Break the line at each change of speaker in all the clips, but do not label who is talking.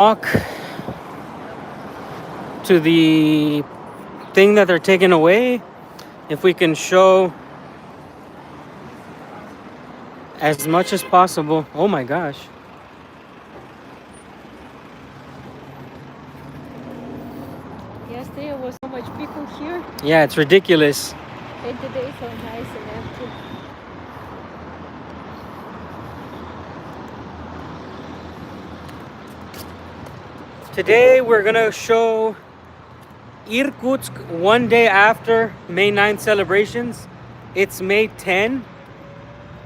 walk to the thing that they're taking away. If we can show as much as possible. Oh my gosh.
Yesterday was so much people here,
Yeah, it's ridiculous.
and today it's so nice and empty.
Today we're gonna show Irkutsk one day after May 9th celebrations. It's May 10.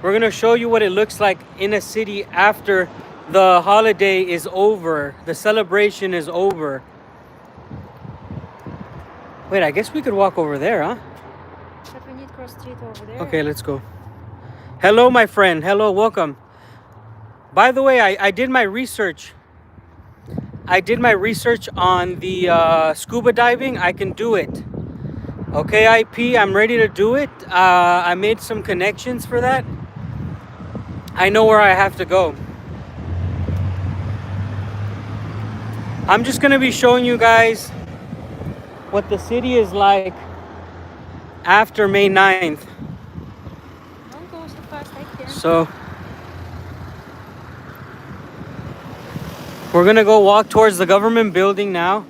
We're gonna show you what it looks like in a city after the holiday is over, the celebration is over. Wait, I guess we could walk over there, huh?
But we need cross street over there.
Okay, let's go. Hello, my friend. Hello, welcome. By the way, I did my research. I did my research on the scuba diving. I can do it. Okay, IP, I'm ready to do it. I made some connections for that. I know where I have to go. I'm just gonna be showing you guys what the city is like after May 9th.
Don't go so fast, I can.
So we're gonna go walk towards the government building now.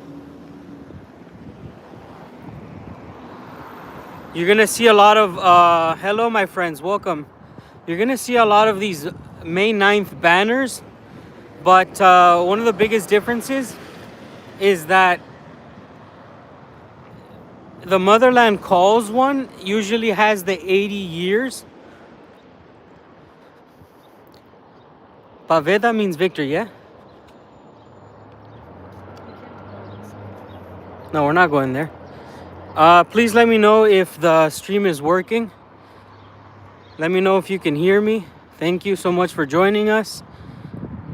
You're gonna see a lot of hello my friends, welcome. You're gonna see a lot of these May 9th banners, but one of the biggest differences is that the Motherland Calls one usually has the 80 years. Paveda means victory, yeah? No, we're not going there. Please let me know if the stream is working. Let me know if you can hear me. Thank you so much for joining us.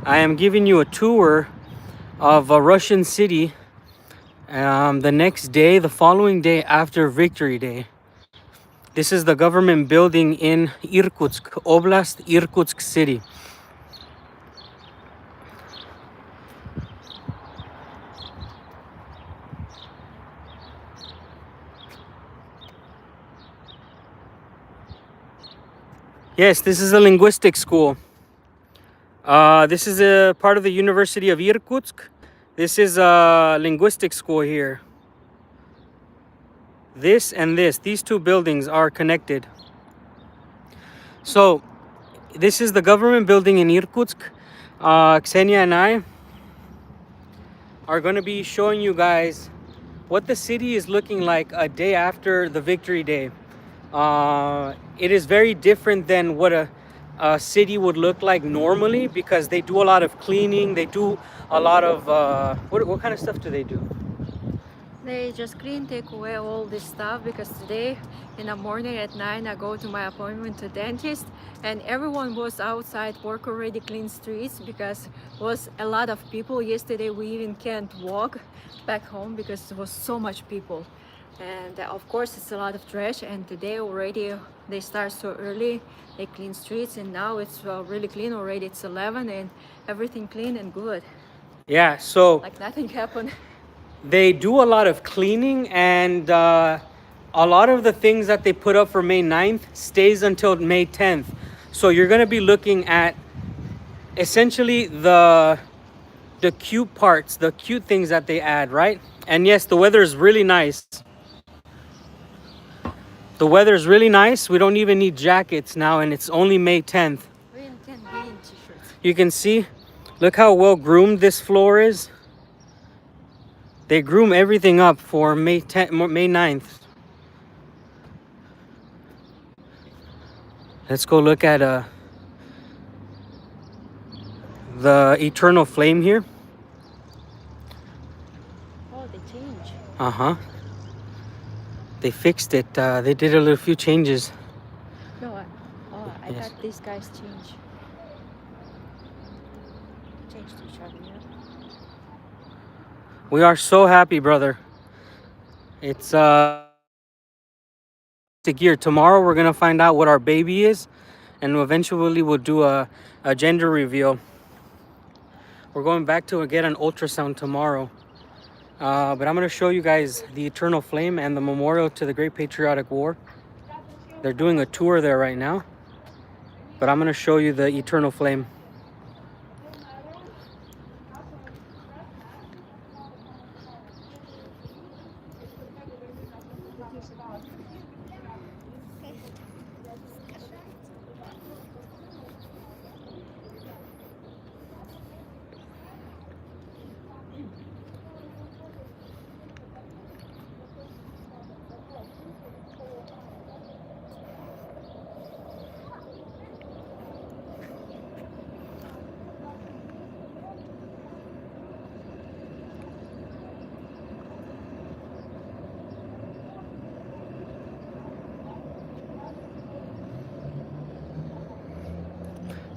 I am giving you a tour of a Russian city the next day, the following day after Victory Day. This is the government building in Irkutsk Oblast, Irkutsk City. Yes, this is a linguistic school. This is a part of the University of Irkutsk. This is a linguistic school here. This and these two buildings are connected. So, this is the government building in Irkutsk. Ksenia and I are going to be showing you guys what the city is looking like a day after the Victory Day. It is very different than what a city would look like normally, because they do a lot of cleaning. They do a lot of what kind of stuff do they do?
They just clean, take away all this stuff, because today in the morning at 9 I go to my appointment to dentist, and everyone was outside work already, clean streets, because was a lot of people. Yesterday we even can't walk back home because there was so much people, and of course it's a lot of trash. And today already they start so early, they clean streets, and now it's really clean already. It's 11 and everything clean and good,
Yeah, so
like nothing happened.
they do a lot of cleaning, and a lot of the things that they put up for May 9th stays until May 10th. So you're going to be looking at essentially the cute parts, the cute things that they add, right? And yes, the weather is really nice. The weather is really nice. We don't even need jackets now, and it's only May 10th.
We can be in t-shirts.
You can see, look how well groomed this floor is. They groom everything up for May 9th. Let's go look at the eternal flame here.
Oh, they change.
Uh-huh. They fixed it. They did a few changes.
No, I
Yes.
thought these guys change to each other, yeah?
We are so happy, brother. It's the year. Tomorrow we're gonna find out what our baby is, and eventually we'll do a gender reveal. We're going back to get an ultrasound tomorrow. But I'm going to show you guys the Eternal Flame and the memorial to the Great Patriotic War. They're doing a tour there right now. But I'm going to show you the Eternal Flame.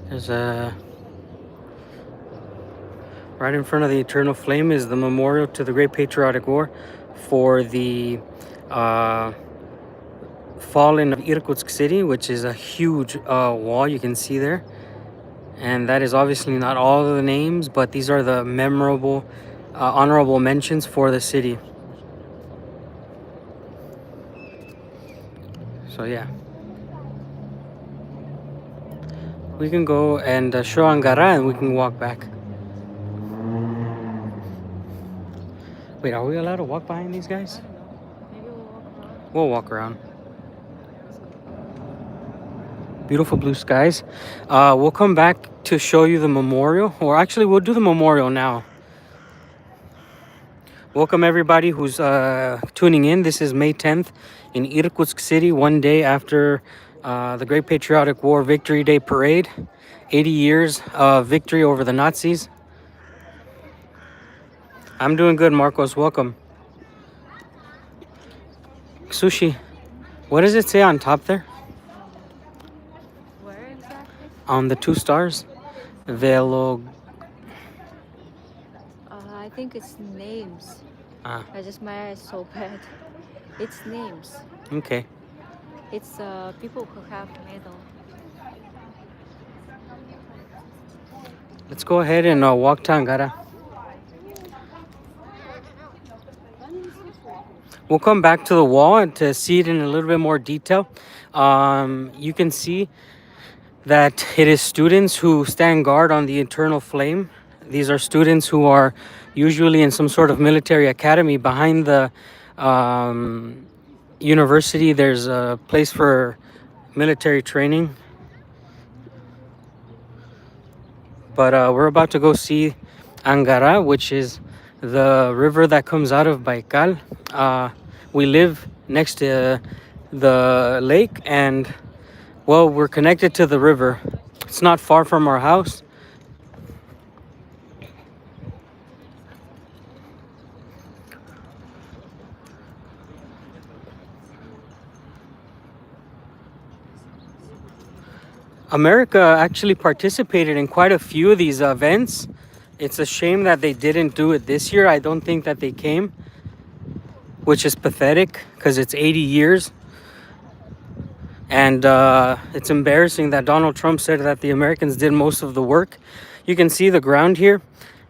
There's right in front of the Eternal Flame is the memorial to the Great Patriotic War for the fallen of Irkutsk city, which is a huge wall you can see there. And that is obviously not all of the names, but these are the memorable, honorable mentions for the city. So yeah. We can go and show Angara and we can walk back. Wait, are we allowed to walk behind these guys?
Maybe we'll walk around.
We'll walk around. Beautiful blue skies. We'll come back to show you the memorial, or actually we'll do the memorial now. Welcome everybody who's tuning in. This is May 10th in Irkutsk city, one day after the Great Patriotic War Victory Day Parade. 80 years of victory over the Nazis. I'm doing good, Marcos. Welcome. Sushi, what does it say on top there?
Where exactly?
On the 2 stars? Velo.
I think it's names.
Ah,
I just, my eyes so bad. It's names.
okay.
It's people who have medal.
Let's go ahead and walk to Angara. We'll come back to the wall and to see it in a little bit more detail. You can see that it is students who stand guard on the Eternal Flame. These are students who are usually in some sort of military academy. Behind the university, there's a place for military training. But we're about to go see Angara, which is the river that comes out of Baikal. We live next to the lake and, well, we're connected to the river. It's not far from our house. America actually participated in quite a few of these events. It's a shame that they didn't do it this year. I don't think that they came, which is pathetic because it's 80 years. And it's embarrassing that Donald Trump said that the Americans did most of the work. You can see the ground here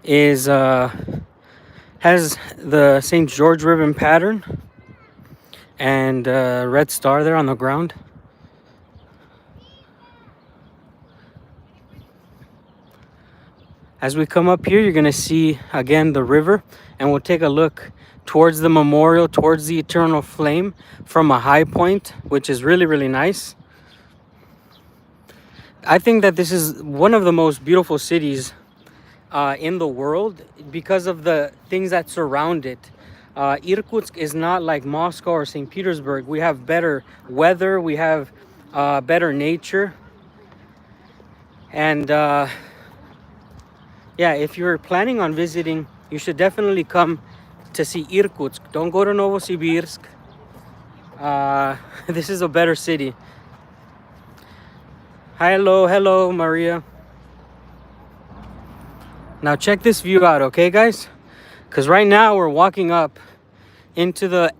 is has the St. George ribbon pattern and red star there on the ground. As we come up here, you're going to see again the river, and we'll take a look towards the memorial, towards the Eternal Flame from a high point, which is really, really nice. I think that this is one of the most beautiful cities in the world because of the things that surround it. Irkutsk is not like Moscow or St. Petersburg. We have better weather, we have better nature, and yeah, if you're planning on visiting, you should definitely come to see Irkutsk. Don't go to Novosibirsk. This is a better city. Hello, Maria. Now check this view out, okay, guys? Because right now we're walking up into the...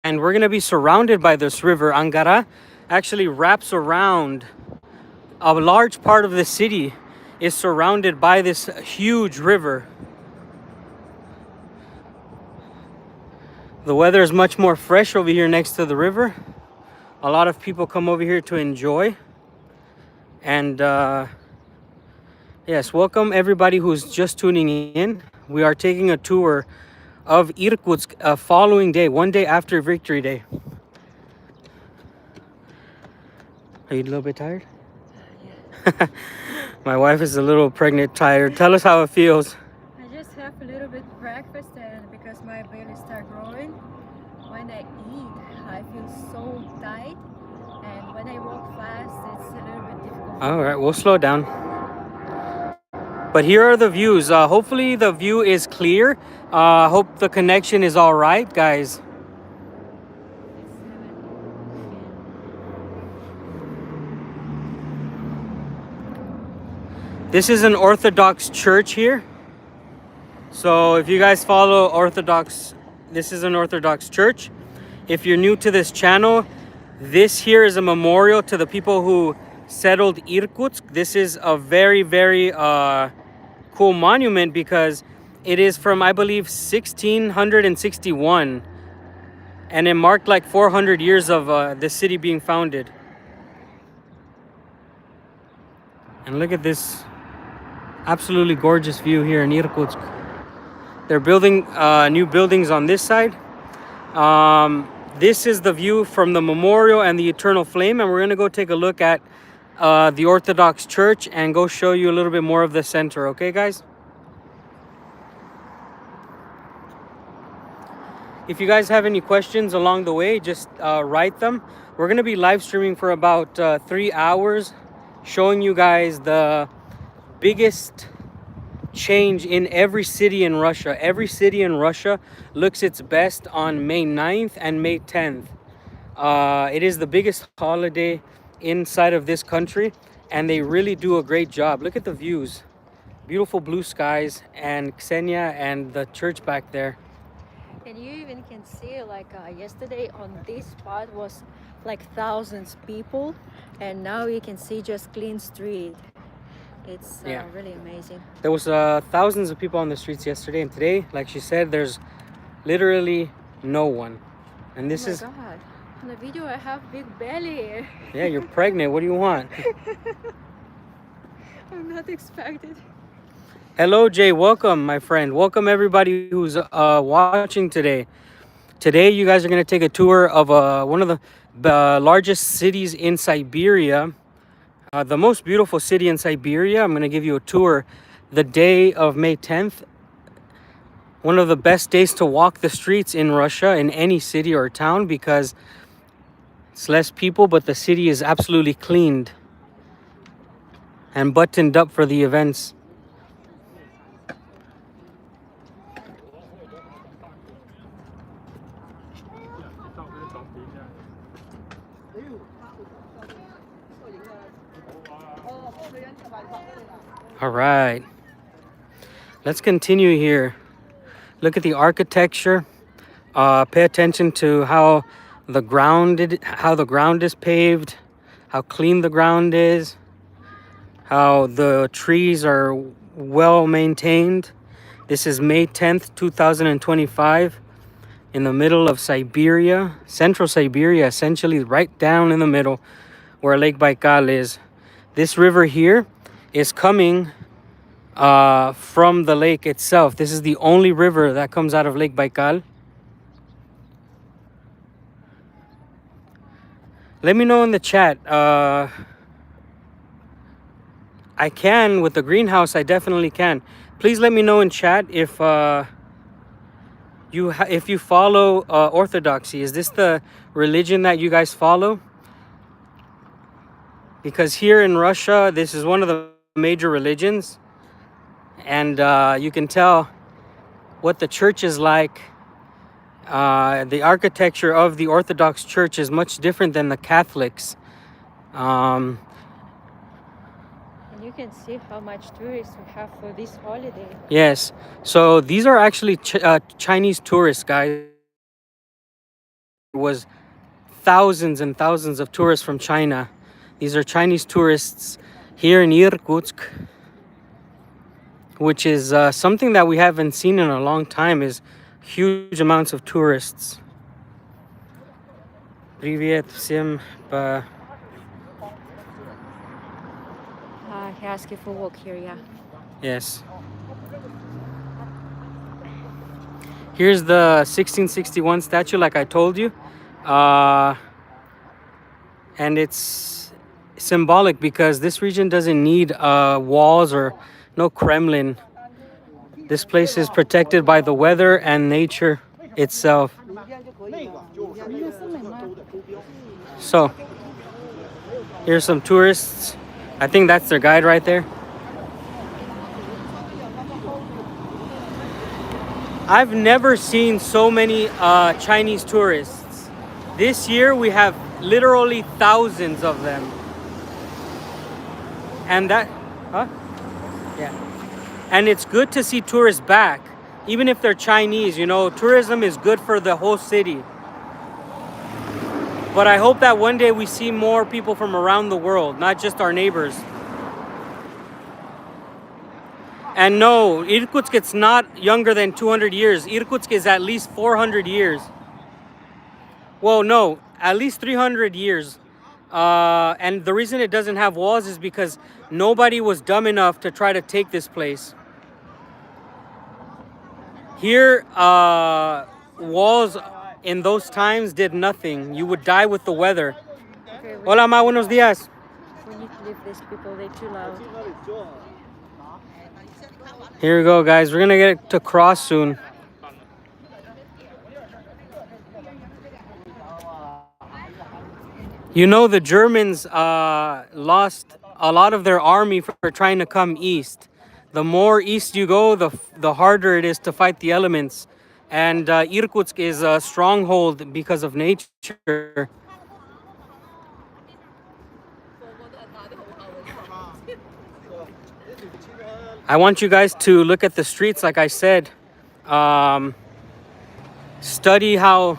and we're going to be surrounded by this river. Angara actually wraps around a large part of the city. is surrounded by this huge river. The weather is much more fresh over here next to the river. A lot of people come over here to enjoy. And yes, welcome everybody who's just tuning in. We are taking a tour of Irkutsk following day, one day after Victory Day. Are you a little bit tired?
Yeah.
My wife is a little pregnant tired. Tell us how it feels.
I just have a little bit breakfast, and because my belly start growing, when I eat, I feel so tight, and when I walk fast, it's a little bit difficult.
All right, we'll slow down. But here are the views. Hopefully the view is clear. Hope the connection is all right, guys. This is an Orthodox church here. So if you guys follow Orthodox, this is an Orthodox church. If you're new to this channel, this here is a memorial to the people who settled Irkutsk. This is a very, very cool monument because it is from, I believe, 1661. And it marked like 400 years of the city being founded. And look at this absolutely gorgeous view here in Irkutsk. They're building new buildings on this side. This is the view from the memorial and the eternal flame, and we're gonna go take a look at the Orthodox Church and go show you a little bit more of the center. Okay, guys? If you guys have any questions along the way, just write them. We're gonna be live streaming for about 3 hours, showing you guys the biggest change in every city in Russia. Every city in Russia looks its best on May 9th and May 10th. It is the biggest holiday inside of this country, and they really do a great job. Look at the views. Beautiful blue skies, and Ksenia and the church back there.
And you even can see, like yesterday on this spot was like thousands people, and now you can see just clean street. It's really amazing.
There was thousands of people on the streets yesterday, and today, like she said, there's literally no one. And this is...
Oh my God. On the video I have big belly.
Yeah, you're pregnant. What do you want?
I'm not expected.
Hello, Jay. Welcome, my friend. Welcome, everybody who's watching today. Today, you guys are going to take a tour of one of the largest cities in Siberia. The most beautiful city in Siberia. I'm going to give you a tour the day of May 10th. One of the best days to walk the streets in Russia, in any city or town, because it's less people, but the city is absolutely cleaned and buttoned up for the events. All right, let's continue here. Look at the architecture. Pay attention to how the ground is paved, how clean the ground is, how the trees are well maintained. This is May 10th, 2025, in the middle of Siberia, central Siberia, essentially right down in the middle where Lake Baikal is. This river here is coming from the lake itself. This is the only river that comes out of Lake Baikal. Let me know in the chat. I can with the greenhouse. I definitely can. Please let me know in chat if you follow Orthodoxy. Is this the religion that you guys follow? Because here in Russia, this is one of the major religions, and you can tell what the church is like. The architecture of the Orthodox Church is much different than the Catholics.
And you can see how much tourists we have for this holiday.
Yes, so these are actually Chinese tourists, guys. There was thousands and thousands of tourists from China. These are Chinese tourists here in Irkutsk. which is something that we haven't seen in a long time, is huge amounts of tourists. Привет всем.
He asked you for walk here, yeah.
Yes. Here's the 1661 statue, like I told you. And it's symbolic because this region doesn't need walls or no Kremlin. This place is protected by the weather and nature itself. So, here's some tourists. I think that's their guide right there. I've never seen so many Chinese tourists. This year we have literally thousands of them. And that, huh? Yeah. And it's good to see tourists back. Even if they're Chinese, you know, tourism is good for the whole city. But I hope that one day we see more people from around the world, not just our neighbors. And no, Irkutsk, it's not younger than 200 years. Irkutsk is at least 400 years. Well, no, at least 300 years. And the reason it doesn't have walls is because nobody was dumb enough to try to take this place. Here, walls in those times did nothing. You would die with the weather.
Okay,
Hola, ma, buenos días.
we need to leave these people, they're too loud.
Here we go, guys. We're gonna get to cross soon. You know, the Germans lost a lot of their army for trying to come east. The more east you go, the harder it is to fight the elements. And Irkutsk is a stronghold because of nature. I want you guys to look at the streets, like I said. Study how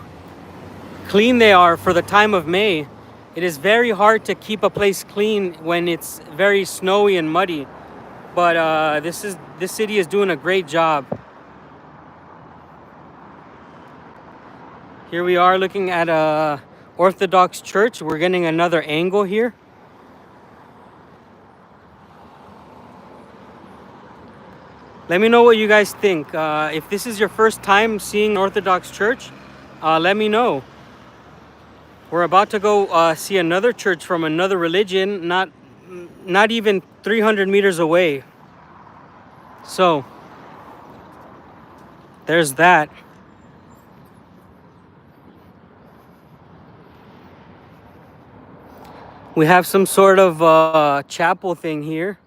clean they are for the time of May. It is very hard to keep a place clean when it's very snowy and muddy. But this city is doing a great job. Here we are looking at a Orthodox church. We're getting another angle here. Let me know what you guys think. If this is your first time seeing Orthodox church, let me know. We're about to go see another church from another religion, not even 300 meters away. So, there's that. We have some sort of chapel thing here.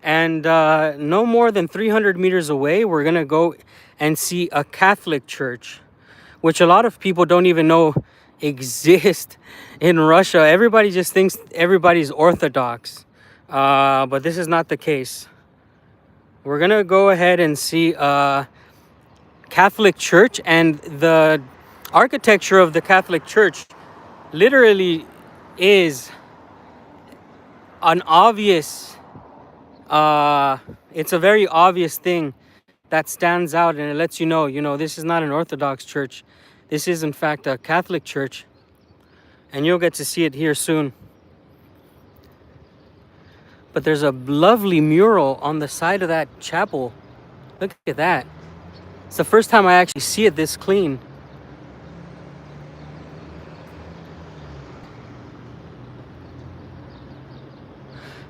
And no more than 300 meters away, we're going to go and see a Catholic church, which a lot of people don't even know exist in Russia. Everybody just thinks everybody's Orthodox. But this is not the case. We're going to go ahead and see a Catholic church. And the architecture of the Catholic church literally is an obvious... it's a very obvious thing that stands out, and it lets you know, this is not an Orthodox church. This is, in fact, a Catholic church. And you'll get to see it here soon. But there's a lovely mural on the side of that chapel. Look at that. It's the first time I actually see it this clean.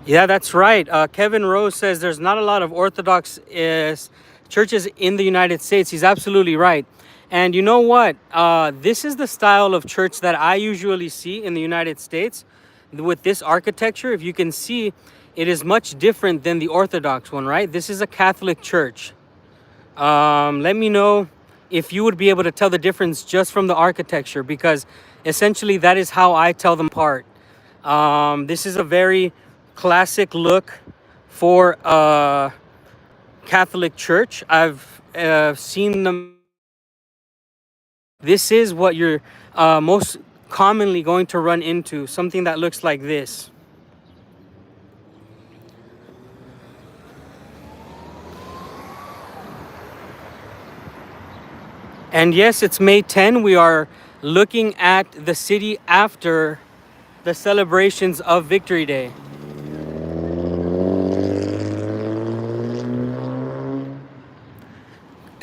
Yeah, that's right. Kevin Rose says there's not a lot of Orthodox churches in the United States. He's absolutely right. And you know what? This is the style of church that I usually see in the United States with this architecture. If you can see, it is much different than the Orthodox one, right? This is a Catholic church. Let me know if you would be able to tell the difference just from the architecture, because essentially that is how I tell them apart. This is a very classic look for a Catholic church. I've seen them. This is what you're most commonly going to run into, something that looks like this. And yes, it's May 10. We are looking at the city after the celebrations of Victory Day.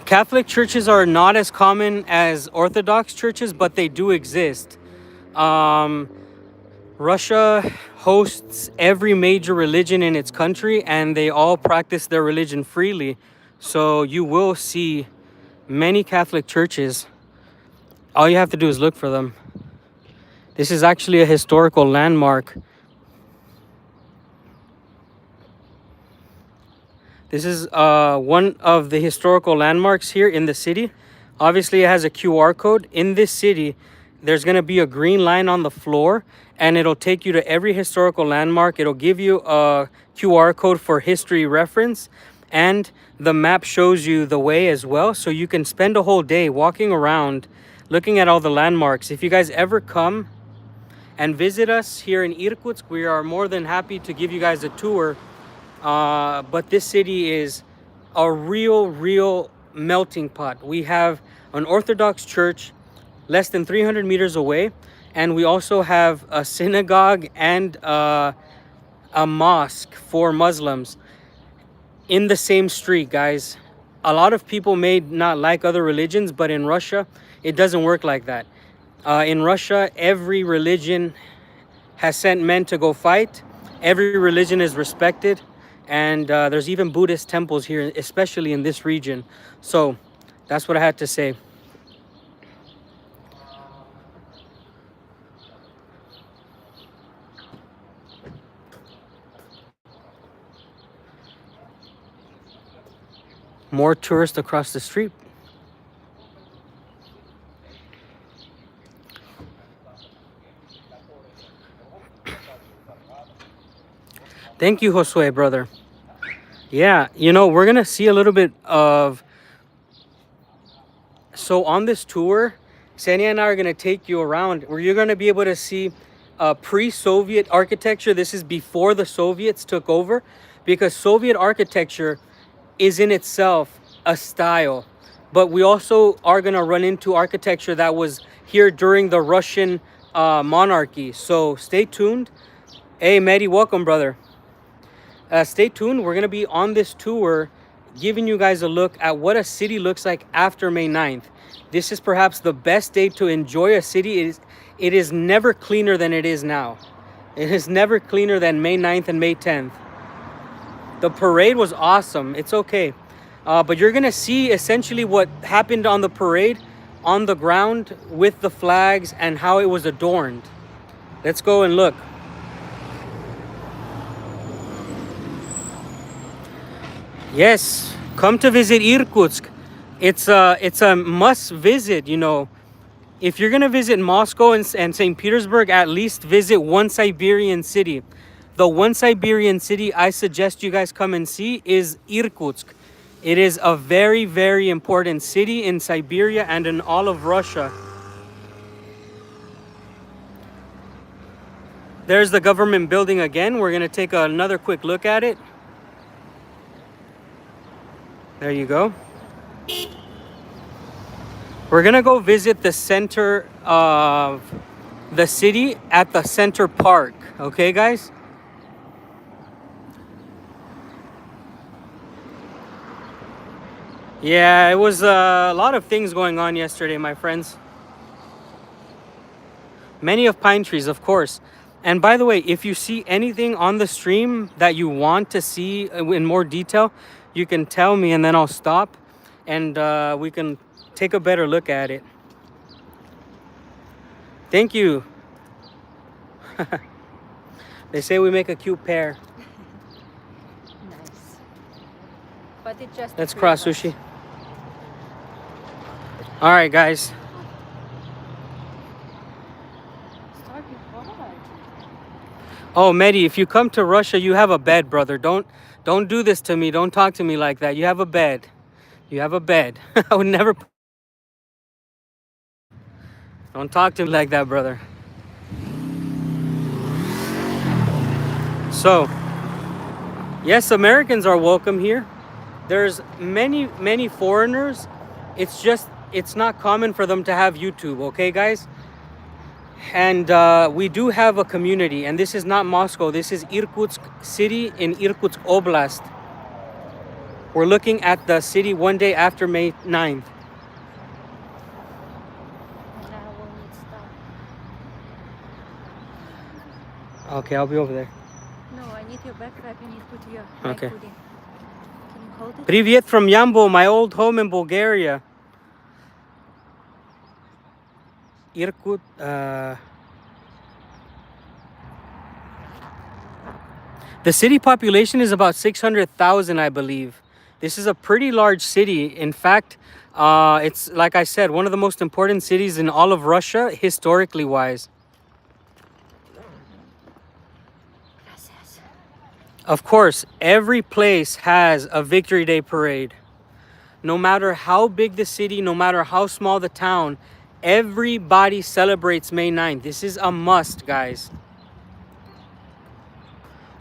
Catholic churches are not as common as Orthodox churches, but they do exist. Russia hosts every major religion in its country, and they all practice their religion freely. So you will see many Catholic churches. All you have to do is look for them. This is actually a historical landmark. This is one of the historical landmarks here in the city. Obviously, it has a QR code. In this city, there's going to be a green line on the floor, and it'll take you to every historical landmark. It'll give you a QR code for history reference, and the map shows you the way as well. So you can spend a whole day walking around, looking at all the landmarks. If you guys ever come and visit us here in Irkutsk, we are more than happy to give you guys a tour. But this city is a real melting pot. We have an Orthodox church less than 300 meters away, and we also have a synagogue and a mosque for Muslims in the same street, guys. A lot of people may not like other religions, but in Russia, it doesn't work like that. In Russia, every religion has sent men to go fight. Every religion is respected. And there's even Buddhist temples here, especially in this region. So that's what I had to say. More tourists across the street. Thank you, Josue, brother. Yeah, you know, we're going to see a little bit of... So on this tour, Sania and I are going to take you around where you're going to be able to see pre-Soviet architecture. This is before the Soviets took over, because Soviet architecture is in itself a style. But we also are going to run into architecture that was here during the Russian monarchy. So stay tuned. Hey, Mehdi, welcome, brother. Stay tuned. We're going to be on this tour giving you guys a look at what a city looks like after May 9th. This is perhaps the best day to enjoy a city. It is never cleaner than it is now. It is never cleaner than May 9th and May 10th. The parade was awesome. It's okay. But you're going to see essentially what happened on the parade on the ground with the flags and how it was adorned. Let's go and look. Yes, come to visit Irkutsk. It's a must visit, you know. If you're going to visit Moscow and St. Petersburg, at least visit one Siberian city. The one Siberian city I suggest you guys come and see is Irkutsk. It is a very important city in Siberia and in all of Russia. There's the government building again. We're going to take another quick look at it. There you go. We're gonna go visit the center of the city at the center park. Okay, guys? Yeah, it was a lot of things going on yesterday, my friends. Many of pine trees, of course. And by the way, if you see anything on the stream that you want to see in more detail, you can tell me and then I'll stop and we can take a better look at it. Thank you. They say we make a cute pair.
Nice. But it just...
Let's cross, Sushi. All right, guys. Oh, Mehdi, if you come to Russia, you have a bed, brother. Don't do this to me. Don't talk to me like that. You have a bed. You have a bed. I would never... Don't talk to me like that, brother. So, yes, Americans are welcome here. There's many foreigners. It's just it's not common for them to have YouTube, okay, guys? And we do have a community, and this is not Moscow. This is Irkutsk city in Irkutsk Oblast. We're looking at the city one day after May 9th. Okay, I'll be over there.
No, I need your backpack. I need to put your
Okay.
hoodie. Can you hold it?
Привет from Yambo, my old home in Bulgaria. Irkut. The city population is about 600,000, I believe. This is a pretty large city. In fact, it's, like I said, one of the most important cities in all of Russia, historically wise.
Gracias.
Of course, every place has a Victory Day parade. No matter how big the city, no matter how small the town, everybody celebrates May 9th. This is a must, guys.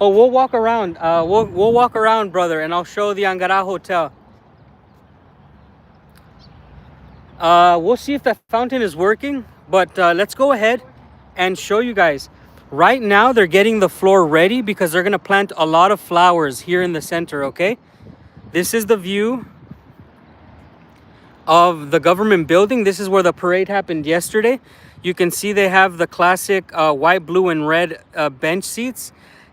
Oh, we'll walk around. We'll walk around, brother, and I'll show the Angara hotel. We'll see if the fountain is working, but let's go ahead and show you guys. Right now, they're getting the floor ready because they're gonna plant a lot of flowers here in the center, okay? This is the view of the government building. This is where the parade happened yesterday. You can see they have the classic white, blue, and red bench seats.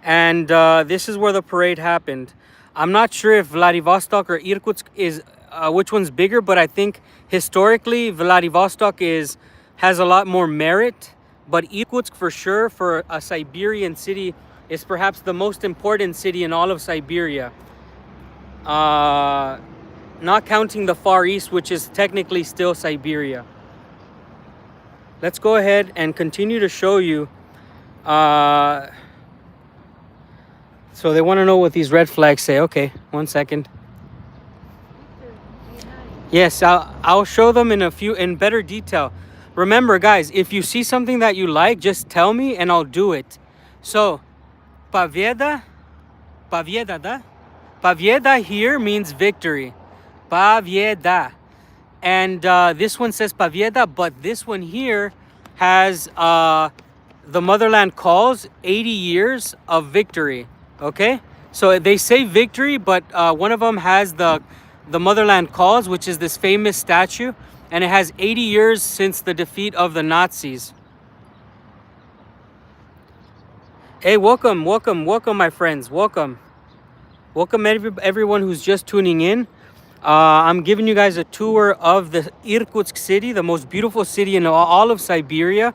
And this is where the parade happened. I'm not sure if Vladivostok or Irkutsk is, which one's bigger, but I think historically Vladivostok has a lot more merit. But Irkutsk for sure, for a Siberian city, is perhaps the most important city in all of Siberia. Not counting the Far East, which is technically still Siberia. Let's go ahead and continue to show you. So they want to know what these red flags say. Okay, 1 second. Yes, I'll show them in better detail. Remember, guys, if you see something that you like, just tell me and I'll do it. So, Paveda, da? Paveda here means victory. Paveda. And this one says Paveda, but this one here has the motherland calls 80 years of victory. Okay? So they say victory, but one of them has the motherland calls, which is this famous statue, and it has 80 years since the defeat of the Nazis. Hey, welcome, my friends. Welcome everyone who's just tuning in. I'm giving you guys a tour of the Irkutsk city, the most beautiful city in all of Siberia,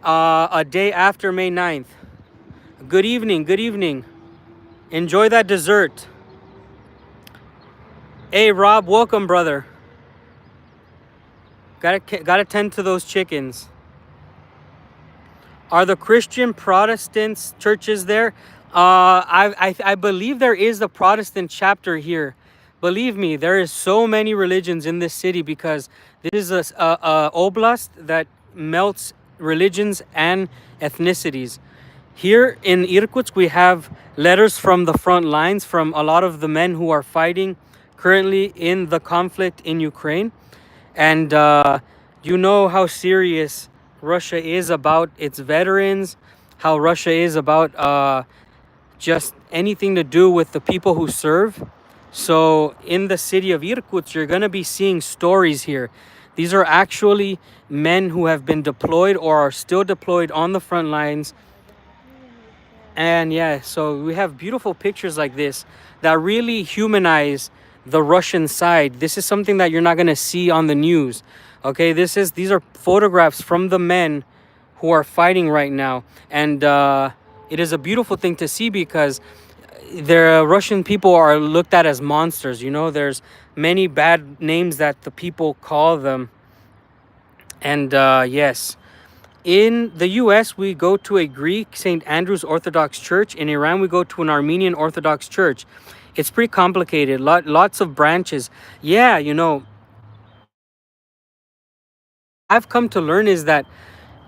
a day after May 9th. Good evening. Enjoy that dessert. Hey, Rob, welcome, brother. Gotta tend to those chickens. Are the Christian Protestants churches there? I believe there is a Protestant chapter here. Believe me, there is so many religions in this city because this is a oblast that melts religions and ethnicities. Here in Irkutsk, we have letters from the front lines from a lot of the men who are fighting currently in the conflict in Ukraine. And you know how serious Russia is about its veterans, how Russia is about just anything to do with the people who serve. So in the city of Irkutsk, you're going to be seeing stories here. These are actually men who have been deployed or are still deployed on the front lines. And yeah, so we have beautiful pictures like this that really humanize the Russian side. This is something that you're not going to see on the news. Okay, these are photographs from the men who are fighting right now. And it is a beautiful thing to see because the Russian people are looked at as monsters. You know, there's many bad names that the people call them. And yes, in the US, we go to a Greek St. Andrew's Orthodox Church. In Iran, we go to an Armenian Orthodox Church. It's pretty complicated, lots of branches. Yeah, you know, I've come to learn is that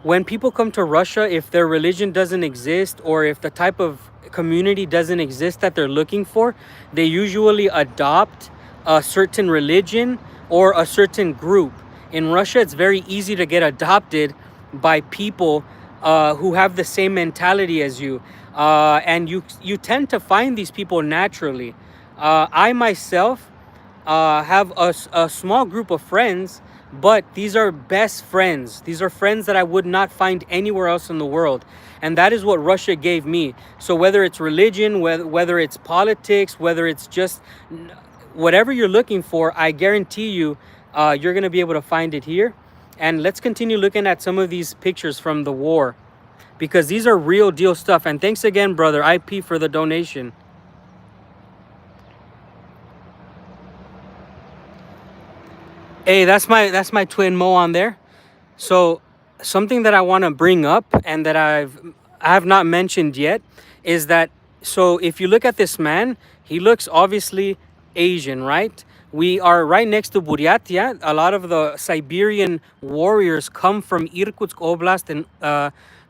when people come to Russia, if their religion doesn't exist or if the type of community doesn't exist that they're looking for, they usually adopt a certain religion or a certain group. In Russia, it's very easy to get adopted by people who have the same mentality as you. And you tend to find these people naturally. I myself have a small group of friends, but these are best friends. These are friends that I would not find anywhere else in the world. And that is what Russia gave me. So whether it's religion, whether it's politics, whether it's just whatever you're looking for, I guarantee you, you're going to be able to find it here. And let's continue looking at some of these pictures from the war, because these are real deal stuff. And thanks again, brother IP, for the donation. Hey, that's my twin Mo on there. So something that I want to bring up and that I have not mentioned yet is that, so if you look at this man, he looks obviously Asian, right? We are right next to Buryatia. A lot of the Siberian warriors come from Irkutsk Oblast and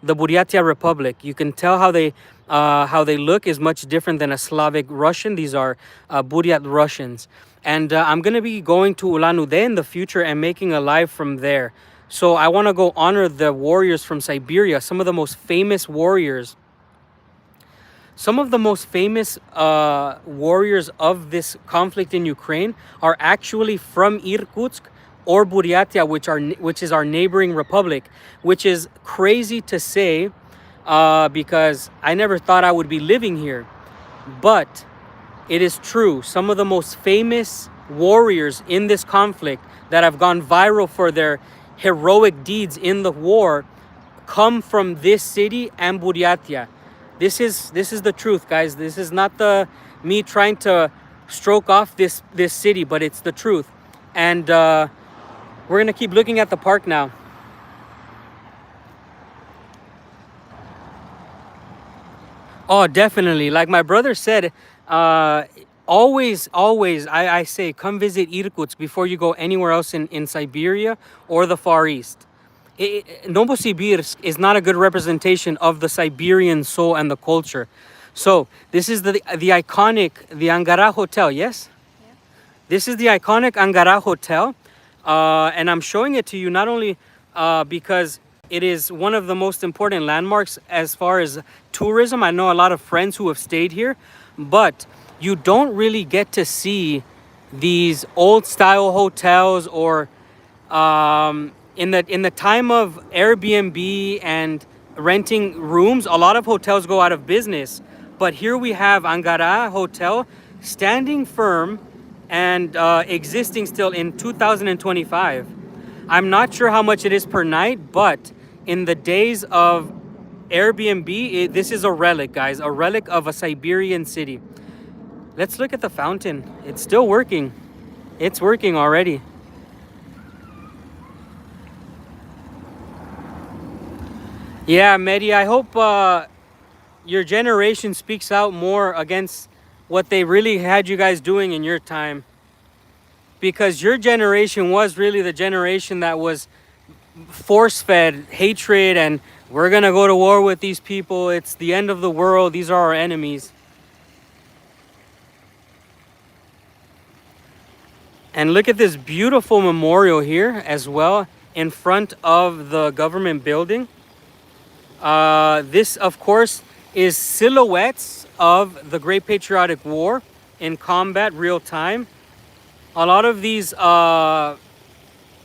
the Buryatia Republic. You can tell how they look is much different than a Slavic Russian. These are Buryat Russians. And I'm going to be going to Ulan-Ude in the future and making a live from there. So I want to go honor the warriors from Siberia, some of the most famous warriors. Some of the most famous warriors of this conflict in Ukraine are actually from Irkutsk or Buryatia, which is our neighboring republic, which is crazy to say because I never thought I would be living here. But it is true. Some of the most famous warriors in this conflict that have gone viral for their heroic deeds in the war come from this city and Buryatia. This is the truth, guys. This is not me trying to stroke off this city, but it's the truth. And we're gonna keep looking at the park now. Oh, definitely. Like my brother said, always, I say, come visit Irkutsk before you go anywhere else in Siberia or the Far East. Novosibirsk is not a good representation of the Siberian soul and the culture. So this is the iconic, the Angara Hotel, yes? Yeah. This is the iconic Angara Hotel. And I'm showing it to you not only because it is one of the most important landmarks as far as tourism. I know a lot of friends who have stayed here, but you don't really get to see these old style hotels or in the time of Airbnb and renting rooms, a lot of hotels go out of business. But here we have Angara Hotel standing firm and existing still in 2025. I'm not sure how much it is per night, but in the days of Airbnb, this is a relic, guys, a relic of a Siberian city. Let's look at the fountain. It's still working. It's working already. Yeah, Mehdi, I hope your generation speaks out more against what they really had you guys doing in your time. Because your generation was really the generation that was force-fed hatred and we're gonna go to war with these people. It's the end of the world. These are our enemies. And look at this beautiful memorial here as well in front of the government building. This, of course, is silhouettes of the Great Patriotic War in combat, real time. A lot of these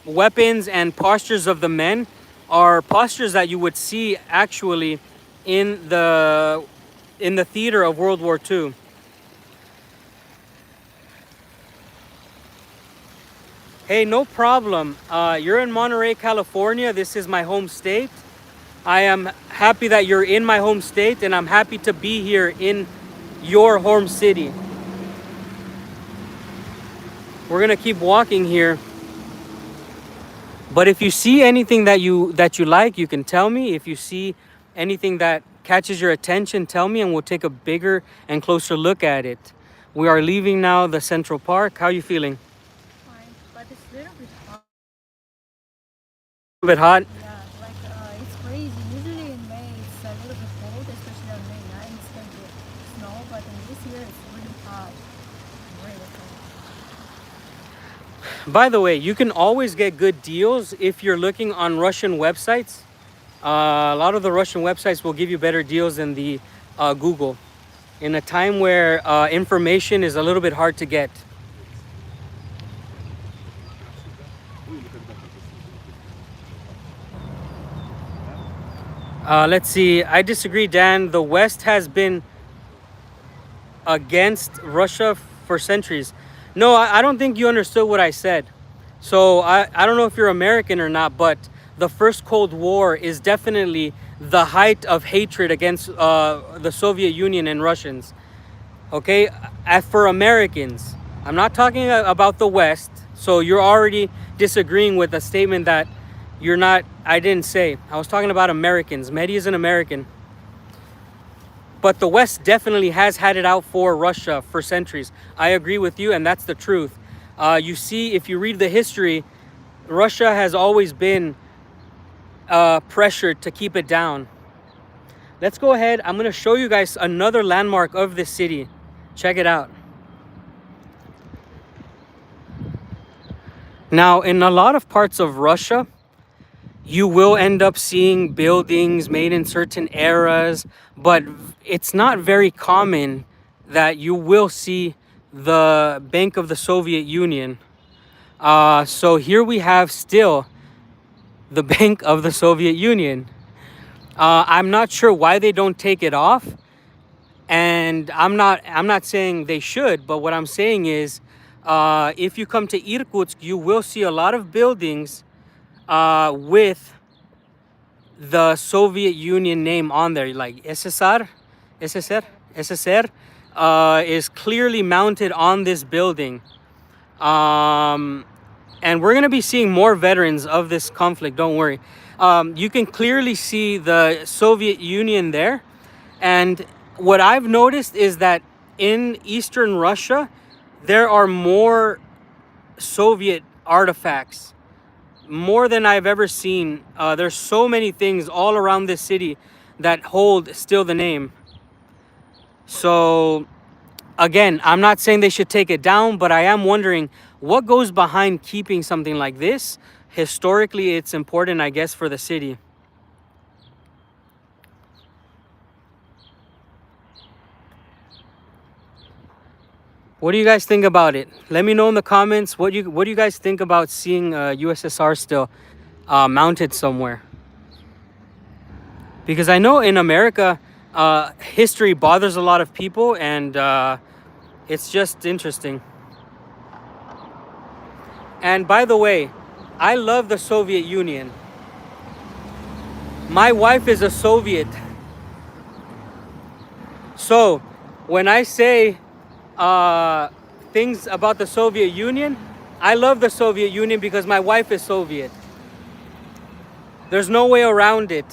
weapons and postures of the men are postures that you would see actually in the theater of World War II. Hey, no problem. You're in Monterey, California. This is my home state. I am happy that you're in my home state, and I'm happy to be here in your home city. We're gonna keep walking here. But if you see anything that you like, you can tell me. If you see anything that catches your attention, tell me, and we'll take a bigger and closer look at it. We are leaving now the Central Park. How are you feeling?
Fine, but it's a little bit hot.
A bit hot?
Yeah, like it's crazy. Usually in May it's a little bit cold, especially on May 9th it's going to snow, but in this year it's really hot. Really cold.
By the way, you can always get good deals if you're looking on Russian websites. A lot of the Russian websites will give you better deals than the Google in a time where information is a little bit hard to get. Let's see. I disagree, Dan. The West has been against Russia for centuries. No, I don't think you understood what I said. So I don't know if you're American or not, but the first Cold War is definitely the height of hatred against the Soviet Union and Russians. Okay, as for Americans, I'm not talking about the West. So you're already disagreeing with a statement that you're not. I didn't say. I was talking about Americans. Mehdi is an American. But the West definitely has had it out for Russia for centuries. I agree with you, and that's the truth. You see, if you read the history, Russia has always been pressured to keep it down. Let's go ahead. I'm going to show you guys another landmark of this city. Check it out. Now, in a lot of parts of Russia, you will end up seeing buildings made in certain eras, but it's not very common that you will see the Bank of the Soviet Union. So here we have still the Bank of the Soviet Union. I'm not sure why they don't take it off, and I'm not saying they should, but what I'm saying is if you come to Irkutsk, you will see a lot of buildings with the Soviet Union name on there, like SSR is clearly mounted on this building. And we're going to be seeing more veterans of this conflict, don't worry. You can clearly see the Soviet Union there. And what I've noticed is that in Eastern Russia, there are more Soviet artifacts, more than I've ever seen. There's so many things all around this city that hold still the name. So again, I'm not saying they should take it down, but I am wondering what goes behind keeping something like this. Historically, it's important, I guess, for the city. What do you guys think about it? Let me know in the comments what do you guys think about seeing USSR still mounted somewhere. Because I know in America, history bothers a lot of people, and it's just interesting. And by the way, I love the Soviet Union. My wife is a Soviet. So when I say things about the Soviet Union, I love the Soviet Union because my wife is Soviet. There's no way around it.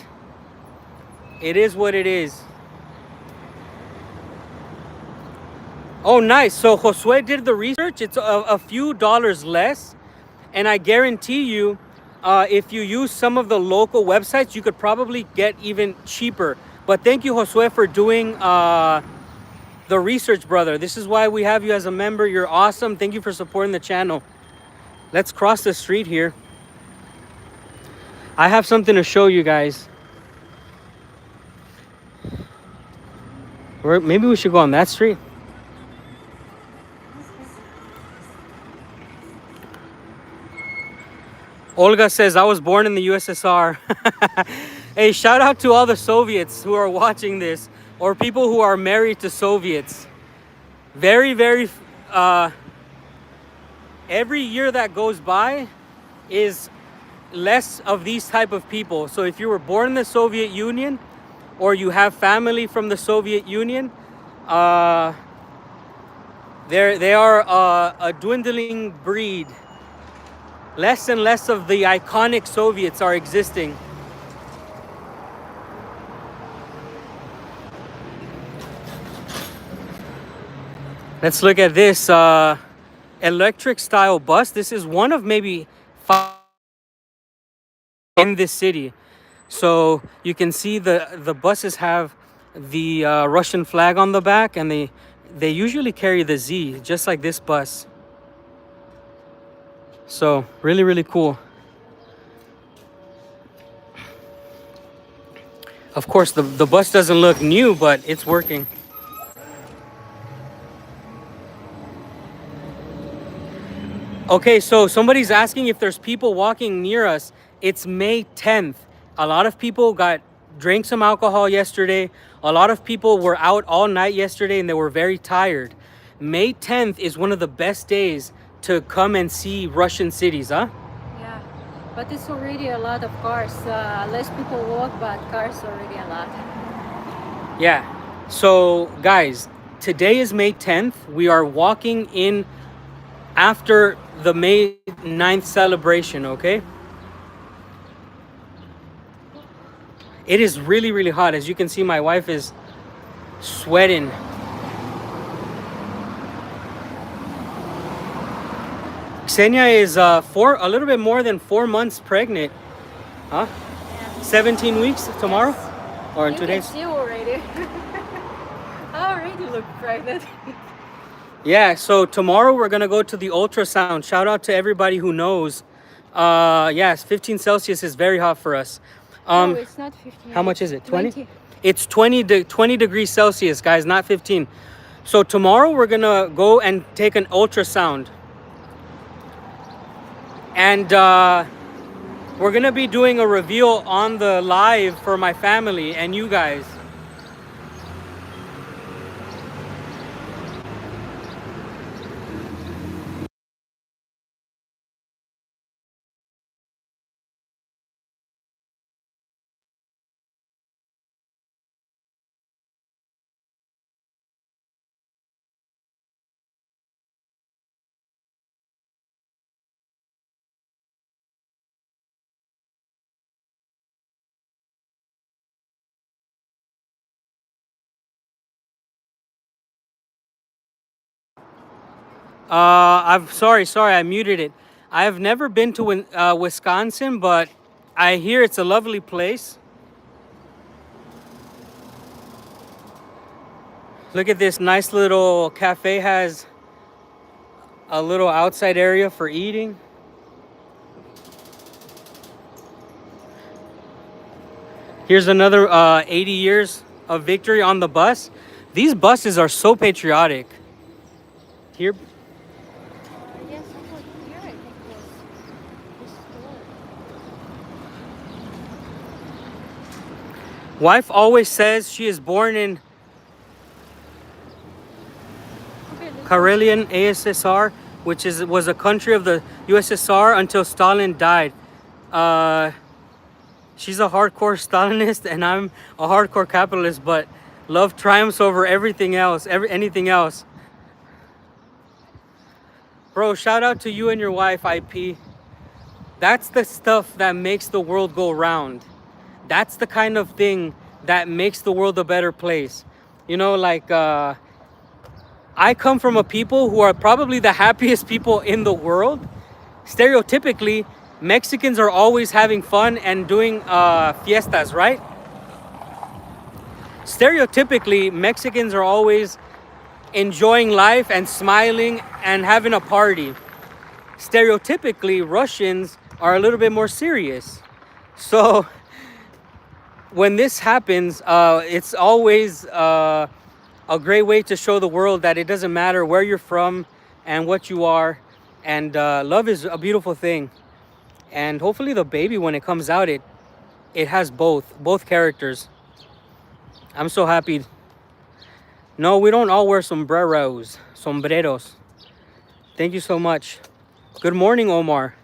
It is what it is. Oh, nice. So Josue did the research. It's a few dollars less. And I guarantee you, if you use some of the local websites, you could probably get even cheaper. But thank you, Josue, for doing the research, brother. This is why we have you as a member. You're awesome. Thank you for supporting the channel. Let's cross the street here. I have something to show you guys. Or maybe we should go on that street. Olga says, I was born in the USSR. Hey, shout out to all the Soviets who are watching this, or people who are married to Soviets. Very, very, every year that goes by is less of these type of people. So if you were born in the Soviet Union, or you have family from the Soviet Union, they are a dwindling breed. Less and less of the iconic Soviets are existing. Let's look at this electric style bus. This is one of maybe 5 in this city. So you can see the buses have the Russian flag on the back, and they usually carry the Z, just like this bus. So really, really cool. Of course, the bus doesn't look new, but it's working. Okay, so somebody's asking if there's people walking near us. It's May 10th. A lot of people drank some alcohol yesterday. A lot of people were out all night yesterday and they were very tired. May 10th is one of the best days to come and see Russian cities, huh?
Yeah, but it's already a lot of cars. Less people walk, but cars already a lot.
Yeah. So, guys, today is May 10th. We are walking in after the May 9th celebration, okay? It is really, really hot. As you can see, my wife is sweating. Ksenia is a little bit more than 4 months pregnant. Huh?
Yeah.
17 weeks tomorrow?
Yes.
Or in
You
2
can
days?
see already. I already look pregnant.
Yeah, so tomorrow we're gonna go to the ultrasound. Shout out to everybody who knows. Yes, 15 Celsius is very hot for us.
No, it's not 15.
How much is it? 20?
20.
It's 20 degrees Celsius, guys, not 15. So tomorrow we're gonna go and take an ultrasound. And we're gonna be doing a reveal on the live for my family and you guys. Sorry, I muted it. I've never been to Wisconsin, but I hear it's a lovely place. Look at this nice little cafe, has a little outside area for eating. Here's another 80 years of victory on the bus. These buses are so patriotic. Here.
Yes, over here I think was this store.
Wife always says she is born in Karelian ASSR, which was a country of the USSR until Stalin died. She's a hardcore Stalinist and I'm a hardcore capitalist, but love triumphs over everything else, anything else. Bro, shout out to you and your wife, IP. That's the stuff that makes the world go round. That's the kind of thing that makes the world a better place. You know, like, I come from a people who are probably the happiest people in the world. Stereotypically, Mexicans are always having fun and doing fiestas, right? Stereotypically, Mexicans are always enjoying life and smiling and having a party. Stereotypically, Russians are a little bit more serious. So when this happens, it's always a great way to show the world that it doesn't matter where you're from and what you are. And love is a beautiful thing. And hopefully the baby, when it comes out, it has both characters. I'm so happy. No, we don't all wear sombreros. Thank you so much. Good morning, Omar.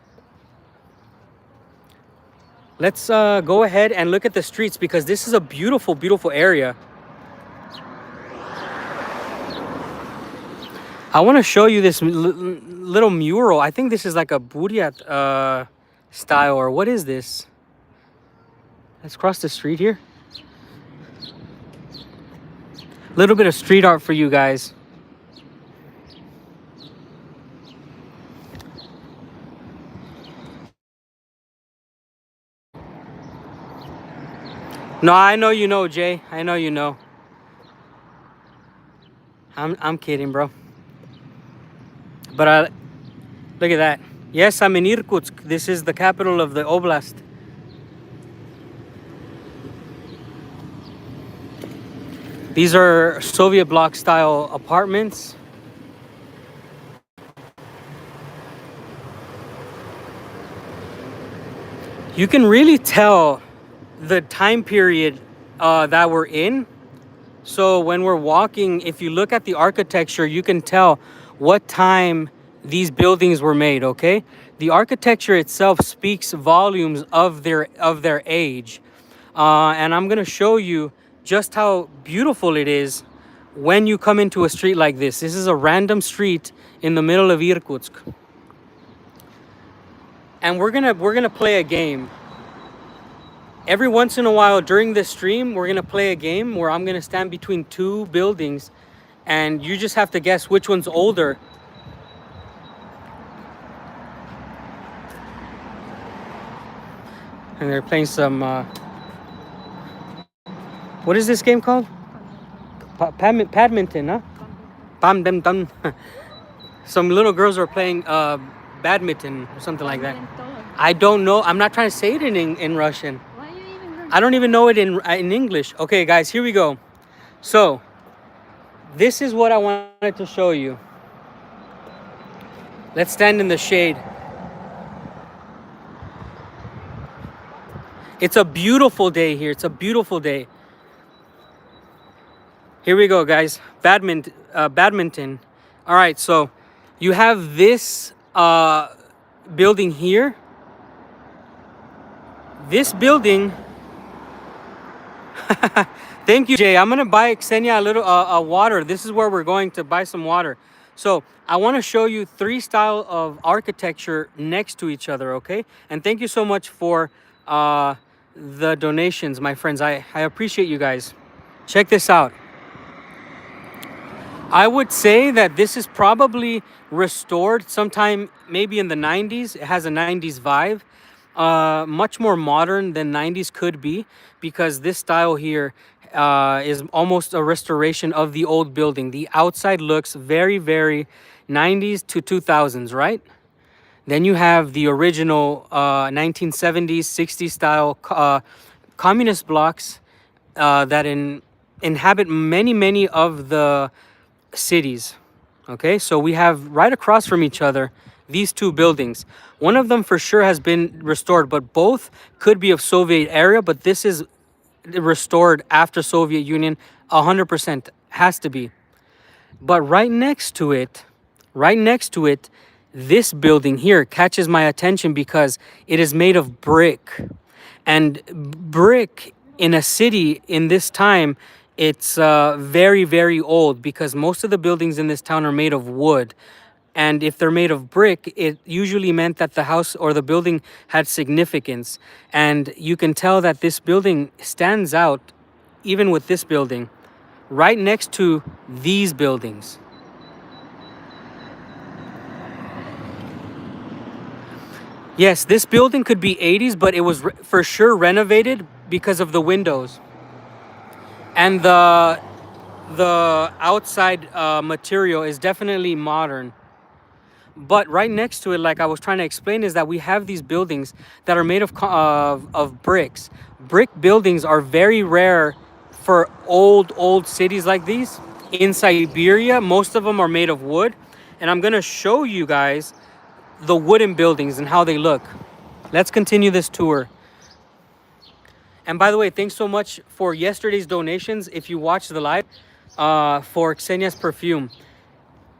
Let's go ahead and look at the streets because this is a beautiful, beautiful area. I want to show you this little mural. I think this is like a Buryat style, or what is this? Let's cross the street here. Little bit of street art for you guys. No, I know you know, Jay. I know you know. I'm kidding, bro. But look at that. Yes, I'm in Irkutsk. This is the capital of the oblast. These are Soviet bloc style apartments. You can really tell the time period that we're in. So when we're walking, if you look at the architecture, you can tell what time these buildings were made, okay? The architecture itself speaks volumes of their age. And I'm gonna show you just how beautiful it is when you come into a street like this. This is a random street in the middle of Irkutsk. And we're gonna play a game. Every once in a while during this stream, we're gonna play a game where I'm gonna stand between two buildings and you just have to guess which one's older. And they're playing some, what is this game called? Badminton, huh? Badminton. Some little girls are playing badminton or something like that. I don't know. I'm not trying to say it in Russian.
Why you even
I don't even know it in English. Okay, guys, here we go. So, this is what I wanted to show you. Let's stand in the shade. It's a beautiful day here. It's a beautiful day. Here we go, guys. Badminton. All right, so you have this building here. This building. Thank you, Jay. I'm gonna buy Ksenia a little water. This is where we're going to buy some water. So I want to show you three styles of architecture next to each other, okay? And thank you so much for the donations, my friends. I appreciate you guys. Check this out. I would say that this is probably restored sometime maybe in the 90s. It has a 90s vibe. Much more modern than 90s could be, because this style here is almost a restoration of the old building. The outside looks very, very 90s to 2000s, right? Then you have the original 1970s, 60s style communist blocks that inhabit many of the cities. Okay, so we have right across from each other these two buildings. One of them for sure has been restored, but both could be of Soviet era, but this is restored after Soviet Union. 100% has to be. But right next to it, this building here catches my attention because it is made of brick. And brick in a city in this time, it's very old, because most of the buildings in this town are made of wood. And if they're made of brick, it usually meant that the house or the building had significance. And you can tell that this building stands out, even with this building, right next to these buildings. Yes, this building could be 80s, but it was for sure renovated because of the windows. And the outside material is definitely modern. But right next to it, like I was trying to explain, is that we have these buildings that are made of bricks. Brick buildings are very rare for old cities like these. In Siberia, most of them are made of wood. And I'm gonna show you guys the wooden buildings and how they look. Let's continue this tour. And by the way, thanks so much for yesterday's donations. If you watched the live, for Ksenia's perfume.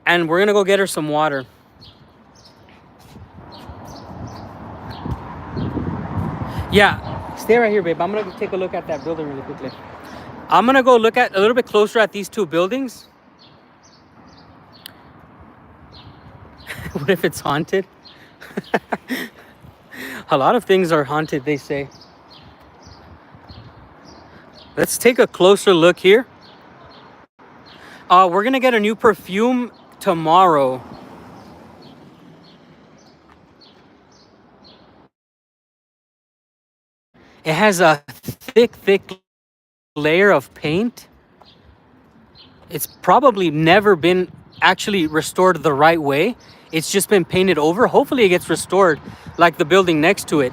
And we're gonna go get her some water. Yeah, stay right here, babe. I'm gonna take a look at that building really quickly. I'm gonna go look at a little bit closer at these two buildings. What if it's haunted? A lot of things are haunted, they say. Let's take a closer look here. We're gonna get a new perfume tomorrow. It has a thick layer of paint. It's probably never been actually restored the right way. It's just been painted over. Hopefully it gets restored like the building next to it.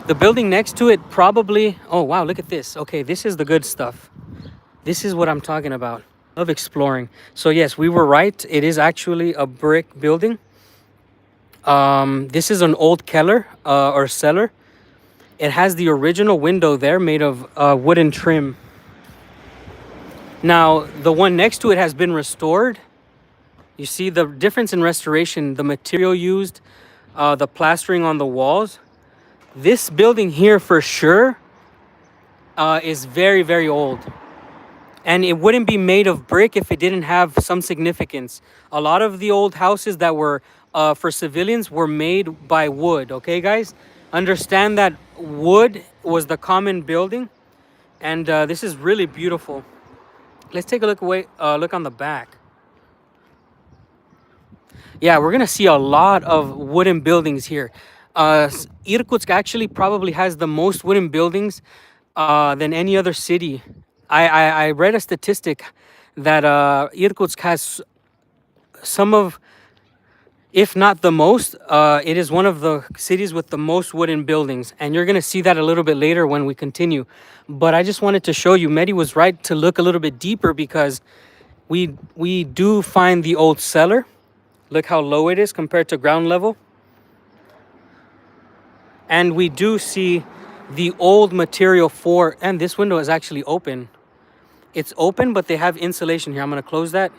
The building next to it probably, oh wow, look at this. Okay, this is the good stuff. This is what I'm talking about. Of exploring. So yes, we were right. It is actually a brick building. This is an old keller or cellar. It has the original window there made of wooden trim. Now, the one next to it has been restored. You see the difference in restoration, the material used, the plastering on the walls. This building here for sure is very, very old. And it wouldn't be made of brick if it didn't have some significance. A lot of the old houses that were for civilians were made by wood, okay, guys? Understand that wood was the common building. And this is really beautiful. Let's take a look on the back. Yeah, we're gonna see a lot of wooden buildings here. Irkutsk actually probably has the most wooden buildings than any other city. I read a statistic that Irkutsk has some of, if not the most, it is one of the cities with the most wooden buildings. And you're gonna see that a little bit later when we continue. But I just wanted to show you, Mehdi was right to look a little bit deeper because we do find the old cellar. Look how low it is compared to ground level. And we do see the old material for, and this window is actually open. It's open, but they have insulation here. I'm gonna close that.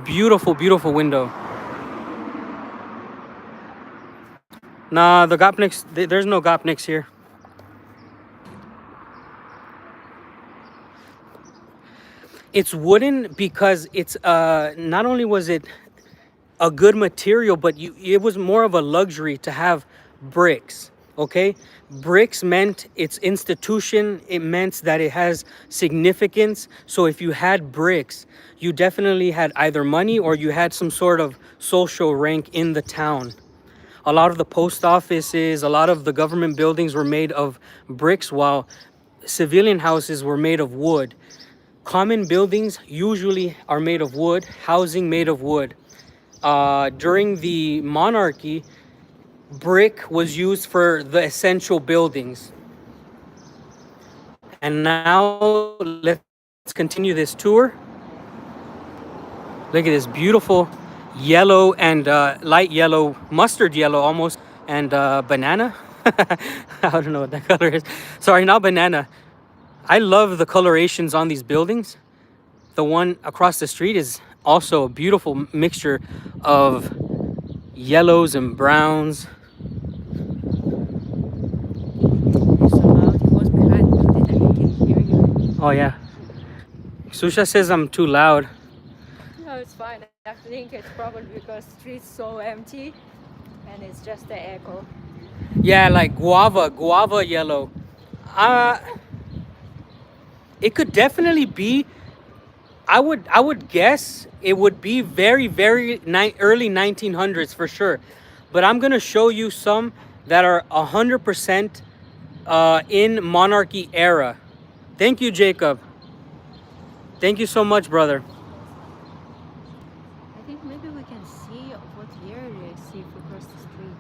Beautiful, beautiful window. Nah, the Gopniks, there's no Gopniks here. It's wooden because it's, not only was it a good material, but it was more of a luxury to have bricks. Okay, bricks meant its institution. It meant that it has significance. So if you had bricks, you definitely had either money or you had some sort of social rank in the town. A lot of the post offices, a lot of the government buildings were made of bricks, while civilian houses were made of wood. Common buildings usually are made of wood, housing made of wood. During the monarchy, brick was used for the essential buildings. And now let's continue this tour. Look at this beautiful yellow and light yellow, mustard yellow almost, and banana. I don't know what that color is. Sorry, not banana. I love the colorations on these buildings. The one across the street is also a beautiful mixture of yellows and browns. Oh yeah. Susha says I'm too loud.
No, it's fine. I think it's probably because the street's so empty and it's just the echo.
Yeah, like guava yellow. It could definitely be. I would guess it would be very, very early 1900s for sure. But I'm gonna show you some that are 100% in monarchy era. Thank you, Jacob. Thank you so much, brother.
I think maybe we can see what year it is if we cross the street.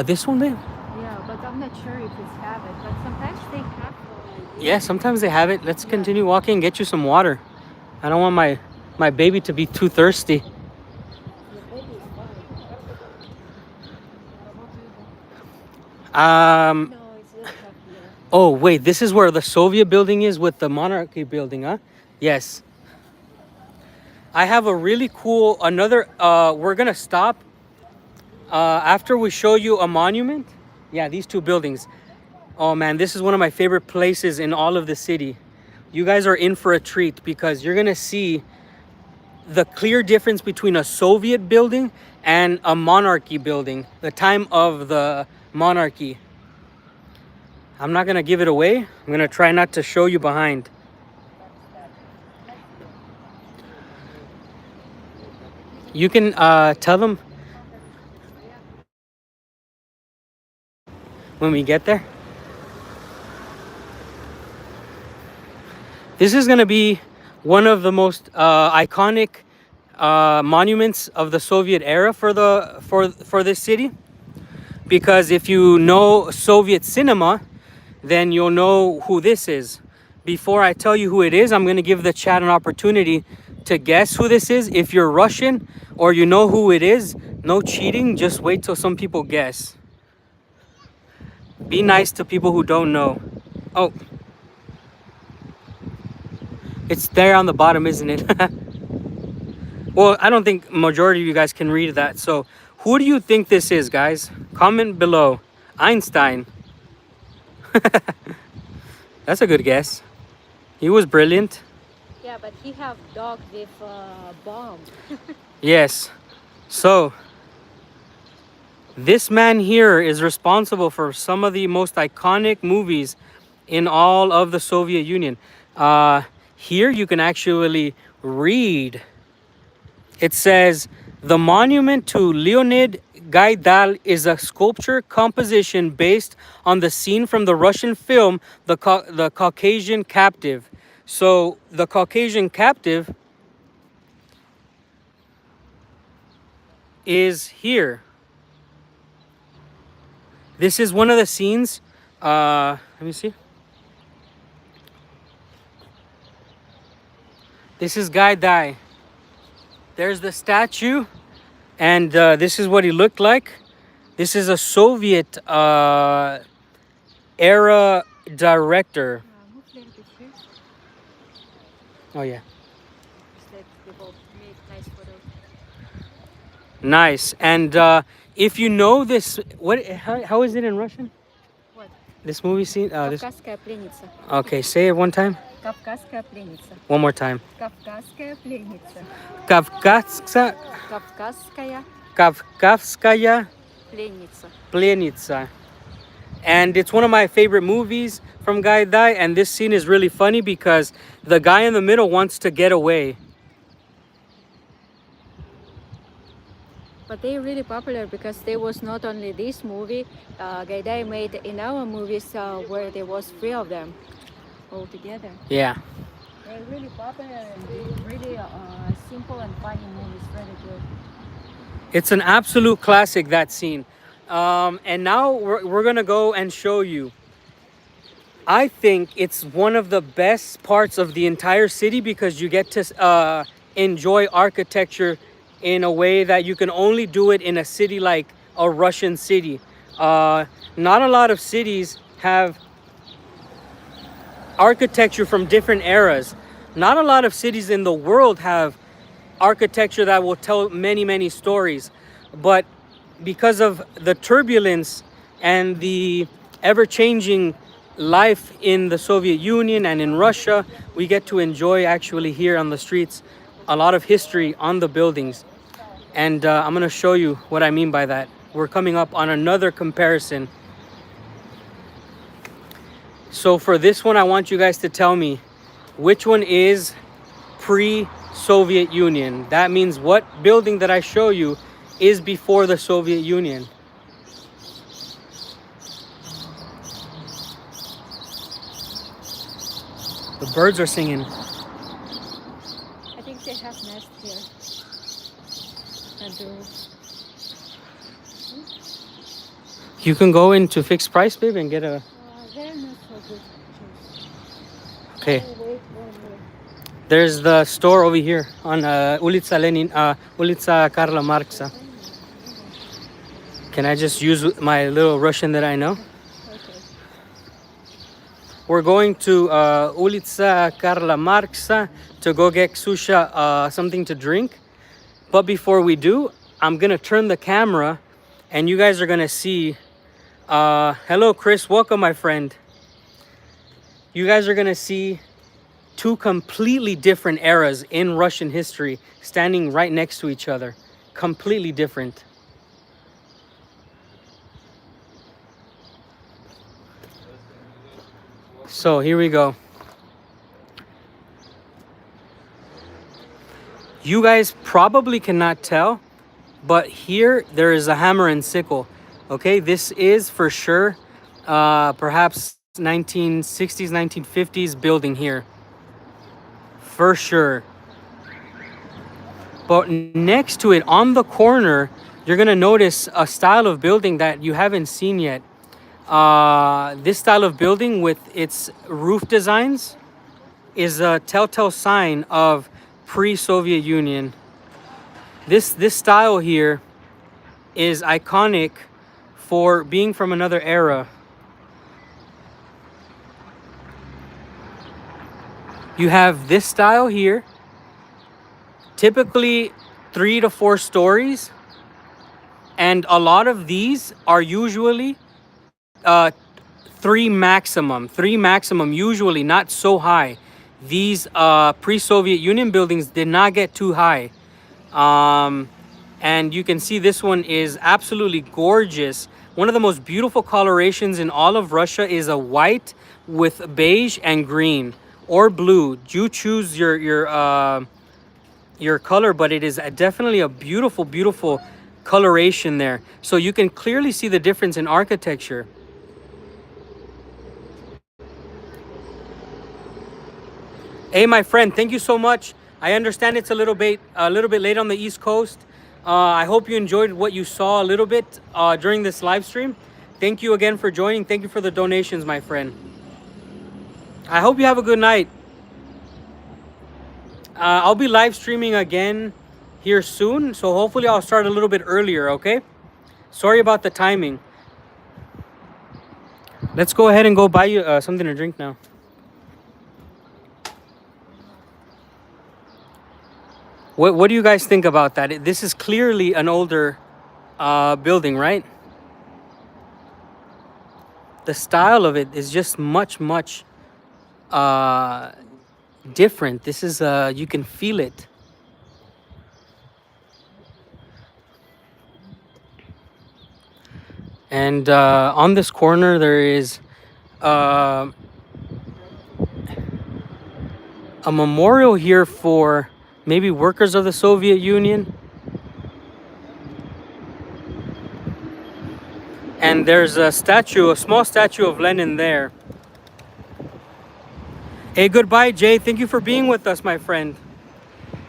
This one there?
Yeah, but I'm not sure if it's have it. But sometimes they have.
Yeah, sometimes they have it. Let's continue walking and get you some water. I don't want my baby to be too thirsty.
No, it's not up here.
Oh, wait, this is where the Soviet building is with the monarchy building, huh? Yes. I have a really cool, we're gonna stop after we show you a monument. Yeah, these two buildings. Oh man, this is one of my favorite places in all of the city. You guys are in for a treat because you're gonna see the clear difference between a Soviet building and a monarchy building, the time of the monarchy. I'm not gonna give it away. I'm gonna try not to show you behind. You can tell them when we get there. This is gonna be one of the most iconic monuments of the Soviet era for this city, because if you know Soviet cinema, then you'll know who this is. Before I tell you who it is, I'm going to give the chat an opportunity to guess who this is. If you're Russian or you know who it is, no cheating, just wait till some people guess. Be nice to people who don't know. Oh, it's there on the bottom, isn't it? Well, I don't think majority of you guys can read that. So who do you think this is, guys? Comment below. Einstein. That's a good guess. He was brilliant.
Yeah, but he have dog with bomb.
Yes. So this man here is responsible for some of the most iconic movies in all of the Soviet Union. Here you can actually read. It says, the monument to Leonid Gaidai is a sculpture composition based on the scene from the Russian film, The Caucasian Captive. So the Caucasian Captive is here. This is one of the scenes. Let me see. This is Gaidai. There's the statue, and this is what he looked like. This is a Soviet era director. Oh yeah. Nice. And if you know this, how is it in Russian?
What?
This movie scene?
Кавказская пленница.
Okay, say it one time.
Кавказская пленница.
One more time.
Кавказская пленница.
Kavkazskaya
Пленница.
Plenitsa. And it's one of my favorite movies from Gaidai, and this scene is really funny because the guy in the middle wants to get away.
But they're really popular because there was not only this movie, Gaidai made in our movies where there was three of them all together.
Yeah.
They're really popular and really simple and funny movies, really good.
It's an absolute classic, that scene. And now we're gonna go and show you. I think it's one of the best parts of the entire city because you get to enjoy architecture in a way that you can only do it in a city like a Russian city. Not a lot of cities have architecture from different eras. Not a lot of cities in the world have architecture that will tell many stories. But because of the turbulence and the ever-changing life in the Soviet Union and in Russia, we get to enjoy actually here on the streets a lot of history on the buildings. And I'm gonna show you what I mean by that. We're coming up on another comparison. So for this one, I want you guys to tell me which one is pre-Soviet Union. That means what building that I show you is before the Soviet Union. The birds are singing.
I think they have nest here.
You can go into fixed price, babe, and get a...
They're not so good.
Okay.
Oh, wait.
There's the store over here on Ulica Lenin, Ulica Karla Marxa. Can I just use my little Russian that I know?
Okay.
We're going to Ulica Karla Marxa to go get Ksusha something to drink. But before we do, I'm gonna turn the camera and you guys are gonna see, hello Chris, welcome my friend. You guys are gonna see two completely different eras in Russian history standing right next to each other. Completely different. So here we go. You guys probably cannot tell, but here there is a hammer and sickle. Okay, this is for sure perhaps 1960s, 1950s building here. For sure. But next to it, on the corner, you're gonna notice a style of building that you haven't seen yet. This style of building with its roof designs is a telltale sign of pre-Soviet Union. This style here is iconic for being from another era. You have this style here, typically 3 to 4 stories, and a lot of these are usually uh, three maximum, usually not so high. These pre-Soviet Union buildings did not get too high. And you can see this one is absolutely gorgeous. One of the most beautiful colorations in all of Russia is a white with beige and green or blue. You choose your color, but it is definitely a beautiful, beautiful coloration there. So you can clearly see the difference in architecture. Hey, my friend, thank you so much. I understand it's a little bit late on the East Coast. I hope you enjoyed what you saw a little bit during this live stream. Thank you again for joining. Thank you for the donations, my friend. I hope you have a good night. I'll be live streaming again here soon, so hopefully I'll start a little bit earlier, okay? Sorry about the timing. Let's go ahead and go buy you something to drink now. What do you guys think about that? This is clearly an older building, right? The style of it is just much different. This is you can feel it. And on this corner there is a memorial here for maybe workers of the Soviet Union. And there's a small statue of Lenin there. Hey, goodbye, Jay. Thank you for being with us, my friend.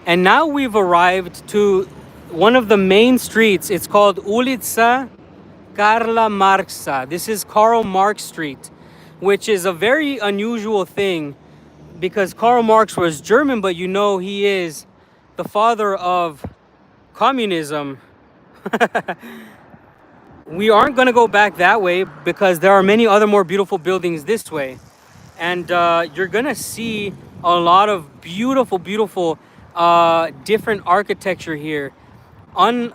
And now we've arrived to one of the main streets. It's called Ulica Karla Marxa. This is Karl Marx Street, which is a very unusual thing because Karl Marx was German, but you know he is the father of communism. We aren't going to go back that way because there are many other more beautiful buildings this way. And you're going to see a lot of beautiful, beautiful different architecture here. And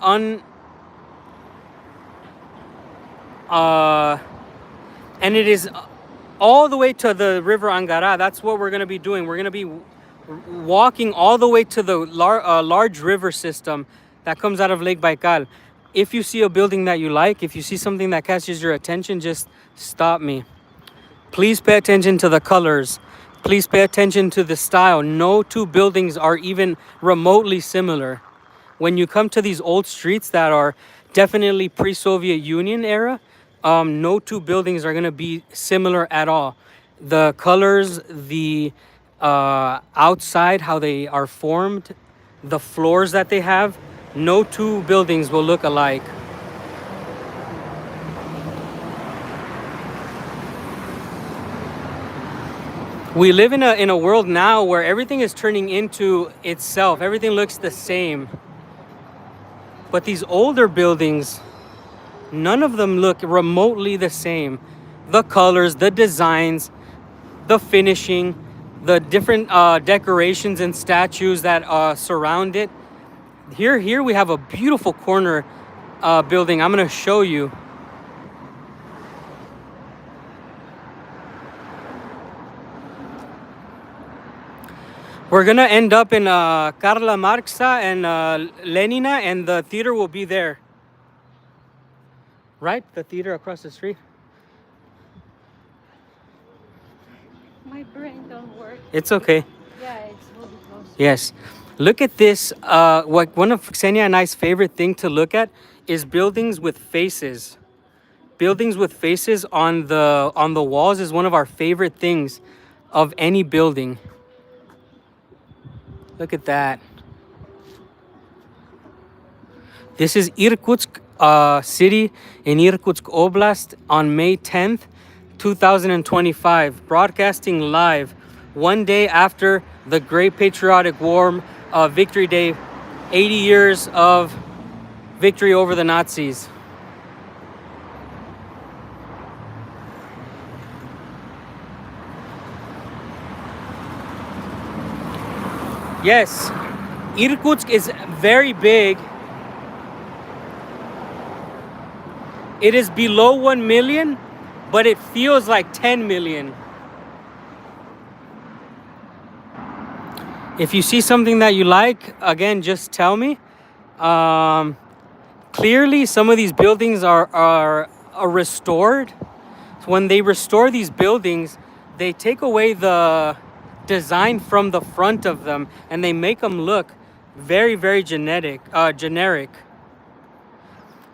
it is all the way to the river Angara. That's what we're going to be doing. We're going to be walking all the way to the large river system that comes out of Lake Baikal. If you see a building that you like, if you see something that catches your attention, just stop me. Please pay attention to the colors. Please pay attention to the style. No two buildings are even remotely similar. When you come to these old streets that are definitely pre-Soviet Union era, no two buildings are going to be similar at all. The colors, the outside, how they are formed, the floors that they have, no two buildings will look alike. We live in a world now where everything is turning into itself. Everything looks the same. But these older buildings, none of them look remotely the same. The colors, the designs, the finishing, the different decorations and statues that surround it. Here we have a beautiful corner building. I'm going to show you. We're going to end up in Karla Marxa and Lenina, and the theater will be there. Right? The theater across the street.
My brain don't work.
It's okay.
Yeah, it's really close.
Yes. Look at this. One of Ksenia and I's favorite thing to look at is buildings with faces. Buildings with faces on the walls is one of our favorite things of any building. Look at that. This is Irkutsk city in Irkutsk Oblast on May 10th, 2025, broadcasting live one day after the Great Patriotic War, Victory Day, 80 years of victory over the Nazis. Yes, Irkutsk is very big. It is below 1 million, but it feels like 10 million. If you see something that you like, again, just tell me. Clearly, some of these buildings are restored. When they restore these buildings, they take away the design from the front of them and they make them look very, very generic.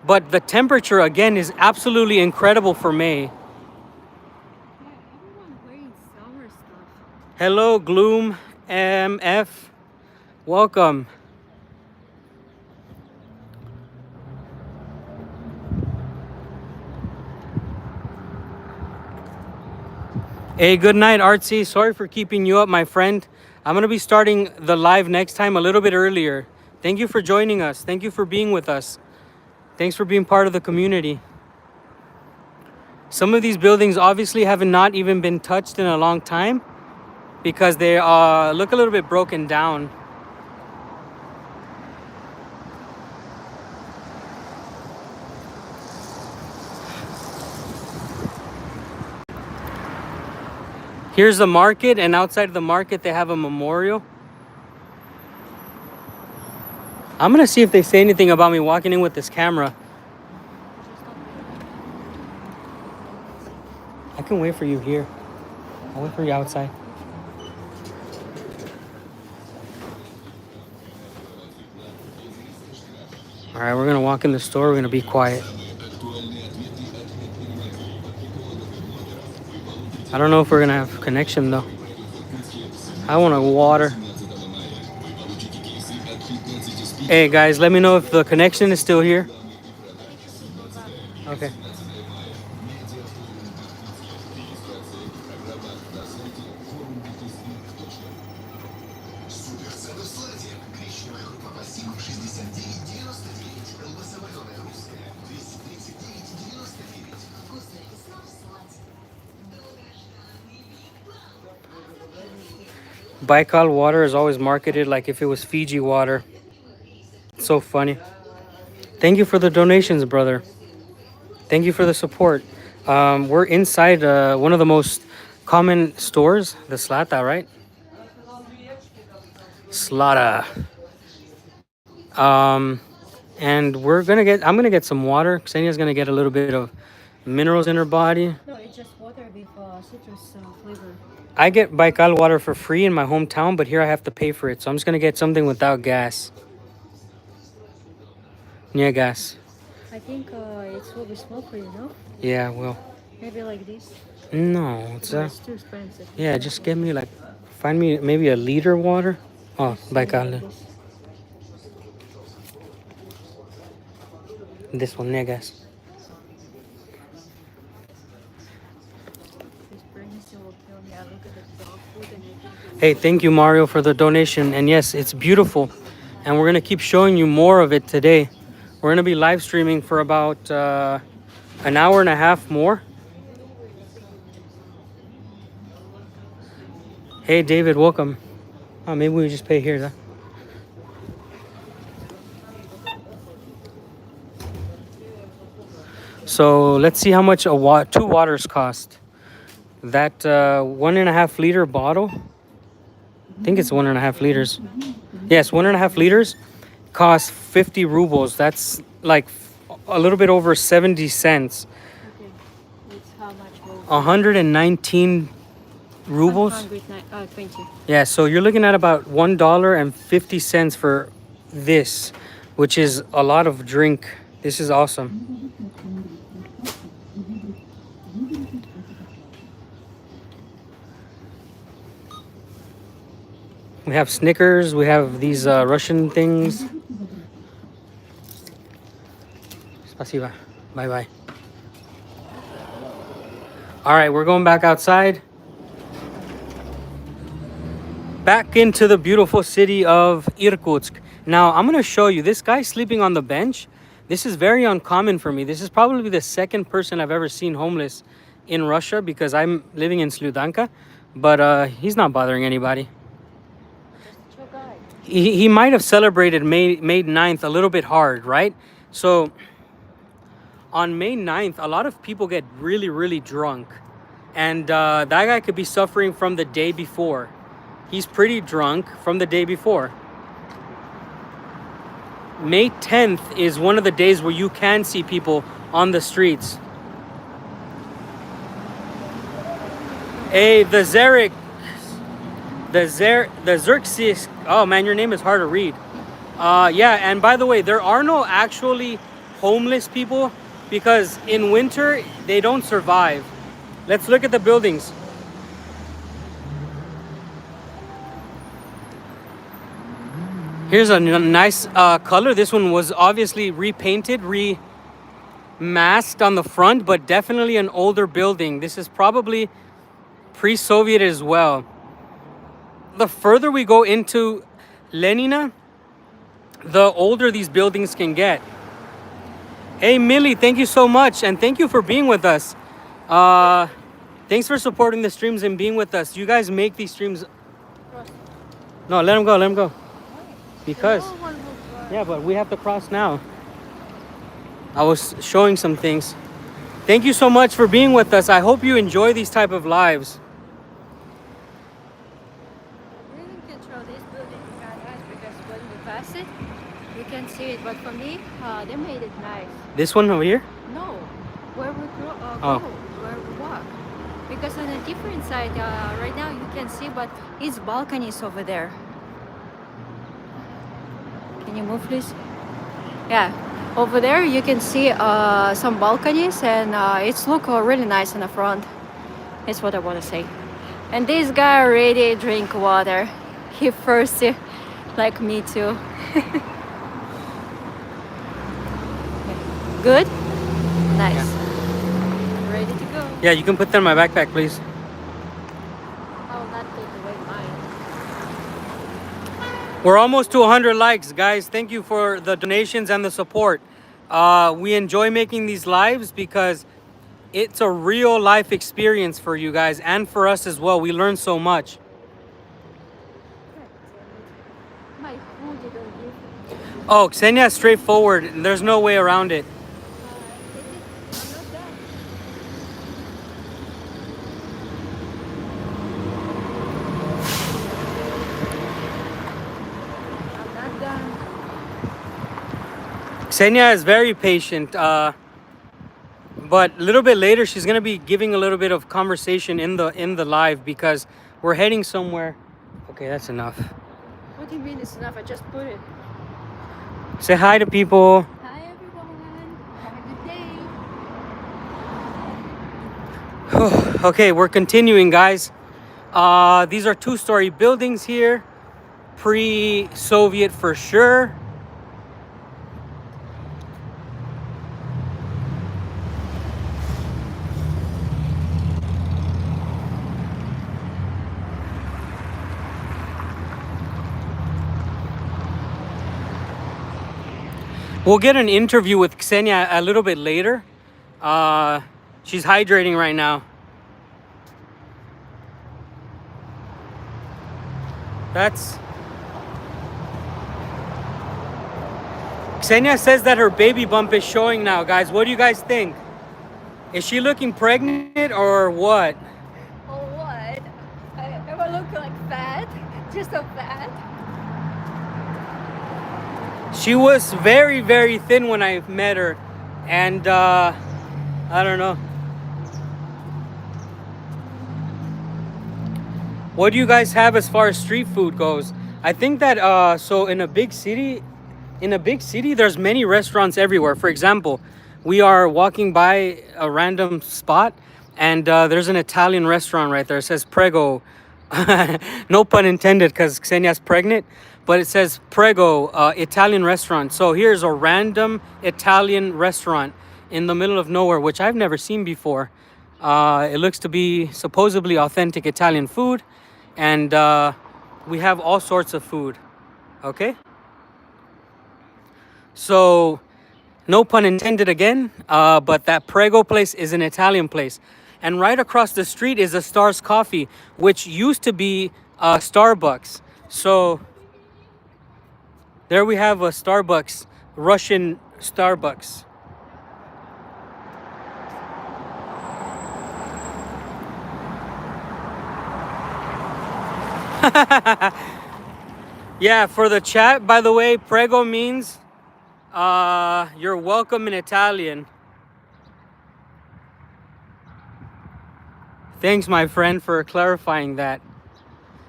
But the temperature, again, is absolutely incredible for May.
Yeah, everyone wearing summer stuff.
Hello, Gloom MF. Welcome. Hey, good night, Artsy. Sorry for keeping you up, my friend. I'm going to be starting the live next time a little bit earlier. Thank you for joining us. Thank you for being with us. Thanks for being part of the community. Some of these buildings obviously have not even been touched in a long time because they look a little bit broken down. Here's the market, and outside of the market they have a memorial. I'm gonna see if they say anything about me walking in with this camera. I can wait for you here. I'll wait for you outside. All right, we're gonna walk in the store. We're gonna be quiet. I don't know if we're gonna have connection though. I want a water. Hey guys, let me know if the connection is still here. Okay. Baikal water is always marketed like if it was Fiji water. It's so funny. Thank you for the donations, brother. Thank you for the support. We're inside one of the most common stores, the Slata, right? Slata. And I'm gonna get some water. Ksenia's gonna get a little bit of minerals in her body.
No, it's just water with citrus flavor.
I get Baikal water for free in my hometown, but here I have to pay for it. So I'm just gonna get something without gas. Yeah, gas.
I think it will be small for you, no?
Yeah, well.
Maybe like this.
No, it's
It's too expensive.
yeah. Just get me find me maybe a liter water. Oh, Baikal. This one, yeah, gas. Hey, thank you, Mario, for the donation. And yes, it's beautiful. And we're going to keep showing you more of it today. We're going to be live streaming for about an hour and a half more. Hey, David, welcome. Oh, maybe we just pay here, huh? So let's see how much two waters cost. That 1.5 liter bottle, I think it's 1.5 liters. Yes, 1.5 liters costs 50 rubles. That's like a little bit over 70 cents.
Okay. It's how much?
119 rubles.
120.
Yeah, so you're looking at about $1.50 for this, which is a lot of drink. This is awesome. We have Snickers. We have these Russian things. Spasiba. Bye-bye. All right, we're going back outside. Back into the beautiful city of Irkutsk. Now, I'm going to show you. This guy sleeping on the bench. This is very uncommon for me. This is probably the second person I've ever seen homeless in Russia because I'm living in Sludanka. But he's not bothering anybody. He might have celebrated May 9th a little bit hard, right? So on May 9th, a lot of people get really, really drunk. And that guy could be suffering from the day before. He's pretty drunk from the day before. May 10th is one of the days where you can see people on the streets. Hey, the Xerxes. Oh man, your name is hard to read. Yeah, and by the way, there are no actually homeless people because in winter they don't survive. Let's look at the buildings. Here's a nice color. This one was obviously repainted, remasked on the front, but definitely an older building. This is probably pre-Soviet as well. The further we go into Lenina, the older these buildings can get. Hey, Millie, thank you so much. And thank you for being with us. Thanks for supporting the streams and being with us. You guys make these streams. No, let him go, let him go. Because, yeah, but we have to cross now. I was showing some things. Thank you so much for being with us. I hope you enjoy these type of lives.
We didn't control this building because when we pass it, you can see it. But for me, they made it nice.
This one over here?
No, where we go, where we walk. Because on a different side, right now you can see, but it's balconies over there. Can you move, please? Yeah, over there you can see some balconies, and it's look really nice in the front. That's what I want to say. And this guy already drink water. He thirsty, like me too. Good? Nice. Yeah. Ready to go?
Yeah, you can put them in my backpack, please.
I will not take away mine.
We're almost to 100 likes, guys. Thank you for the donations and the support. We enjoy making these lives because it's a real life experience for you guys and for us as well. We learn so much.
My food you don't give.
Oh, Ksenia is straightforward. There's no way around it. Ksenia is very patient, but a little bit later she's gonna be giving a little bit of conversation in the live because we're heading somewhere. Okay, that's enough.
What do you mean it's enough? I just put it.
Say hi to people.
Hi everyone. Have a good day.
Okay, we're continuing, guys. These are two-story buildings here, pre-Soviet for sure. We'll get an interview with Ksenia a little bit later. She's hydrating right now. Ksenia says that her baby bump is showing now, guys. What do you guys think? Is she looking pregnant or what?
Or what? Am I looking like fat? Just so fat?
She was very, very thin when I met her. And I don't know. What do you guys have as far as street food goes? I think that so in a big city, there's many restaurants everywhere. For example, we are walking by a random spot and there's an Italian restaurant right there. It says Prego. No pun intended because Ksenia's pregnant. but it says Prego, Italian restaurant. So here's a random Italian restaurant in the middle of nowhere, which I've never seen before. It looks to be supposedly authentic Italian food, and we have all sorts of food. Okay? So, no pun intended again, but that Prego place is an Italian place. And right across the street is a Stars Coffee, which used to be Starbucks. So, there we have a Starbucks, Russian Starbucks. Yeah, for the chat, by the way, Prego means you're welcome in Italian. Thanks, my friend, for clarifying that.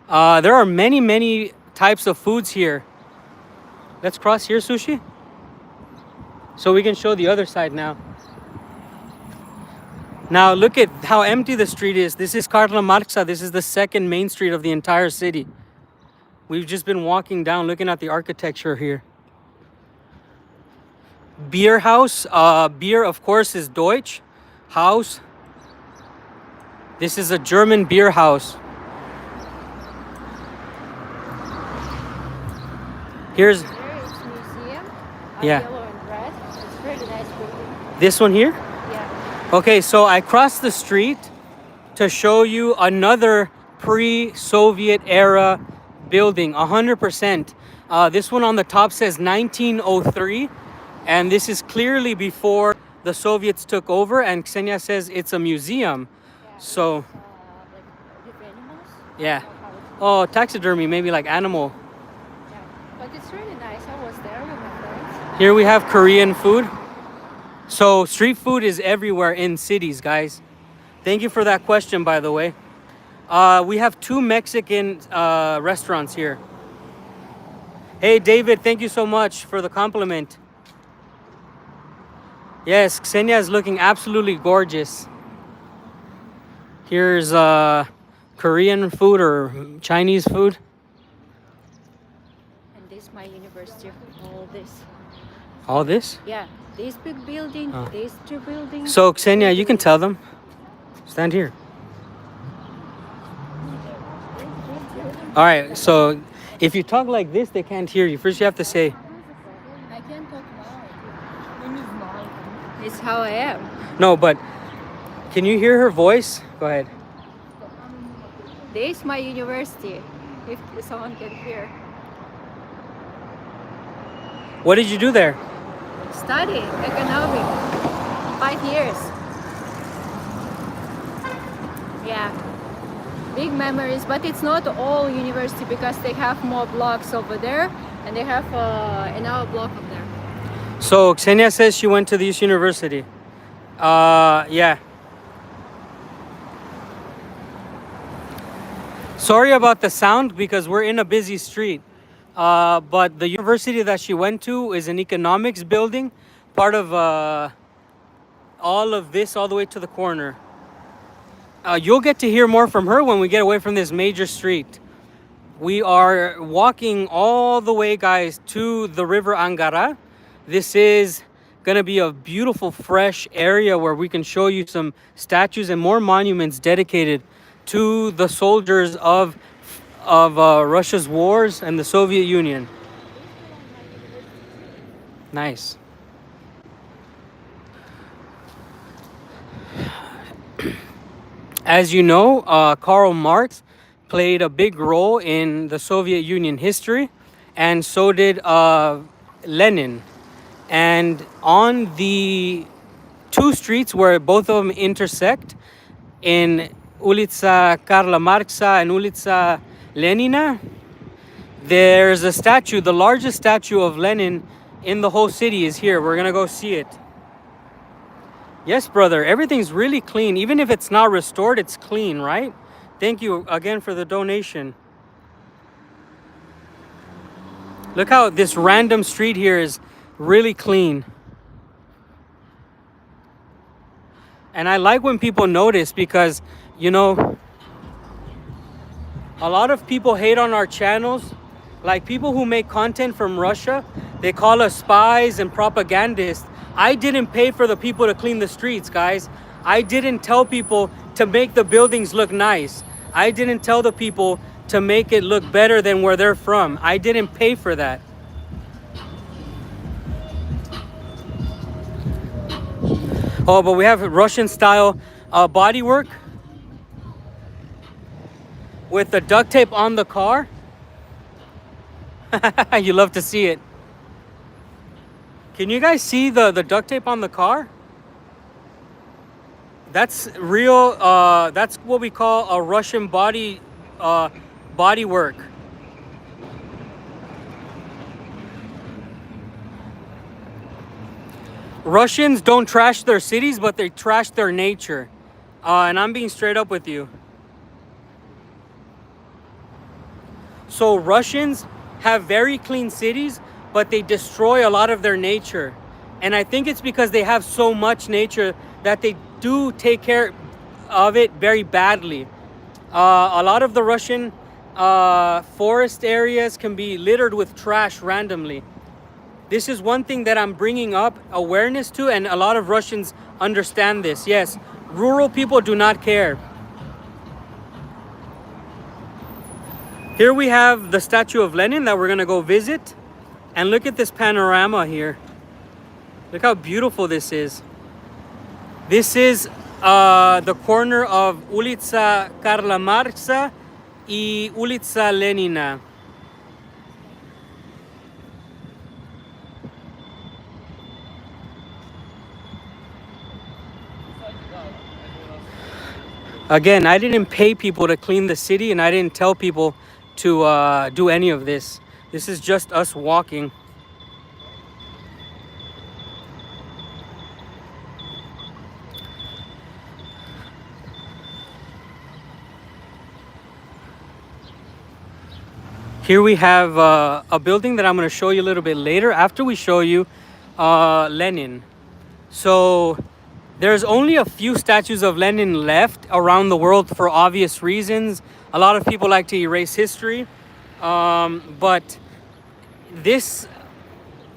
There are many types of foods here. Let's cross here, Sushi, so we can show the other side now. Now look at how empty the street is. This is Karla Marxa. This is the second main street of the entire city. We've just been walking down, looking at the architecture here. Beer house. Beer, of course, is Deutsch. House. This is a German beer house. Here's...
There is museum.
Yeah.
Yellow and red. It's really nice building.
This one here?
Yeah.
Okay, so I crossed the street to show you another pre-Soviet era building, 100%. This one on the top says 1903, and this is clearly before the Soviets took over, and Ksenia says it's a museum.
Yeah,
So,
like with animals.
yeah.
Or how it's-
Oh, taxidermy, maybe like animal.
Yeah. But it's really nice. I was there with my friends.
Here we have Korean food. So street food is everywhere in cities, guys. Thank you for that question, by the way. We have 2 Mexican restaurants here. Hey, David, thank you so much for the compliment. Yes, Ksenia is looking absolutely gorgeous. Here's Korean food or Chinese food.
And this is my university. All this.
All this?
Yeah. This big building.
Oh.
These 2 buildings.
So, Ksenia, you can tell them. Stand here. All right, so if you talk like this, they can't hear you. First, you have to say,
I can't talk loud. It's how I am.
no, but can you hear her voice? Go ahead.
This is my university. If someone can hear.
What did you do there?
Study economics. 5 years. Yeah. Big memories, but it's not all university because they have more blocks over there and they have another block up there.
So, Ksenia says she went to this university. Yeah. Sorry about the sound because we're in a busy street. But the university that she went to is an economics building, part of all of this all the way to the corner. You'll get to hear more from her when we get away from this major street. We are walking all the way, guys, to the river Angara. This is gonna be a beautiful, fresh area where we can show you some statues and more monuments dedicated to the soldiers of Russia's wars and the Soviet Union. Nice. As you know, Karl Marx played a big role in the Soviet Union history, and so did Lenin. And on the 2 streets where both of them intersect, in Ulica Karla Marxa and Ulica Lenina, there's a statue. The largest statue of Lenin in the whole city is here. We're gonna go see it. Yes, brother, everything's really clean. Even if it's not restored, it's clean, right? Thank you again for the donation. Look how this random street here is really clean. And I like when people notice because, you know, a lot of people hate on our channels Like people who make content from Russia, they call us spies and propagandists. I didn't pay for the people to clean the streets, guys. I didn't tell people to make the buildings look nice. I didn't tell the people to make it look better than where they're from. I didn't pay for that. Oh, but we have Russian style bodywork with the duct tape on the car. You love to see it. Can you guys see the duct tape on the car? That's real. That's what we call a Russian body work. Russians don't trash their cities, but they trash their nature. And I'm being straight up with you. So Russians have very clean cities, but they destroy a lot of their nature. And I think it's because they have so much nature that they do take care of it very badly. A lot of the Russian forest areas can be littered with trash randomly. This is one thing that I'm bringing up awareness to, and a lot of Russians understand this. Yes, rural people do not care. Here we have the statue of Lenin that we're gonna go visit. And look at this panorama here. Look how beautiful this is. This is the corner of Ulica Karla Marxa y Ulica Lenina. Again, I didn't pay people to clean the city, and I didn't tell people to do any of this. This is just us walking. Here we have a building that I'm going to show you a little bit later after we show you Lenin. So there's only a few statues of Lenin left around the world for obvious reasons. A lot of people like to erase history. But this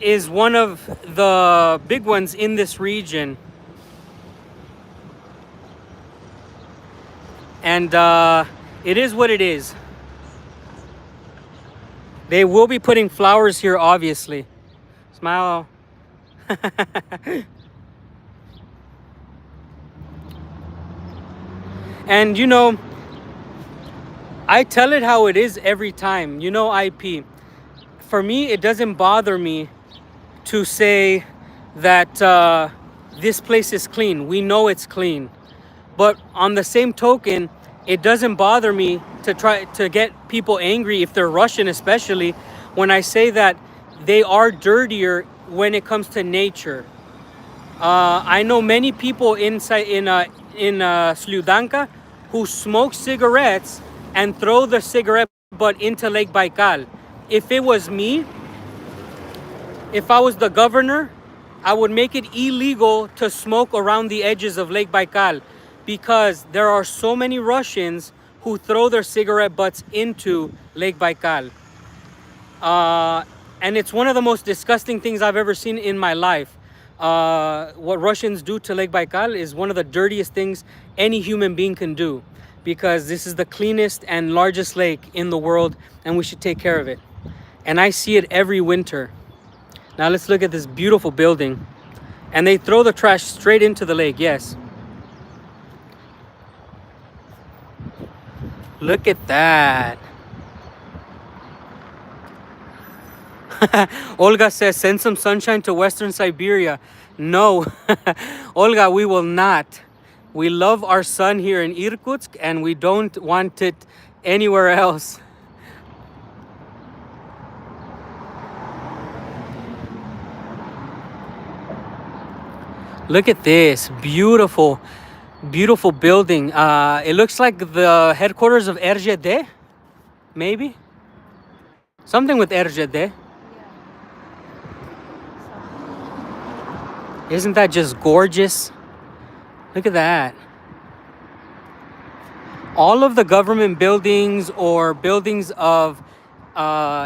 is one of the big ones in this region. And it is what it is. They will be putting flowers here, obviously. Smile. And you know, I tell it how it is every time. You know, IP. For me, it doesn't bother me to say that this place is clean. We know it's clean. But on the same token, it doesn't bother me to try to get people angry, if they're Russian especially, when I say that they are dirtier when it comes to nature. I know many people inside in Sludanka who smoke cigarettes and throw the cigarette butt into Lake Baikal. If it was me, if I was the governor, I would make it illegal to smoke around the edges of Lake Baikal, because there are so many Russians who throw their cigarette butts into Lake Baikal. And it's one of the most disgusting things I've ever seen in my life. What Russians do to Lake Baikal is one of the dirtiest things any human being can do, because this is the cleanest and largest lake in the world, and we should take care of it. And I see it every winter. Now let's look at this beautiful building. And they throw the trash straight into the lake, yes. Look at that. Olga says, send some sunshine to Western Siberia. No, Olga, we will not. We love our sun here in Irkutsk, and we don't want it anywhere else. Look at this beautiful, beautiful building. It looks like the headquarters of RGD, maybe? Something with RGD. Isn't that just gorgeous? Look at that. All of the government buildings or buildings of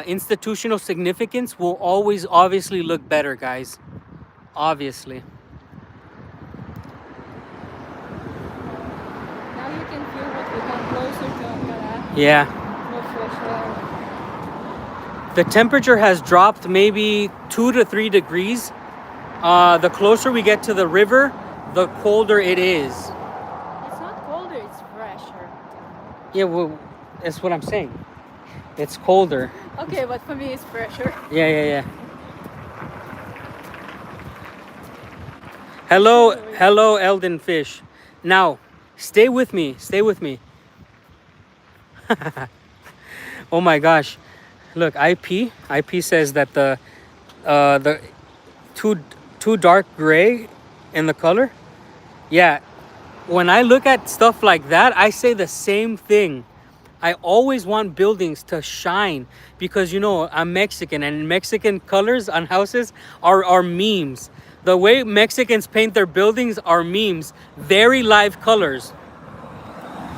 institutional significance will always obviously look better, guys. Obviously.
Now you can feel what we come closer to Angara.
Yeah.
No fresh air.
The temperature has dropped maybe 2 to 3 degrees. The closer we get to the river, the colder it is.
It's not colder, it's fresher.
Yeah, well, that's what I'm saying. It's colder.
Okay, but for me it's fresher.
Yeah. Hello, Eldon Fish. Now, stay with me. Oh my gosh. Look, IP says that the too dark gray in the color. Yeah, when I look at stuff like that, I say the same thing. I always want buildings to shine because, you know, I'm Mexican and Mexican colors on houses are memes. The way Mexicans paint their buildings are memes. Very live colors.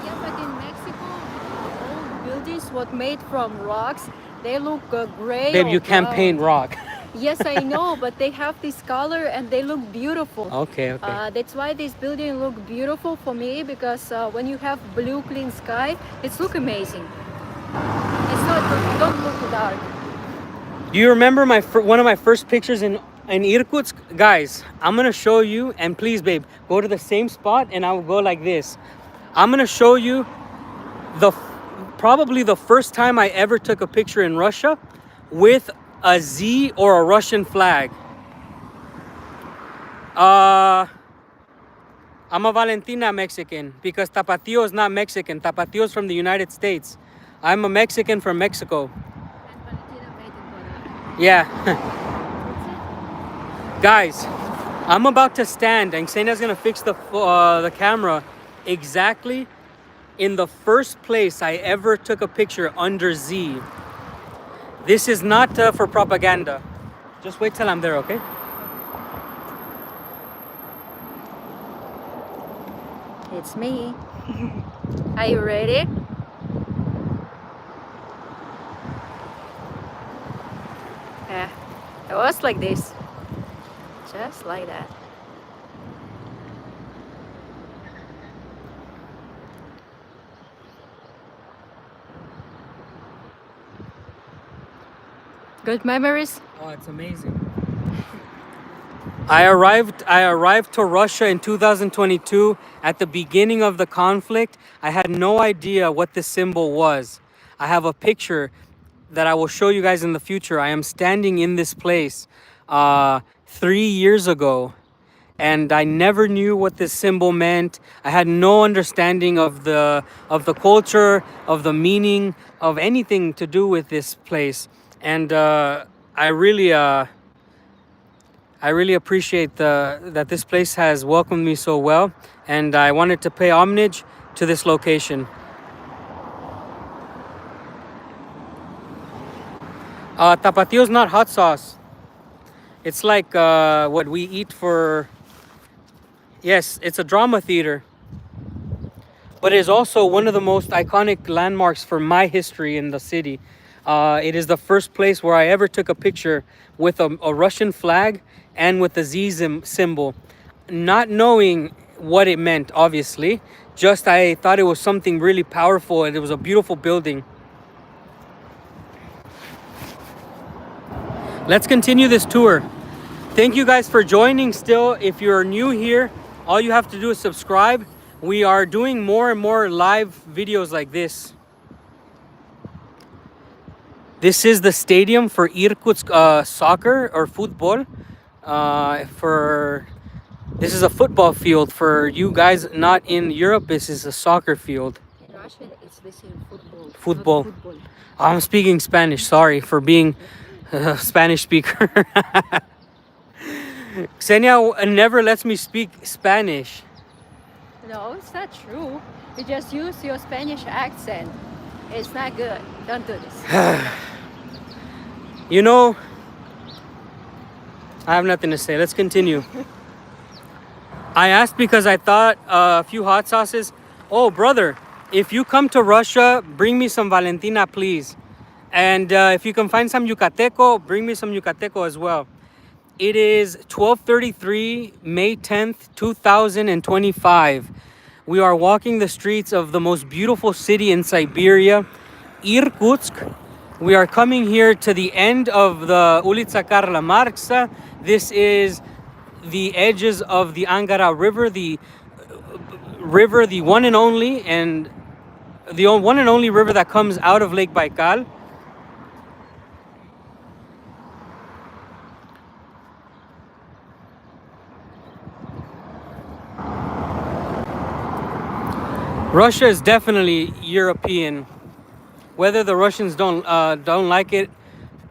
Yeah, but in Mexico, old buildings what made from rocks, they look gray.
Babe,
or
you can't
brown.
paint rock.
Yes, I know, but they have this color and they look beautiful.
Okay.
That's why this building look beautiful for me because when you have blue clean sky, it's look amazing. It's not don't look dark.
Do you remember one of my first pictures in Irkutsk? Guys, I'm gonna show you, and please, babe, go to the same spot and I will go like this. I'm gonna show you probably the first time I ever took a picture in Russia with a Z or a Russian flag. I'm a Valentina Mexican because Tapatio is not Mexican. Tapatio is from the United States. I'm a Mexican from Mexico.
And Valentina made it for that.
Yeah.
That's
Guys, I'm about to stand and Ksenia's gonna fix the camera exactly in the first place I ever took a picture under Z. This is not for propaganda. Just wait till I'm there, okay?
it. It's me. Are you ready? Yeah, it was like this. Just like that. Good memories?
Oh, it's amazing. I arrived to Russia in 2022 at the beginning of the conflict. I had no idea what this symbol was. I have a picture that I will show you guys in the future. I am standing in this place 3 years ago, and I never knew what this symbol meant. I had no understanding of the culture, of the meaning, of anything to do with this place. And I really appreciate that this place has welcomed me so well, and I wanted to pay homage to this location. Tapatio is not hot sauce. It's like what we eat for. Yes, it's a drama theater, but it is also one of the most iconic landmarks for my history in the city. It is the first place where I ever took a picture with a Russian flag and with the Z symbol, not knowing what it meant, obviously. Just I thought it was something really powerful, and it was a beautiful building. Let's continue this tour. Thank you guys for joining still. If you're new here, all you have to do is subscribe. We are doing more and more live videos like this. This is the stadium for Irkutsk soccer or football. This is a football field for you guys not in Europe. This is a soccer field.
In Russian, it's the same football.
Football.
Not football.
I'm speaking Spanish. Sorry for being a Spanish speaker. Ksenia never lets me speak Spanish.
No, it's not true. You just use your Spanish accent. It's not good. Don't do this.
You know, I have nothing to say. Let's continue. I asked because I thought a few hot sauces. Oh, brother, if you come to Russia, bring me some Valentina, please. And if you can find some Yucateco, bring me some Yucateco as well. It is 12:33, May 10th, 2025. We are walking the streets of the most beautiful city in Siberia, Irkutsk. We are coming here to the end of the Ulica Karla Marxa. This is the edges of the Angara River, the one and only, and the one and only river that comes out of Lake Baikal. Russia is definitely European. Whether the Russians don't like it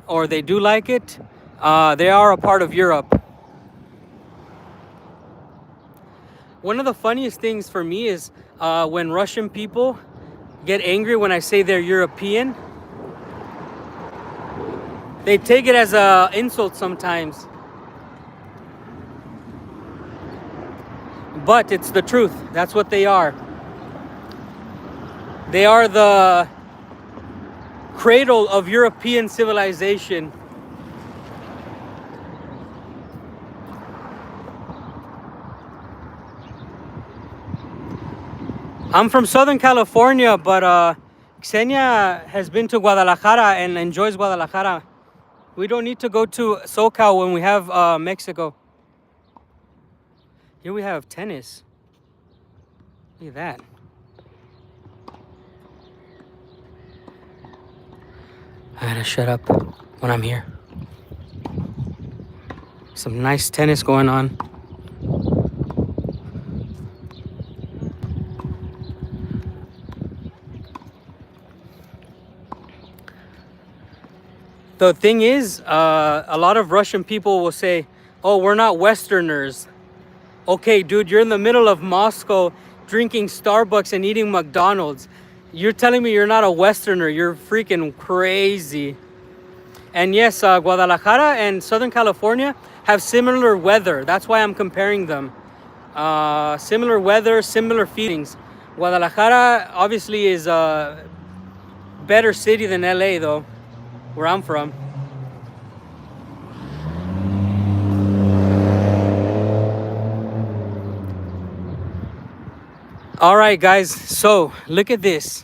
or they do like it, they are a part of Europe. One of the funniest things for me is when Russian people get angry when I say they're European. They take it as an insult sometimes. But it's the truth. That's what they are. They are the cradle of European civilization. I'm from Southern California, but Ksenia has been to Guadalajara and enjoys Guadalajara. We don't need to go to SoCal when we have Mexico. Here we have tennis. Look at that. I gotta shut up when I'm here. Some nice tennis going on. The thing is, a lot of Russian people will say, oh, we're not Westerners. Okay, dude, you're in the middle of Moscow drinking Starbucks and eating McDonald's. You're telling me you're not a Westerner. You're freaking crazy. And yes, Guadalajara and Southern California have similar weather. That's why I'm comparing them. Similar weather, similar feelings. Guadalajara obviously is a better city than LA though, where I'm from. All right, guys, so look at this.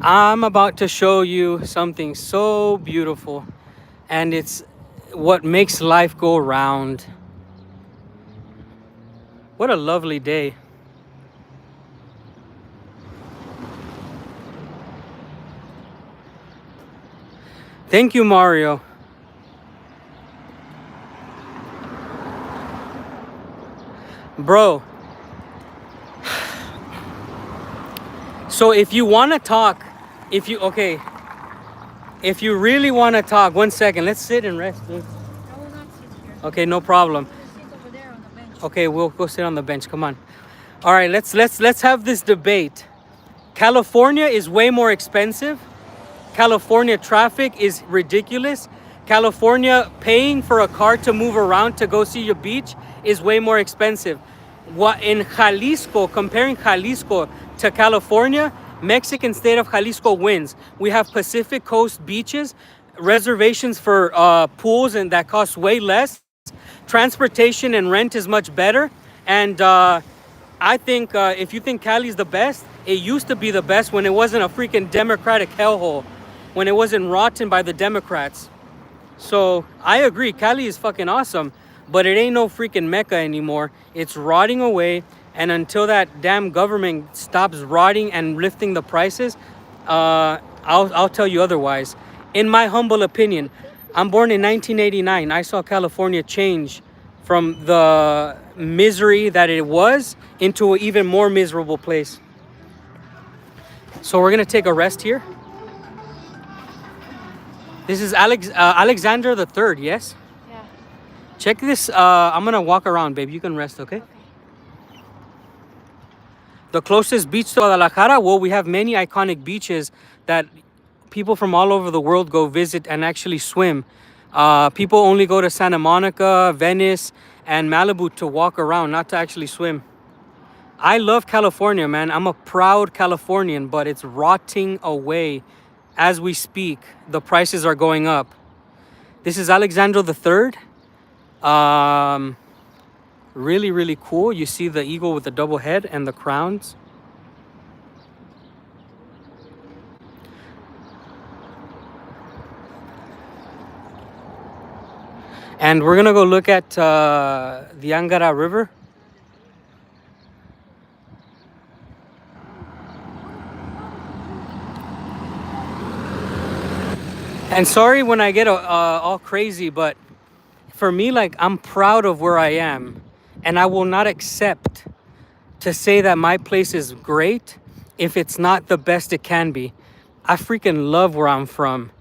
I'm about to show you something so beautiful, and it's what makes life go round. What a lovely day. Thank you, Mario. Bro. So if you want to talk, if you really want to talk, 1 second, let's sit and rest, dude.
I will not sit here.
Okay, no problem.
We'll sit over there on the bench.
Okay, we'll go sit on the bench. Come on. All right, let's have this debate. California is way more expensive. California traffic is ridiculous. California paying for a car to move around to go see your beach is way more expensive. What in Jalisco, comparing Jalisco to California, Mexican state of Jalisco wins. We have Pacific Coast beaches, reservations for pools, and that costs way less. Transportation and rent is much better. And I think if you think Cali's the best, it used to be the best when it wasn't a freaking Democratic hellhole, when it wasn't rotten by the Democrats. So I agree, Cali is fucking awesome, but it ain't no freaking Mecca anymore. It's rotting away, and until that damn government stops rotting and lifting the prices, I'll tell you otherwise. In my humble opinion, I'm born in 1989. I saw California change from the misery that it was into an even more miserable place. So we're gonna take a rest here. This is Alexander the Third, yes?
Yeah.
Check this. I'm gonna walk around, babe. You can rest, okay? The closest beach to Guadalajara, well, we have many iconic beaches that people from all over the world go visit and actually swim. People only go to Santa Monica, Venice, and Malibu to walk around, not to actually swim. I love California, man. I'm a proud Californian, but it's rotting away. as we speak, the prices are going up. This is Alexander the Third. Really, really cool. You see the eagle with the double head and the crowns. And we're gonna go look at the Angara River. And sorry when I get all crazy, but for me, like, I'm proud of where I am, and I will not accept to say that my place is great if it's not the best it can be. I freaking love where I'm from.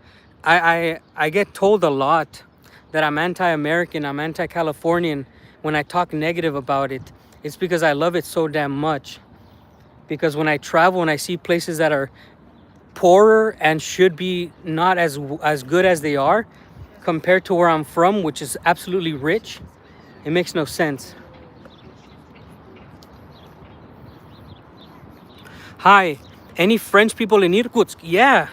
I get told a lot that I'm anti-American, I'm anti-Californian when I talk negative about it. It's because I love it so damn much. Because when I travel and I see places that are poorer and should be not as good as they are compared to where I'm from, which is absolutely rich, it makes no sense. Hi, any French people in Irkutsk? Yeah.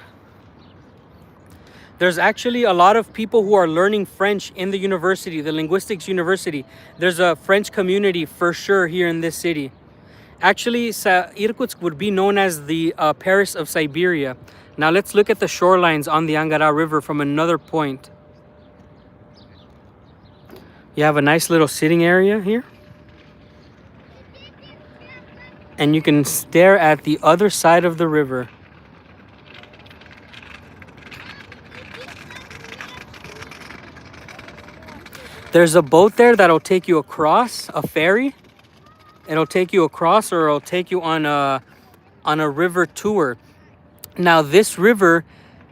There's actually a lot of people who are learning French in the university, the linguistics university. There's a French community for sure here in this city. Actually, Irkutsk would be known as the Paris of Siberia. Now let's look at the shorelines on the Angara River from another point. You have a nice little sitting area here. And you can stare at the other side of the river. There's a boat there that'll take you across, a ferry. It'll take you across, or it'll take you on a river tour. Now this river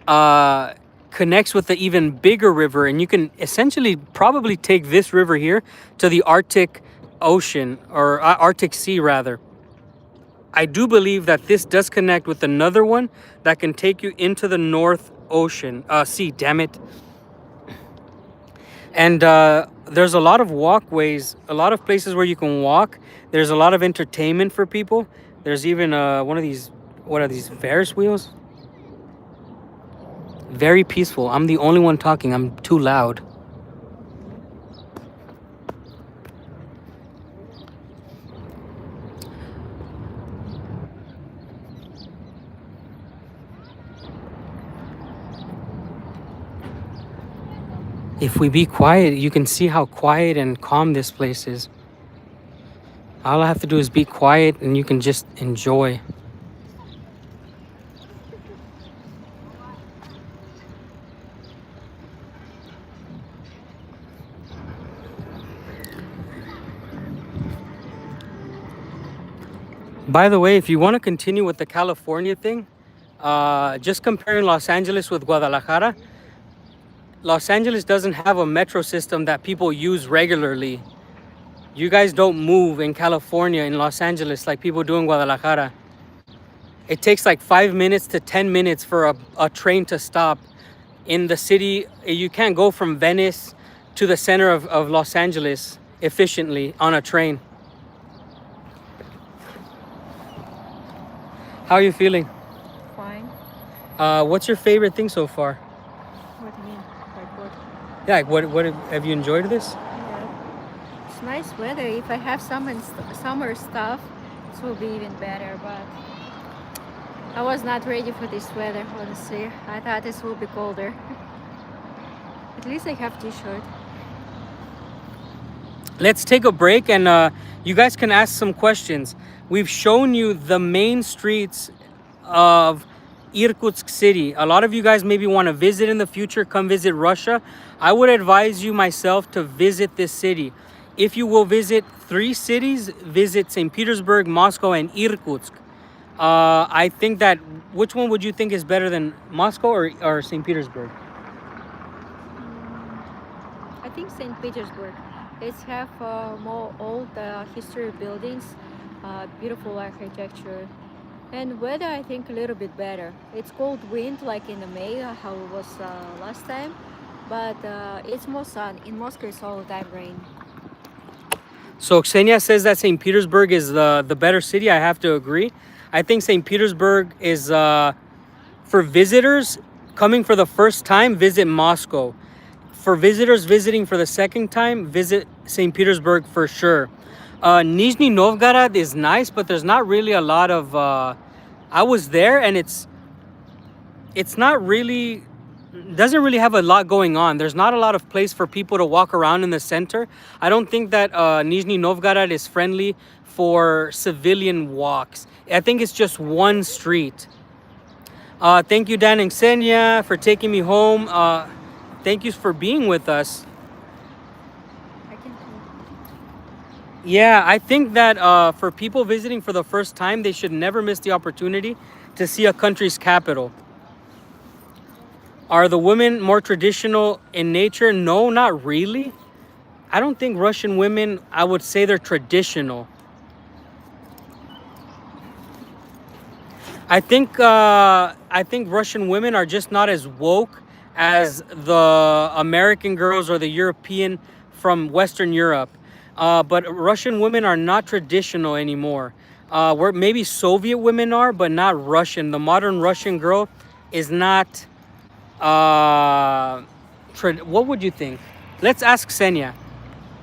connects with the even bigger river, and you can essentially probably take this river here to the Arctic Ocean, or Arctic Sea rather. I do believe that this does connect with another one that can take you into the North Ocean, sea, damn it. And there's a lot of walkways, a lot of places where you can walk. There's a lot of entertainment for people. There's even one of these, what are these, Ferris wheels? Very peaceful. I'm the only one talking. I'm too loud. If we be quiet, you can see how quiet and calm this place is. All I have to do is be quiet and you can just enjoy. By the way, if you want to continue with the California thing, just comparing Los Angeles with Guadalajara, Los Angeles doesn't have a metro system that people use regularly. You guys don't move in California, in Los Angeles, like people do in Guadalajara. It takes like 5 minutes to 10 minutes for a train to stop. In the city, you can't go from Venice to the center of Los Angeles efficiently on a train. How are you feeling?
Fine.
What's your favorite thing so far?
What do you mean? Like what?
Yeah, like what have you enjoyed this?
Yeah. It's nice weather. If I have summer stuff, it will be even better. But I was not ready for this weather, honestly. I thought this will be colder. At least I have t-shirt.
Let's take a break and you guys can ask some questions. We've shown you the main streets of Irkutsk city. A lot of you guys maybe want to visit in the future, come visit Russia. I would advise you myself to visit this city. If you will visit 3 cities, visit St. Petersburg, Moscow, and Irkutsk. I think that, which one would you think is better than Moscow or St. Petersburg?
I think St. Petersburg. It's have more old history buildings, beautiful architecture, and weather I think a little bit better. It's cold wind like in the May, how it was last time, but it's more sun. In Moscow it's all the time rain.
So Ksenia says that St. Petersburg is the better city. I have to agree. I think St. Petersburg is For visitors coming for the first time, visit Moscow. For visitors visiting for the second time, visit St. Petersburg for sure. Nizhny Novgorod is nice, but there's not really a lot of... I was there, and it's not really... doesn't really have a lot going on. There's not a lot of place for people to walk around in the center. I don't think that Nizhny Novgorod is friendly for civilian walks. I think it's just one street. Thank you, Dan and Ksenia, for taking me home. Thank you for being with us.
I can
Yeah, I think that for people visiting for the first time, they should never miss the opportunity to see a country's capital. Are the women more traditional in nature? No, not really. I don't think Russian women, I would say they're traditional. I think Russian women are just not as woke as the American girls or the European from Western Europe. But Russian women are not traditional anymore. Where maybe Soviet women are, but not Russian. The modern Russian girl is not. What would you think? Let's ask Ksenia.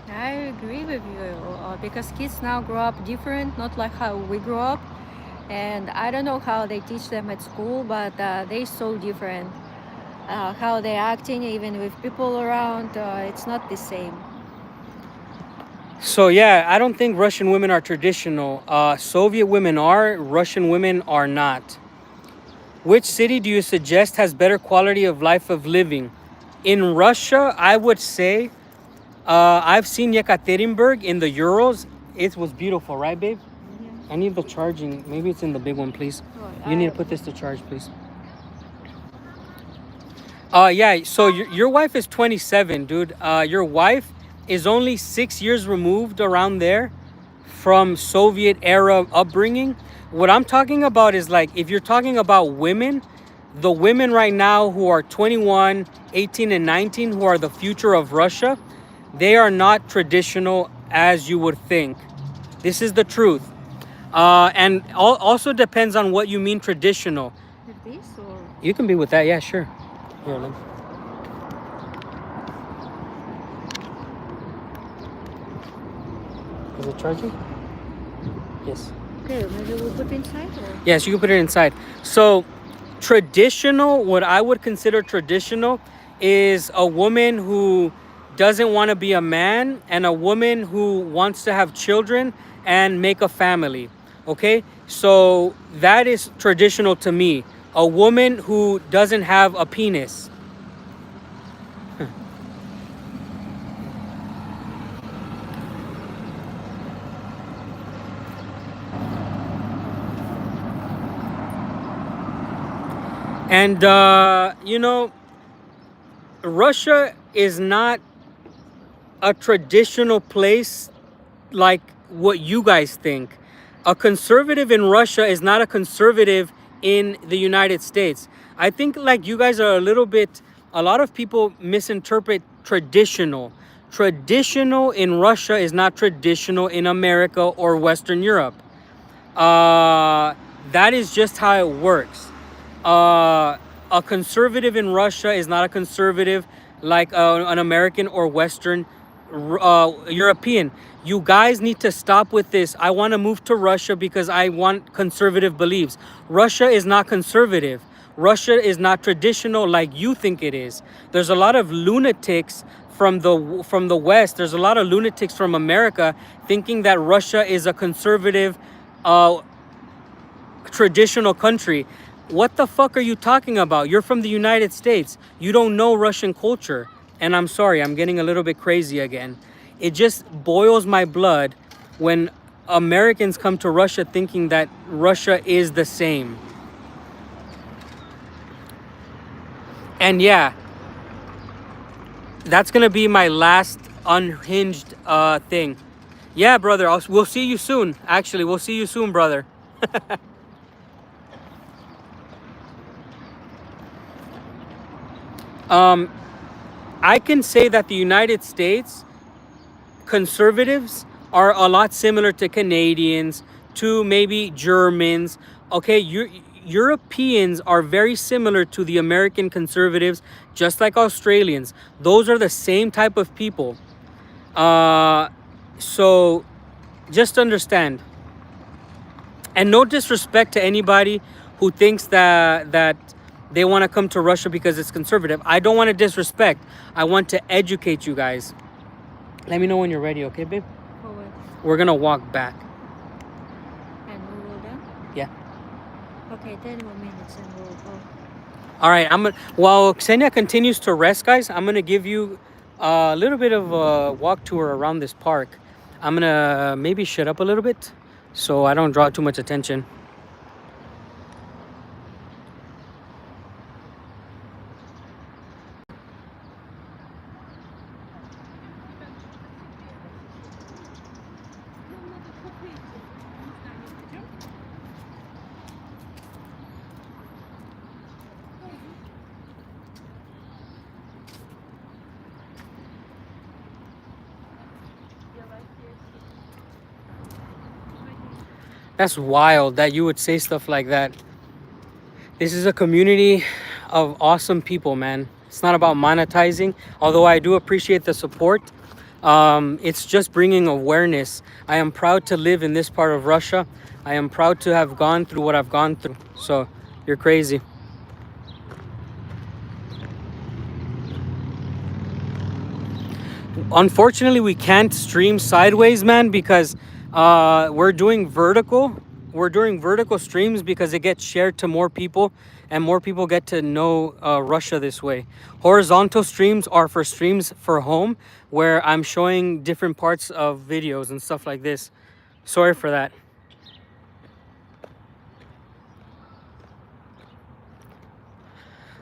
I agree with you because kids now grow up different, not like how we grew up. And I don't know how they teach them at school, but they're so different. How they're acting, even with people around, it's not the same.
So yeah, I don't think Russian women are traditional. Soviet women are, Russian women are not. Which city do you suggest has better quality of life of living? In Russia, I would say, I've seen Yekaterinburg in the Urals. It was beautiful, right, babe?
Yeah.
I need the charging. Maybe it's in the big one, please.
Oh,
You need to put this to charge, please. Yeah, so your wife is 27, dude. Your wife is only 6 years removed around there from Soviet era upbringing. What I'm talking about is like, if you're talking about women, the women right now who are 21, 18, and 19, who are the future of Russia, they are not traditional as you would think. This is the truth. And also depends on what you mean traditional.
With this or?
You can be with that, yeah, sure. Here, let me. Is it charging? Yes.
Okay, maybe we'll put inside or?
Yes, you can put it inside. So, traditional, what I would consider traditional is a woman who doesn't want to be a man and a woman who wants to have children and make a family. Okay? So, that is traditional to me. A woman who doesn't have a penis. And, you know, Russia is not a traditional place like what you guys think. A conservative in Russia is not a conservative in the United States. I think like you guys are a lot of people misinterpret traditional. Traditional in Russia is not traditional in America or Western Europe. That is just how it works. A conservative in Russia is not a conservative like an American or Western European. You guys need to stop with this. I want to move to Russia because I want conservative beliefs. Russia is not conservative. Russia is not traditional like you think it is. There's a lot of lunatics from the West. There's a lot of lunatics from America thinking that Russia is a conservative traditional country. What the fuck are you talking about? You're from the United States. You don't know Russian culture. And I'm sorry, I'm getting a little bit crazy again. It just boils my blood when Americans come to Russia thinking that Russia is the same. And yeah, that's going to be my last unhinged thing. Yeah, brother, we'll see you soon. Actually, we'll see you soon, brother. I can say that the United States conservatives are a lot similar to Canadians, to maybe Germans. Okay, Europeans are very similar to the American conservatives, just like Australians. Those are the same type of people. So just understand. And no disrespect to anybody who thinks that they want to come to Russia because it's conservative. I don't want to disrespect. I want to educate you guys. Let me know when you're ready, okay, babe?
Forward.
We're gonna walk back.
And we will done?
Yeah.
Okay, 10 more minutes and we'll go.
All right. While Ksenia continues to rest, guys, I'm gonna give you a little bit of a walk tour around this park. I'm gonna maybe shut up a little bit so I don't draw too much attention. That's wild that you would say stuff like that. This is a community of awesome people, man. It's not about monetizing, although I do appreciate the support. It's just bringing awareness. I am proud to live in this part of Russia. I am proud to have gone through what I've gone through. So you're crazy. Unfortunately, we can't stream sideways, man, because we're doing vertical streams because it gets shared to more people and more people get to know Russia this way. Horizontal streams are for streams for home where I'm showing different parts of videos and stuff like this. Sorry for that.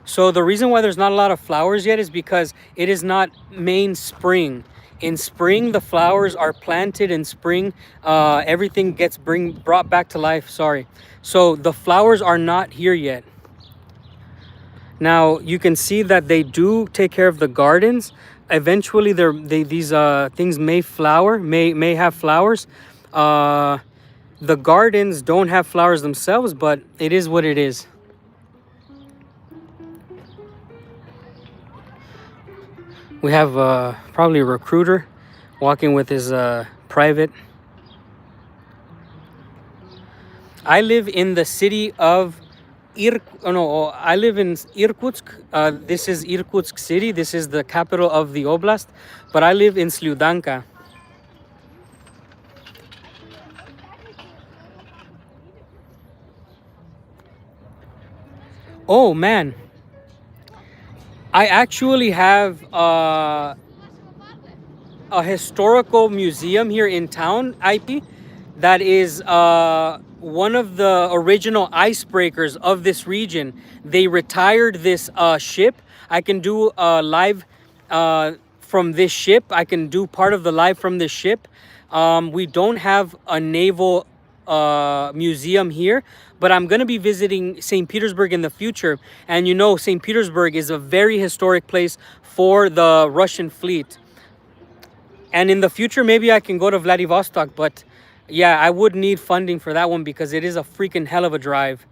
So the reason why there's not a lot of flowers yet is because it is not main spring. In spring, the flowers are planted in spring. Everything gets brought back to life. Sorry. So the flowers are not here yet. Now you can see that they do take care of the gardens. Eventually, these things may flower, may have flowers. The gardens don't have flowers themselves, but it is what it is. We have probably a recruiter walking with his private. I live in the city of I live in Irkutsk. This is Irkutsk city. This is the capital of the oblast. But I live in Slyudanka. Oh, man. I actually have a historical museum here in town, IP, that is one of the original icebreakers of this region. They retired this ship. I can do a live from this ship. I can do part of the live from this ship. We don't have a naval museum here, but I'm going to be visiting St. Petersburg in the future. And you know, St. Petersburg is a very historic place for the Russian fleet. And in the future, maybe I can go to Vladivostok, but yeah, I would need funding for that one because it is a freaking hell of a drive.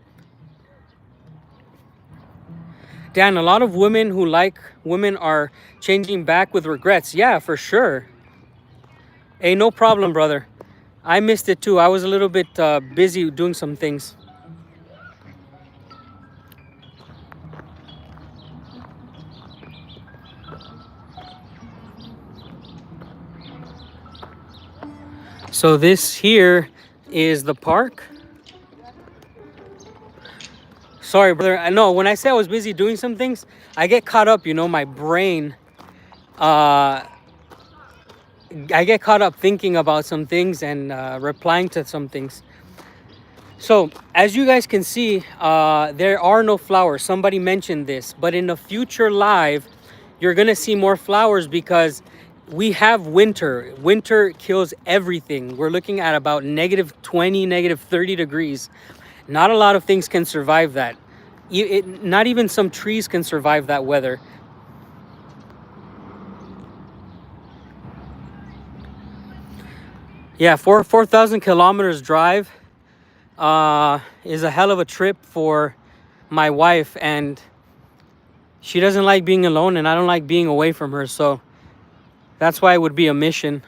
Dan, a lot of women who like women are changing back with regrets. Yeah, for sure. Hey, no problem, brother. I missed it too. I was a little bit busy doing some things. So this here is the park. Sorry, brother. I know when I say I was busy doing some things, I get caught up, you know, my brain. I get caught up thinking about some things and replying to some things. So as you guys can see, there are no flowers. Somebody mentioned this, but in a future live, you're gonna see more flowers because we have winter. Winter kills everything. We're looking at about -20, -30 degrees. Not a lot of things can survive that. Not even some trees can survive that weather. Yeah, 4,000 kilometers drive. is a hell of a trip for my wife, and she doesn't like being alone, and I don't like being away from her, so that's why it would be a mission.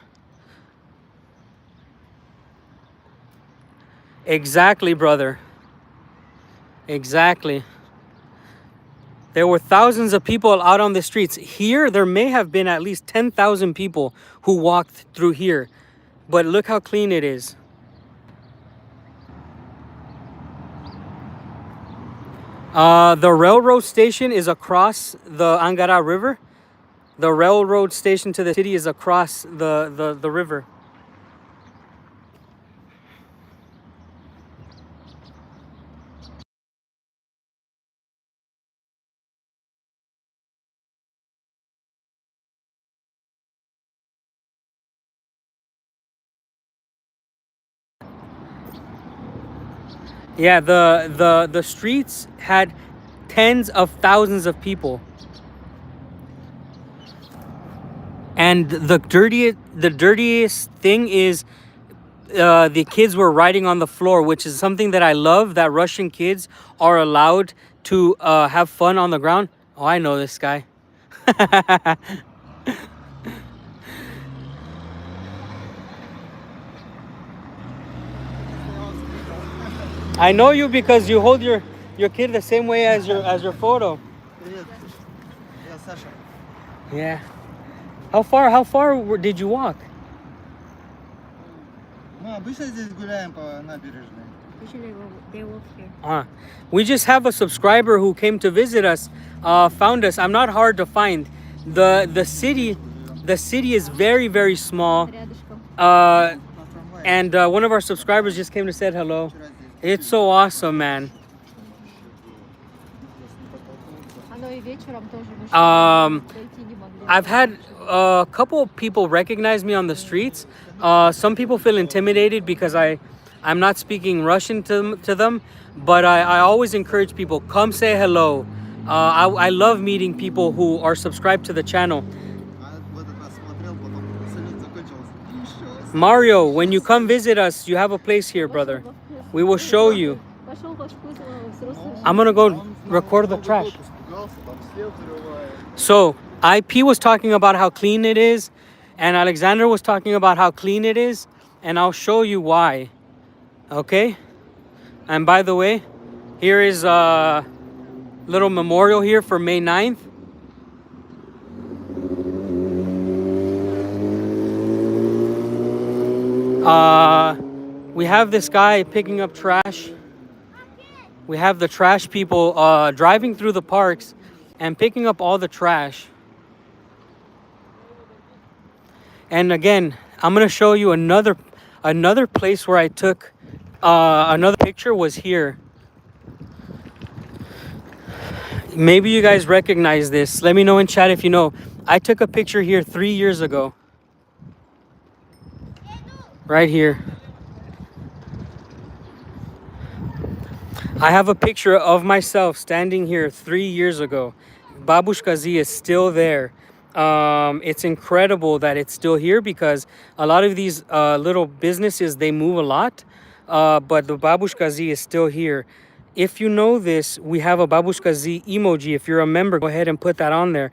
Exactly, brother. Exactly. There were thousands of people out on the streets. Here, there may have been at least 10,000 people who walked through here. But look how clean it is. The railroad station is across the Angara River. The railroad station to the city is across the river. Yeah, the streets had tens of thousands of people. And the dirtiest thing is the kids were riding on the floor, which is something that I love, that Russian kids are allowed to have fun on the ground. Oh, I know this guy. I know you because you hold your kid the same way as your photo.
Привет, я Саша.
Yeah. How far did you walk?
Мы обычно здесь гуляем по набережной.
Usually they walk here.
We just have a subscriber who came to visit us, found us. I'm not hard to find. The city is very, very small.
Рядышком.
На трамвае.
And one of our subscribers just came to say hello.
Вчера здесь
It's so awesome, man.
Оно и вечером тоже вышло. Дойти не могли.
I've had a couple of people recognize me on the streets. Some people feel intimidated because I'm not speaking Russian to them, but I always encourage people, come say hello. I love meeting people who are subscribed to the channel.
А в этот раз смотрел, потом салют закончился.
Mario, when you come visit us, you have a place here, brother. We will show you.
Пошел во вкус взрослых.
I'm gonna go record the trash. So, IP was talking about how clean it is, and Alexander was talking about how clean it is, and I'll show you why. Okay? And by the way, here is a little memorial here for May 9th. We have this guy picking up trash. We have the trash people driving through the parks and picking up all the trash. And again, I'm gonna show you another place where I took another picture was here. Maybe you guys recognize this. Let me know in chat if you know. I took a picture here 3 years ago. Right here. I have a picture of myself standing here 3 years ago. Babushka Z is still there. It's incredible that it's still here because a lot of these little businesses, they move a lot, but the Babushka Z is still here. If you know this, we have a Babushka Z emoji. If you're a member, go ahead and put that on there.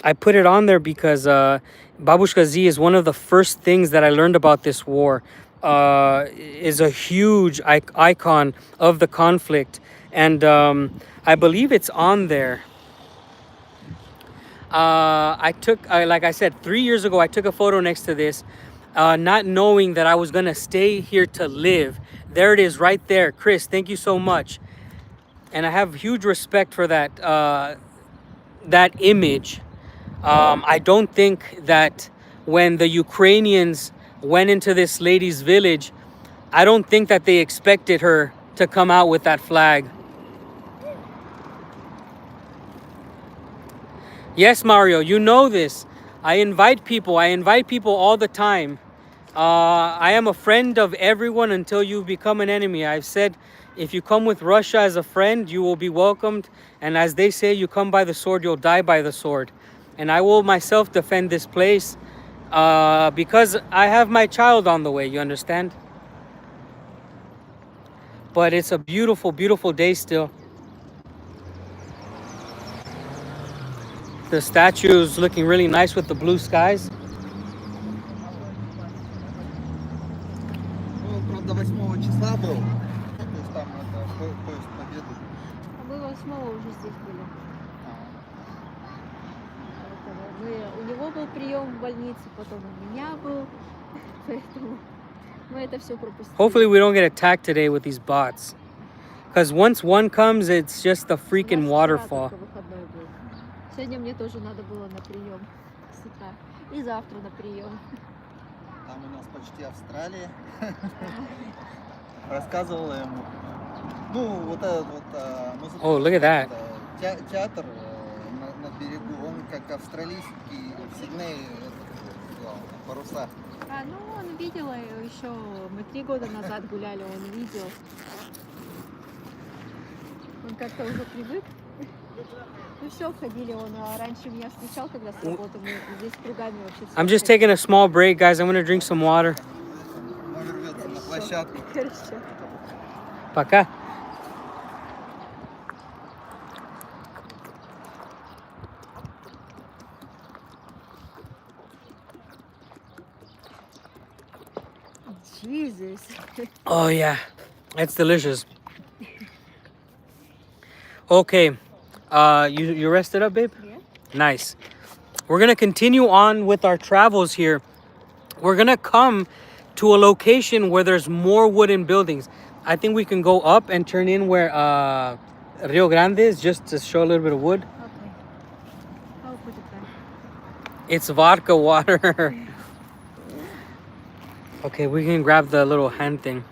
I put it on there because Babushka Z is one of the first things that I learned about this war. Is a huge icon of the conflict, and I believe it's on there. Like I said, 3 years ago, I took a photo next to this, not knowing that I was gonna stay here to live. There it is right there. Chris, thank you so much. And I have huge respect for that, that image. I don't think that when the Ukrainians went into this lady's village, I don't think that they expected her to come out with that flag. Yes, Mario, you know this. I invite people all the time. I am a friend of everyone until you become an enemy. I've said, if you come with Russia as a friend, you will be welcomed. And as they say, you come by the sword, you'll die by the sword. And I will myself defend this place because I have my child on the way, you understand? but it's a beautiful, beautiful day still. The statue is looking really nice with the blue skies.
Ну, правда, 8 числа был. То есть там это поезд Победы.
А мы 8-го уже здесь были. У него был прием в больнице, потом у меня был. Поэтому мы это все пропустили.
Hopefully we don't get attacked today with these bots. Because once one comes, it's just a freaking waterfall.
Сегодня мне тоже надо было на прием с утра. И завтра на прием.
Там у нас почти Австралия. Рассказывала ему. Ну, вот этот вот музыкальный
Oh, look at that.
театр на берегу, он как австралийский в Сиднее паруса.
Ну он видел еще, мы 3 года назад гуляли, он видел. Он как-то уже привык. Ну все, ходили, он раньше меня встречал, когда с работы, мы здесь кругами вообще.
I'm just taking a small break, guys. I'm gonna drink some water.
Он рвется на площадку.
Хорошо.
Пока.
Jesus.
Oh yeah, it's delicious. Okay, you rested up, babe?
Yeah.
Nice. We're gonna continue on with our travels here. We're gonna come to a location where there's more wooden buildings. I think we can go up and turn in where Rio Grande is, just to show a little bit of wood.
Okay. I'll put it back.
It's vodka water. Okay, we can grab the little hand thing.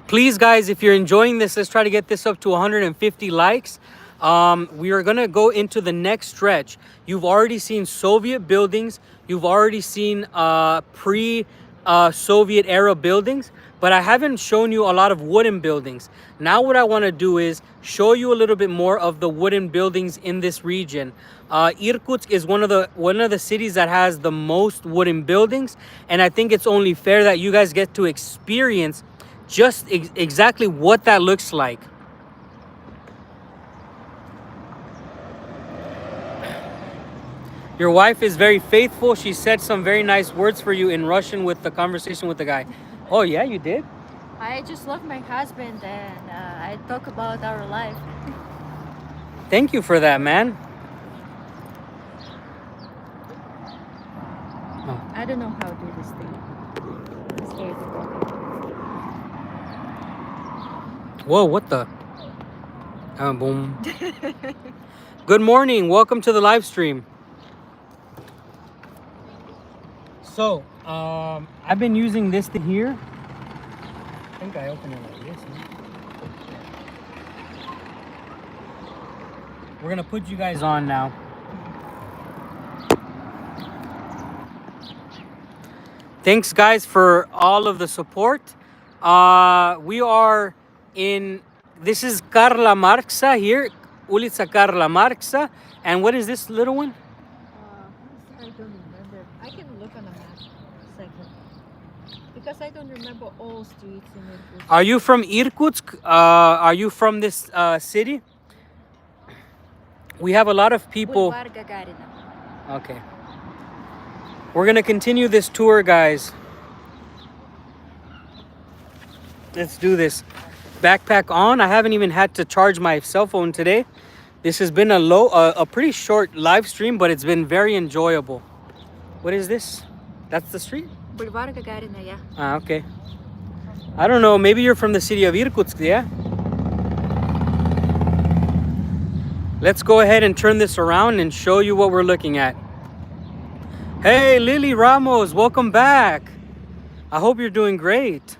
Please, guys, if you're enjoying this, let's try to get this up to 150 likes. We are gonna go into the next stretch. You've already seen Soviet buildings. You've already seen pre-Soviet era buildings, but I haven't shown you a lot of wooden buildings. Now what I wanna do is show you a little bit more of the wooden buildings in this region. Irkutsk is one of the cities that has the most wooden buildings, and I think it's only fair that you guys get to experience just exactly what that looks like. Your wife is very faithful. She said some very nice words for you in Russian with the conversation with the guy. Oh yeah, you did?
I just love my husband and I talk about our life.
Thank you for that, man.
I don't know how to do this thing. I'm scared to go.
Whoa, what the? Boom. Good morning. Welcome to the live stream. So, I've been using this thing here. I think I opened it like this. Huh? We're gonna put you guys on now. Thanks, guys, for all of the support. We are in, this is Karla Marxa here, ulica Karla Marxa. And what is this little one?
I don't remember. I can look on a map. Second. Because I don't remember all streets in Irkutsk.
Are you from Irkutsk? Are you from this city? We have a lot of people.
Boulevard Gagarina.
Okay. We're gonna continue this tour, guys. Let's do this. Backpack on. I haven't even had to charge my cell phone today. This has been a pretty short live stream, but it's been very enjoyable. What is this? That's the street?
Boulevard Gagarina, yeah.
Ah, okay. I don't know. Maybe you're from the city of Irkutsk, yeah? Let's go ahead and turn this around and show you what we're looking at. Hey, Lily Ramos, welcome back. I hope you're doing great.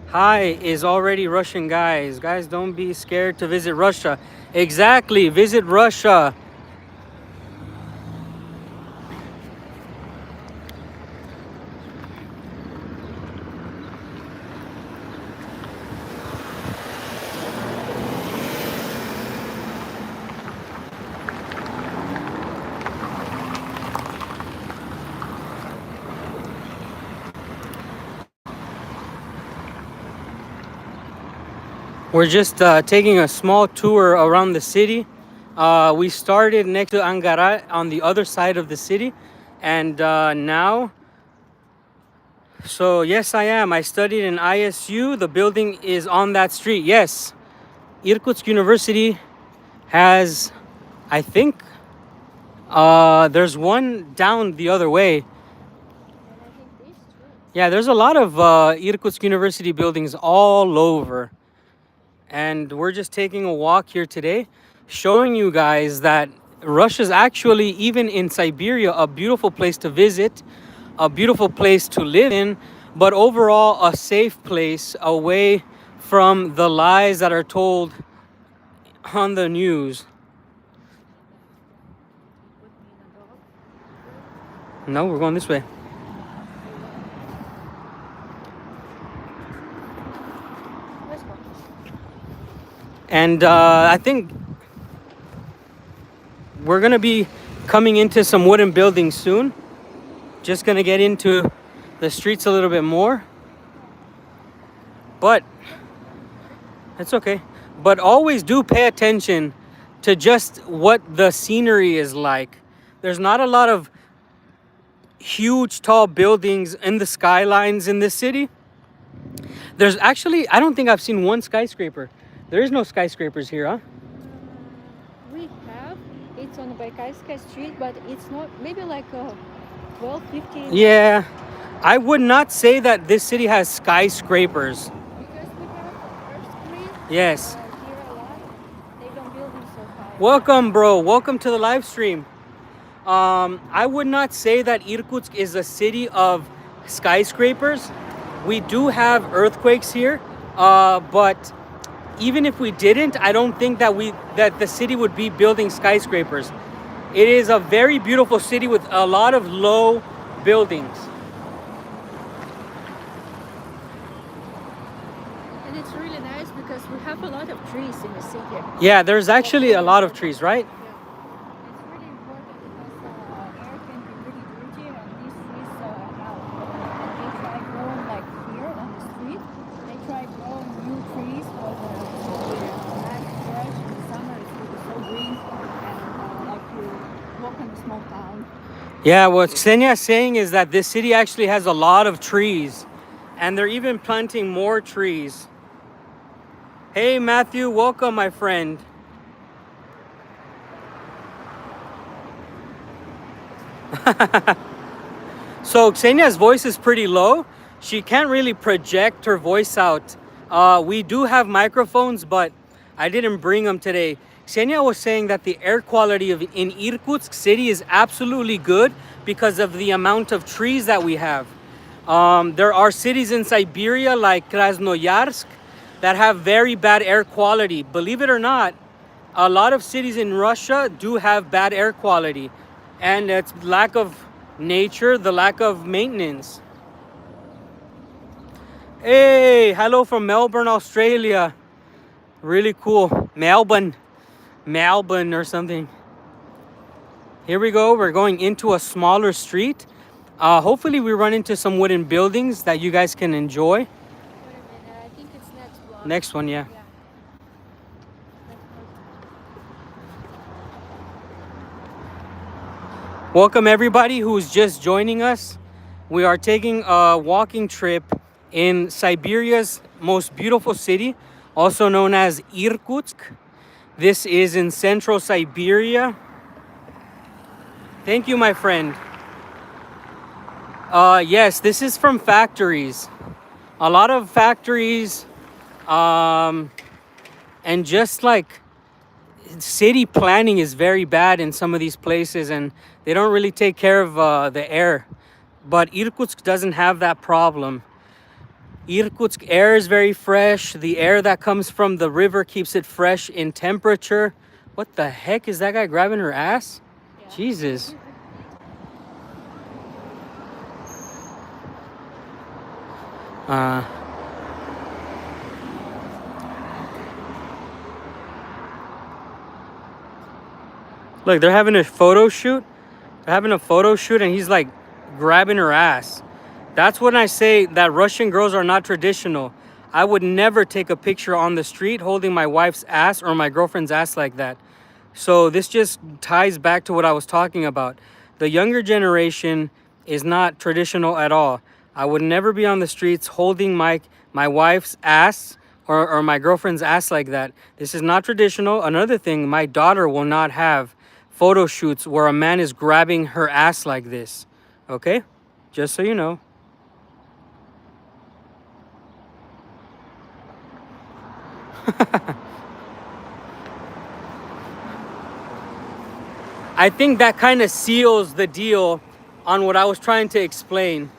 Hi is already Russian, guys. Guys, don't be scared to visit Russia. Exactly, visit Russia. We're just taking a small tour around the city. We started next to Angara on the other side of the city. And now, so yes, I am. I studied in ISU. The building is on that street. Yes, Irkutsk University has, I think, there's one down the other way.
And I think this too.
Yeah, there's a lot of Irkutsk University buildings all over. And we're just taking a walk here today, showing you guys that Russia's actually, even in Siberia, a beautiful place to visit, a beautiful place to live in, but overall a safe place away from the lies that are told on the news.
Put me in a dog.
No, we're going this way.
Let's go.
And I think we're gonna be coming into some wooden buildings soon. Just gonna get into the streets a little bit more. But it's okay. But always do pay attention to just what the scenery is like. There's not a lot of huge tall buildings in the skylines in this city. There's actually, I don't think I've seen one skyscraper. There is no skyscrapers here, huh?
We have, it's on Baikaiskaya Street, but it's not, maybe like 12, 15.
Yeah, I would not say that this city has skyscrapers.
Because we have earthquake
Yes.
here a lot. They don't build them so high.
Welcome, bro. Welcome to the live stream. I would not say that Irkutsk is a city of skyscrapers. We do have earthquakes here, but even if we didn't, I don't think that the city would be building skyscrapers. It is a very beautiful city with a lot of low buildings.
And it's really nice because we have a lot of trees in the city.
Yeah, there's actually a lot of trees, right?
Yeah. It's really important because air can be really dirty and these trees help. And they try growing like here on the street. They try growing new trees for the land fresh. In the summer it's really so green and like you walk in a small town.
Yeah, what Ksenia is saying is that this city actually has a lot of trees, and they're even planting more trees. Hey, Matthew, welcome, my friend. So Ksenia's voice is pretty low. She can't really project her voice out. We do have microphones, but I didn't bring them today. Ksenia was saying that the air quality in Irkutsk city is absolutely good because of the amount of trees that we have. There are cities in Siberia like Krasnoyarsk that have very bad air quality. Believe it or not, a lot of cities in Russia do have bad air quality, and it's lack of nature, the lack of maintenance. Hey, hello from Melbourne, Australia. Really cool. Melbourne or something. Here we go. We're going into a smaller street. Hopefully we run into some wooden buildings that you guys can enjoy.
Wait a minute, I think it's next block.
Next one, yeah. Welcome everybody who's just joining us. We are taking a walking trip in Siberia's most beautiful city, also known as Irkutsk. This is in central Siberia. Thank you, my friend. Yes, this is from factories. A lot of factories, and just like city planning is very bad in some of these places, and they don't really take care of the air. But Irkutsk doesn't have that problem. Irkutsk air is very fresh. The air that comes from the river keeps it fresh in temperature. What the heck is that guy grabbing her ass?
Yeah.
Jesus. Look, they're having a photo shoot. They're having a photo shoot and he's like grabbing her ass. That's when I say that Russian girls are not traditional. I would never take a picture on the street holding my wife's ass or my girlfriend's ass like that. So this just ties back to what I was talking about. The younger generation is not traditional at all. I would never be on the streets holding my wife's ass or my girlfriend's ass like that. This is not traditional. Another thing, my daughter will not have photo shoots where a man is grabbing her ass like this. Okay? Just so you know. I think that kind of seals the deal on what I was trying to explain.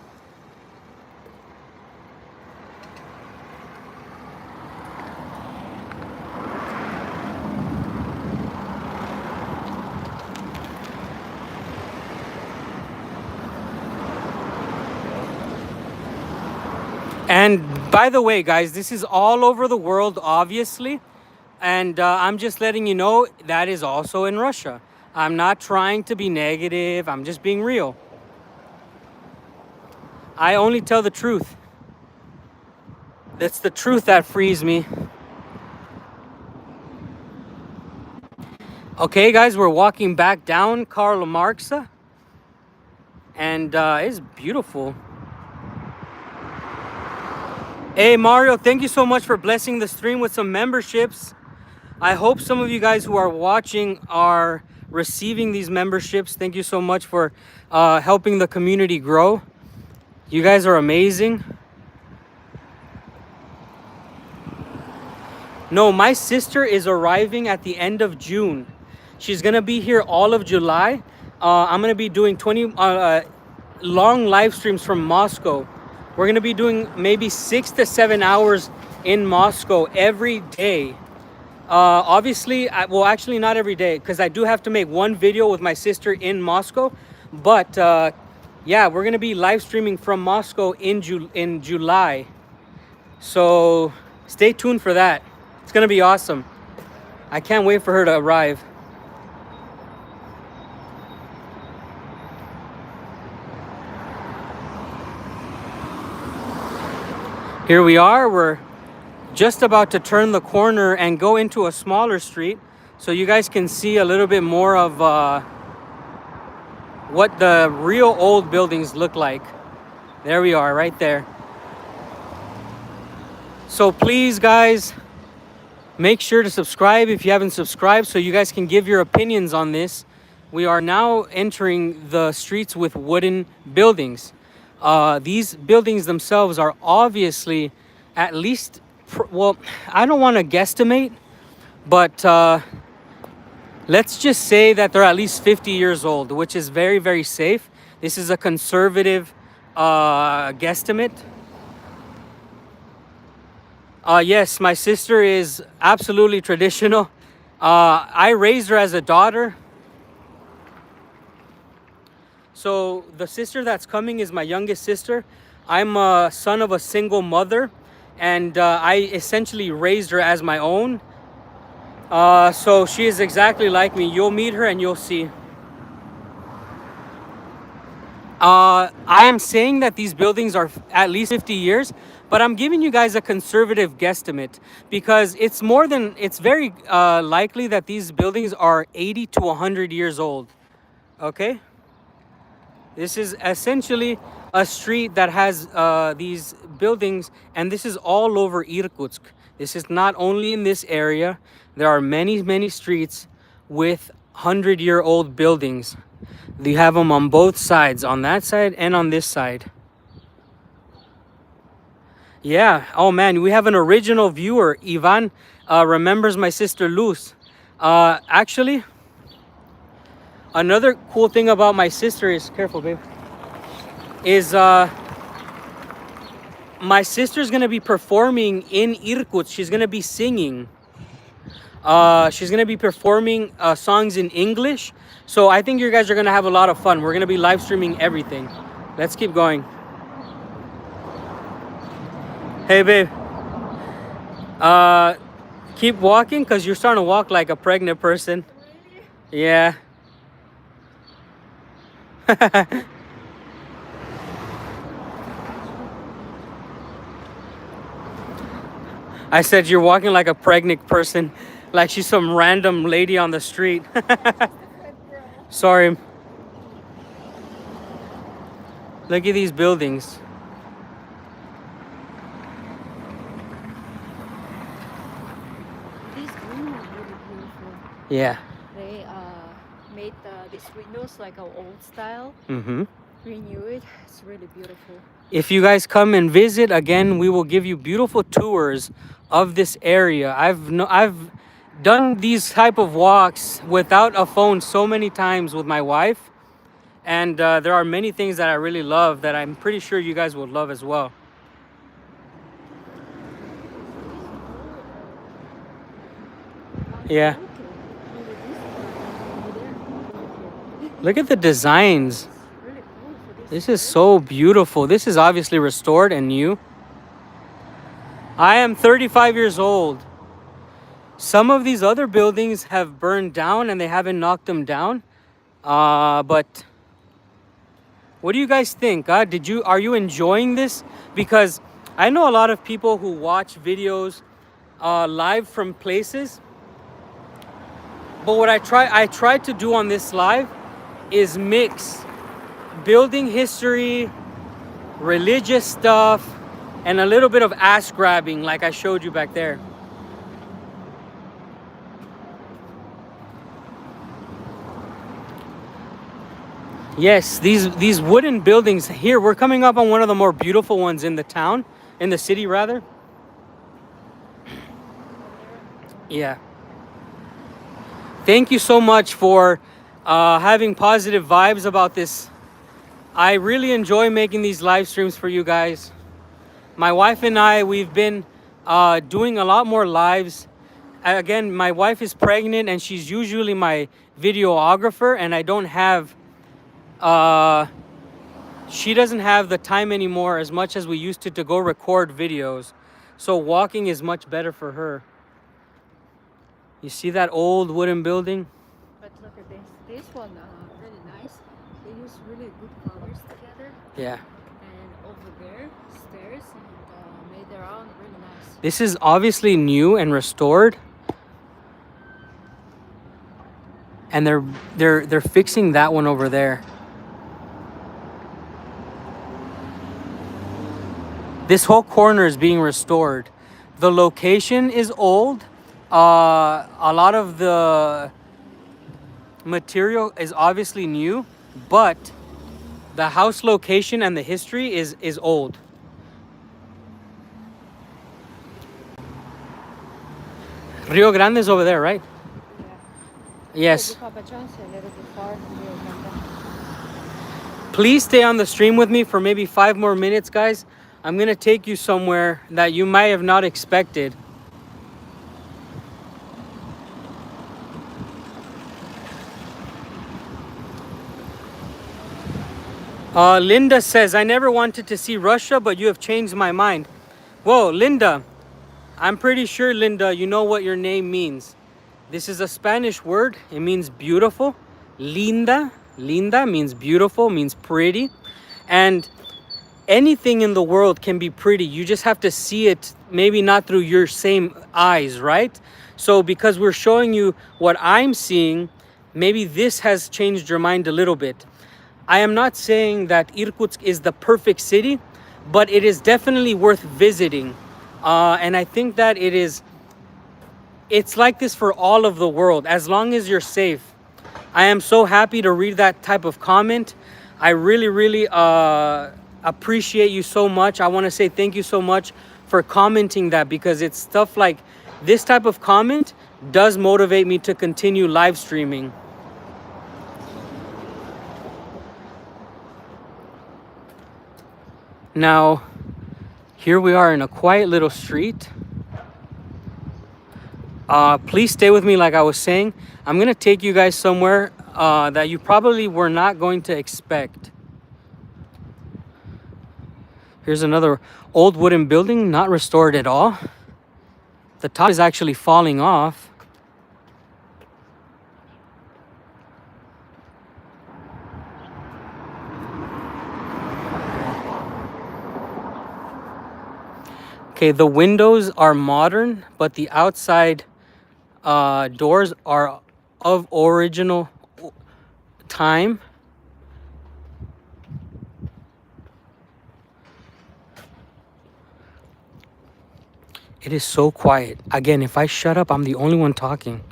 And by the way, guys, this is all over the world, obviously. And I'm just letting you know that is also in Russia. I'm not trying to be negative. I'm just being real. I only tell the truth. That's the truth that frees me. Okay, guys, we're walking back down Karl Marx. And it's beautiful. Hey, Mario, thank you so much for blessing the stream with some memberships. I hope some of you guys who are watching are receiving these memberships. Thank you so much for helping the community grow. You guys are amazing. No, my sister is arriving at the end of June. She's gonna be here all of July. I'm gonna be doing 20 long live streams from Moscow. We're gonna be doing maybe 6 to 7 hours in Moscow every day. Obviously, well, actually not every day, because I do have to make one video with my sister in Moscow. But yeah, we're gonna be live streaming from Moscow in July. So stay tuned for that. It's gonna be awesome. I can't wait for her to arrive. Here we are. We're just about to turn the corner and go into a smaller street so you guys can see a little bit more of what the real old buildings look like. There we are, right there. So please, guys, make sure to subscribe if you haven't subscribed so you guys can give your opinions on this. We are now entering the streets with wooden buildings. These buildings themselves are obviously at least, well, I don't want to guesstimate, but let's just say that they're at least 50 years old, which is very, very safe. This is a conservative guesstimate. Yes, my sister is absolutely traditional. I raised her as a daughter. So the sister that's coming is my youngest sister. I'm a son of a single mother, and I essentially raised her as my own. So she is exactly like me. You'll meet her and you'll see. I am saying that these buildings are at least 50 years, but I'm giving you guys a conservative guesstimate because it's very likely that these buildings are 80 to 100 years old. Okay? This is essentially a street that has these buildings, and this is all over Irkutsk. This is not only in this area. There are many, many streets with 100-year-old buildings. You have them on both sides, on that side and on this side. Yeah. Oh, man, we have an original viewer. Ivan remembers my sister Luz. Actually, another cool thing about my sister is, careful, babe, is my sister's gonna be performing in Irkutsk. She's gonna be singing. She's gonna be performing songs in English. So I think you guys are gonna have a lot of fun. We're gonna be live streaming everything. Let's keep going. Hey, babe. Keep walking, because you're starting to walk like a pregnant person. Yeah. I said you're walking like a pregnant person, like she's some random lady on the street. Sorry. Look at these buildings.
This room is really beautiful.
Yeah.
They made these windows like an old style.
Mm-hmm.
Renew it. It's really beautiful.
If you guys come and visit again, we will give you beautiful tours of this area. I've done these type of walks without a phone so many times with my wife, and there are many things that I really love that I'm pretty sure you guys will love as well. Yeah. Look at the designs. This is so beautiful. This is obviously restored and new. I am 35 years old. Some of these other buildings have burned down and they haven't knocked them down. But what do you guys think? Are you enjoying this? Because I know a lot of people who watch videos live from places. But what I try to do on this live is mix building history, religious stuff, and a little bit of ass grabbing like I showed you back there. Yes, these wooden buildings here, we're coming up on one of the more beautiful ones in the town, in the city rather. Yeah. Thank you so much for having positive vibes about this. I really enjoy making these live streams for you guys. My wife and I, we've been doing a lot more lives. Again, my wife is pregnant and she's usually my videographer, and I don't have, she doesn't have the time anymore as much as we used to go record videos. So walking is much better for her. You see that old wooden building?
But look at this. This one, really nice. They use really good colors together.
Yeah.
And over there, stairs, and made their own, really nice.
This is obviously new and restored. And they're fixing that one over there. This whole corner is being restored. The location is old. A lot of the material is obviously new, but the house location and the history is old. Rio Grande is over there, right?
Yeah.
Yes.
Papa John's a little bit far from Rio Grande.
Please stay on the stream with me for maybe 5 more minutes, guys. I'm gonna take you somewhere that you might have not expected. Linda says, I never wanted to see Russia, but you have changed my mind. Whoa, Linda. I'm pretty sure, Linda, you know what your name means. This is a Spanish word. It means beautiful. Linda. Linda means beautiful, means pretty. And anything in the world can be pretty. You just have to see it, maybe not through your same eyes, right? So because we're showing you what I'm seeing, maybe this has changed your mind a little bit. I am not saying that Irkutsk is the perfect city, but it is definitely worth visiting. And I think that it's like this for all of the world, as long as you're safe. I am so happy to read that type of comment. I really, really appreciate you so much. I want to say thank you so much for commenting that, because it's stuff like this type of comment does motivate me to continue live streaming. Now, here we are in a quiet little street. Please stay with me like I was saying. I'm going to take you guys somewhere that you probably were not going to expect. Here's another old wooden building, not restored at all. The top is actually falling off. Okay, the windows are modern, but the outside doors are of original time. It is so quiet. Again, if I shut up, I'm the only one talking.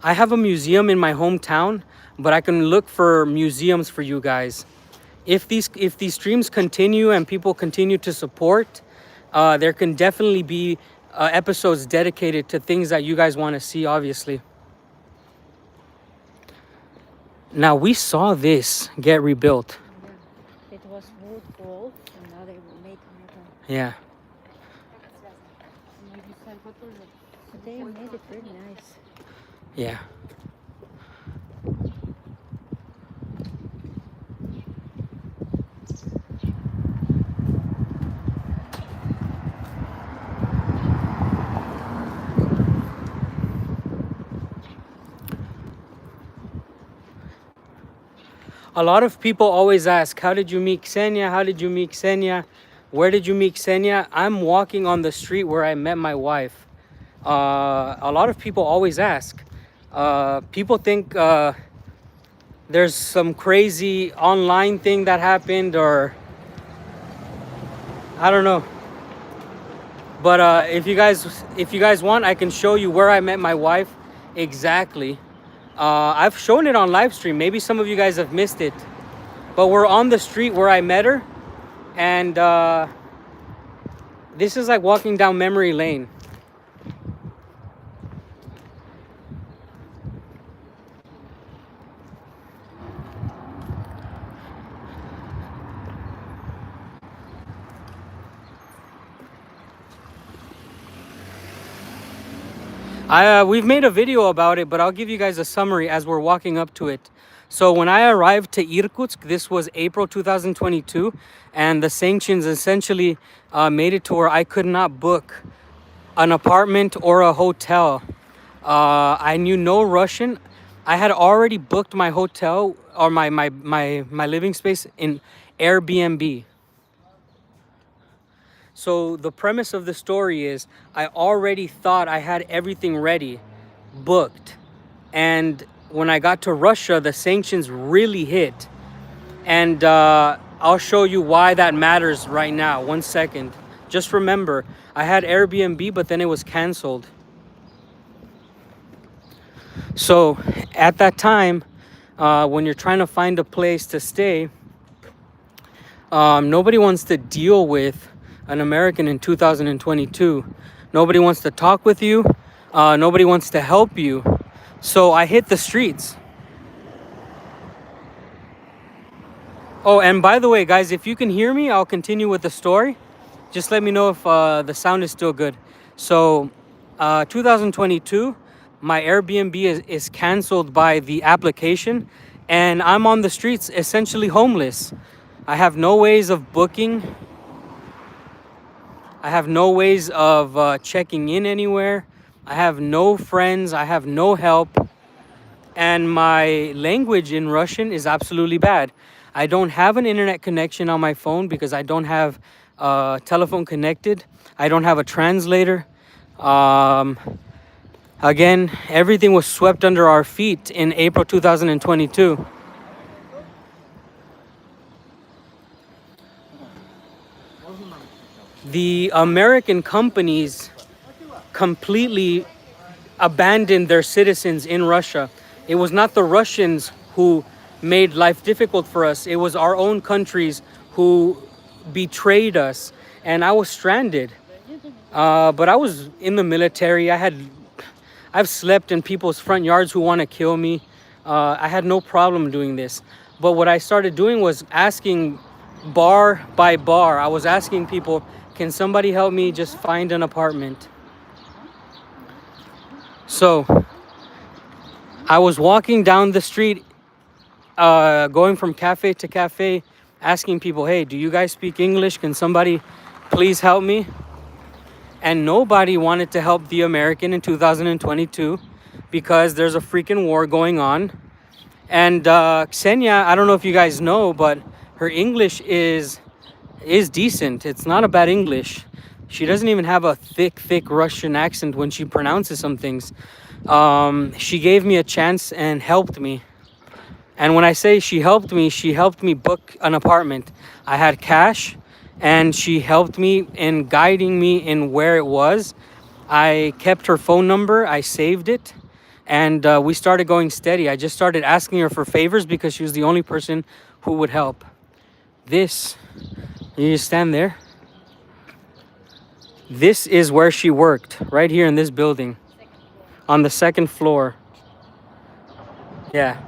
I have a museum in my hometown, but I can look for museums for you guys. If these streams continue and people continue to support, there can definitely be episodes dedicated to things that you guys want to see, obviously. Now, we saw this get rebuilt.
Yeah. It was wood wall, and now they will make metal.
Yeah.
They made it really nice.
Yeah. A lot of people always ask, how did you meet Ksenia? How did you meet Ksenia? Where did you meet Ksenia? I'm walking on the street where I met my wife. A lot of people always ask. People think there's some crazy online thing that happened, or I don't know. But if you guys want, I can show you where I met my wife exactly. I've shown it on live stream. Maybe some of you guys have missed it. But we're on the street where I met her. And this is like walking down memory lane. We've made a video about it, but I'll give you guys a summary as we're walking up to it. So when I arrived to Irkutsk, this was April 2022, and the sanctions essentially made it to where I could not book an apartment or a hotel. I knew no Russian. I had already booked my hotel or my living space in Airbnb. So the premise of the story is I already thought I had everything ready, booked. And when I got to Russia, the sanctions really hit. And I'll show you why that matters right now. 1 second. Just remember, I had Airbnb, but then it was canceled. So at that time, when you're trying to find a place to stay, nobody wants to deal with an American in 2022. Nobody wants to talk with you. Nobody wants to help you. So I hit the streets. Oh, and by the way, guys, if you can hear me, I'll continue with the story. Just let me know if the sound is still good. So 2022, my Airbnb is canceled by the application, and I'm on the streets essentially homeless. I have no ways of booking. I have no ways of checking in anywhere. I have no friends. I have no help. And my language in Russian is absolutely bad. I don't have an internet connection on my phone because I don't have telephone connected. I don't have a translator. Again, everything was swept under our feet in April 2022. The American companies completely abandoned their citizens in Russia. It was not the Russians who made life difficult for us. It was our own countries who betrayed us. And I was stranded. But I was in the military. I've slept in people's front yards who want to kill me. I had no problem doing this. But what I started doing was asking bar by bar. I was asking people, can somebody help me just find an apartment? So I was walking down the street, going from cafe to cafe, asking people, hey, do you guys speak English? Can somebody please help me? And nobody wanted to help the American in 2022 because there's a freaking war going on. And Ksenia, I don't know if you guys know, but her English is decent. It's not a bad English. She doesn't even have a thick Russian accent when she pronounces some things. She gave me a chance and helped me. And when I say she helped me book an apartment. I had cash, and she helped me in guiding me in where it was. I kept her phone number, I saved it, and we started going steady. I just started asking her for favors because she was the only person who would help. This, you just stand there. This is where she worked, right here in this building, on the second floor. Yeah.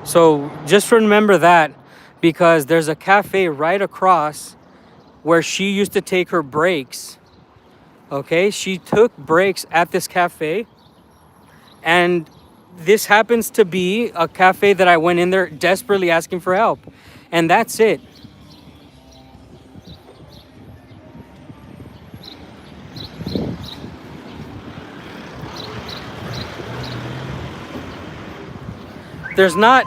So just remember that, because there's a cafe right across where she used to take her breaks. Okay, she took breaks at this cafe, and this happens to be a cafe that I went in there desperately asking for help, and that's it. There's not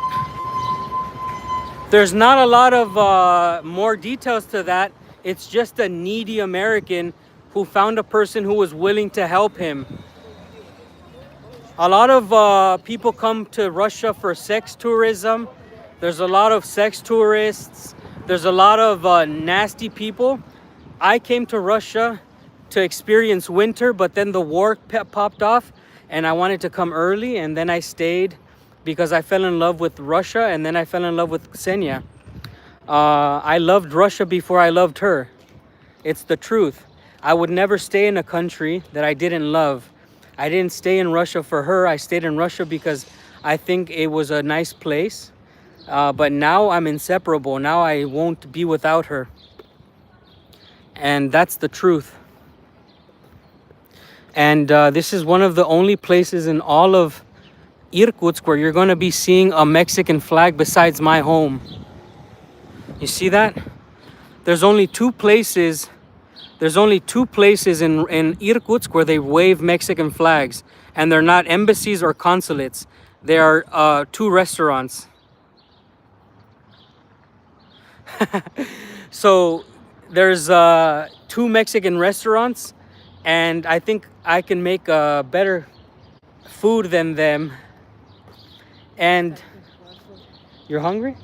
a lot of more details to that. It's just a needy American who found a person who was willing to help him. A lot of people come to Russia for sex tourism. There's a lot of sex tourists. There's a lot of nasty people. I came to Russia to experience winter, but then the war popped off, and I wanted to come early, and then I stayed because I fell in love with Russia, and then I fell in love with Ksenia. I loved Russia before I loved her. It's the truth. I would never stay in a country that I didn't love. I didn't stay in Russia for her. I stayed in Russia because I think it was a nice place. But now I'm inseparable. Now I won't be without her. And that's the truth. And this is one of the only places in all of Irkutsk where you're going to be seeing a Mexican flag besides my home. You see that? There's only two places in Irkutsk where they wave Mexican flags, and they're not embassies or consulates. They are two restaurants. So there's two Mexican restaurants, and I think I can make better food than them. And you're hungry?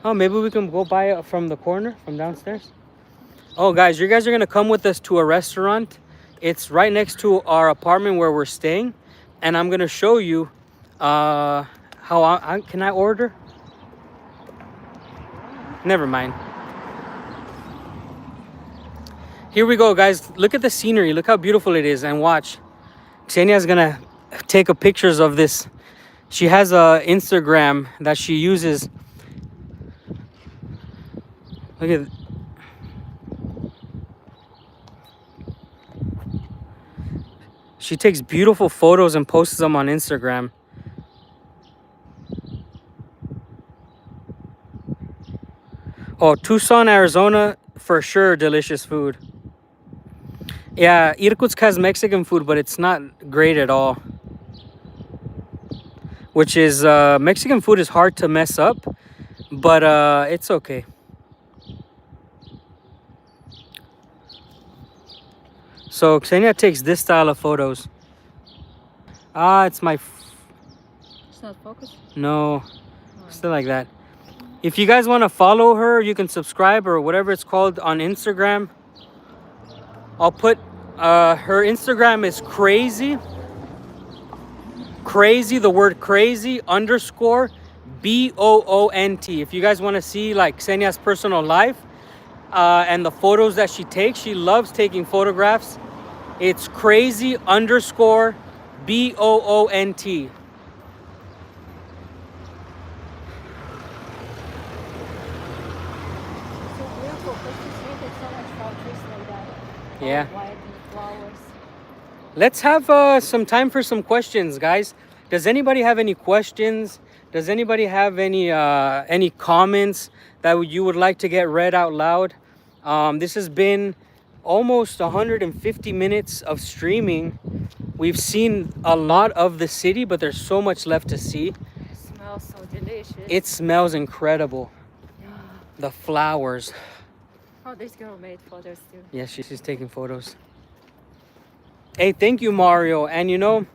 Oh, maybe we can go buy it from the corner, from downstairs. Oh, guys, you guys are gonna come with us to a restaurant. It's right next to our apartment where we're staying, and I'm gonna show you how can I order? Never mind. Here we go, guys. Look at the scenery. Look how beautiful it is, and watch. Ksenia's gonna take a pictures of this. She has a Instagram that she uses. Look at. She takes beautiful photos and posts them on Instagram. Oh, Tucson, Arizona, for sure, delicious food. Yeah, Irkutsk has Mexican food, but it's not great at all. Which is, Mexican food is hard to mess up, but it's okay. So Ksenia takes this style of photos. It's my...
It's not focused?
No, still like that. If you guys want to follow her, you can subscribe, or whatever it's called, on Instagram. I'll put her Instagram is crazy, the word crazy _ BOONT. If you guys want to see like Ksenia's personal life and the photos that she takes, she loves taking photographs. It's crazy _ BOONT. Yeah. Let's have some time for some questions, guys. Does anybody have any questions? Does anybody have any comments that you would like to get read out loud? This has been almost 150 minutes of streaming. We've seen a lot of the city, but there's so much left to see.
smells so delicious.
It smells incredible. The flowers.
Oh, this girl made photos too.
Yeah, she's taking photos. Hey, thank you, Mario. And you know,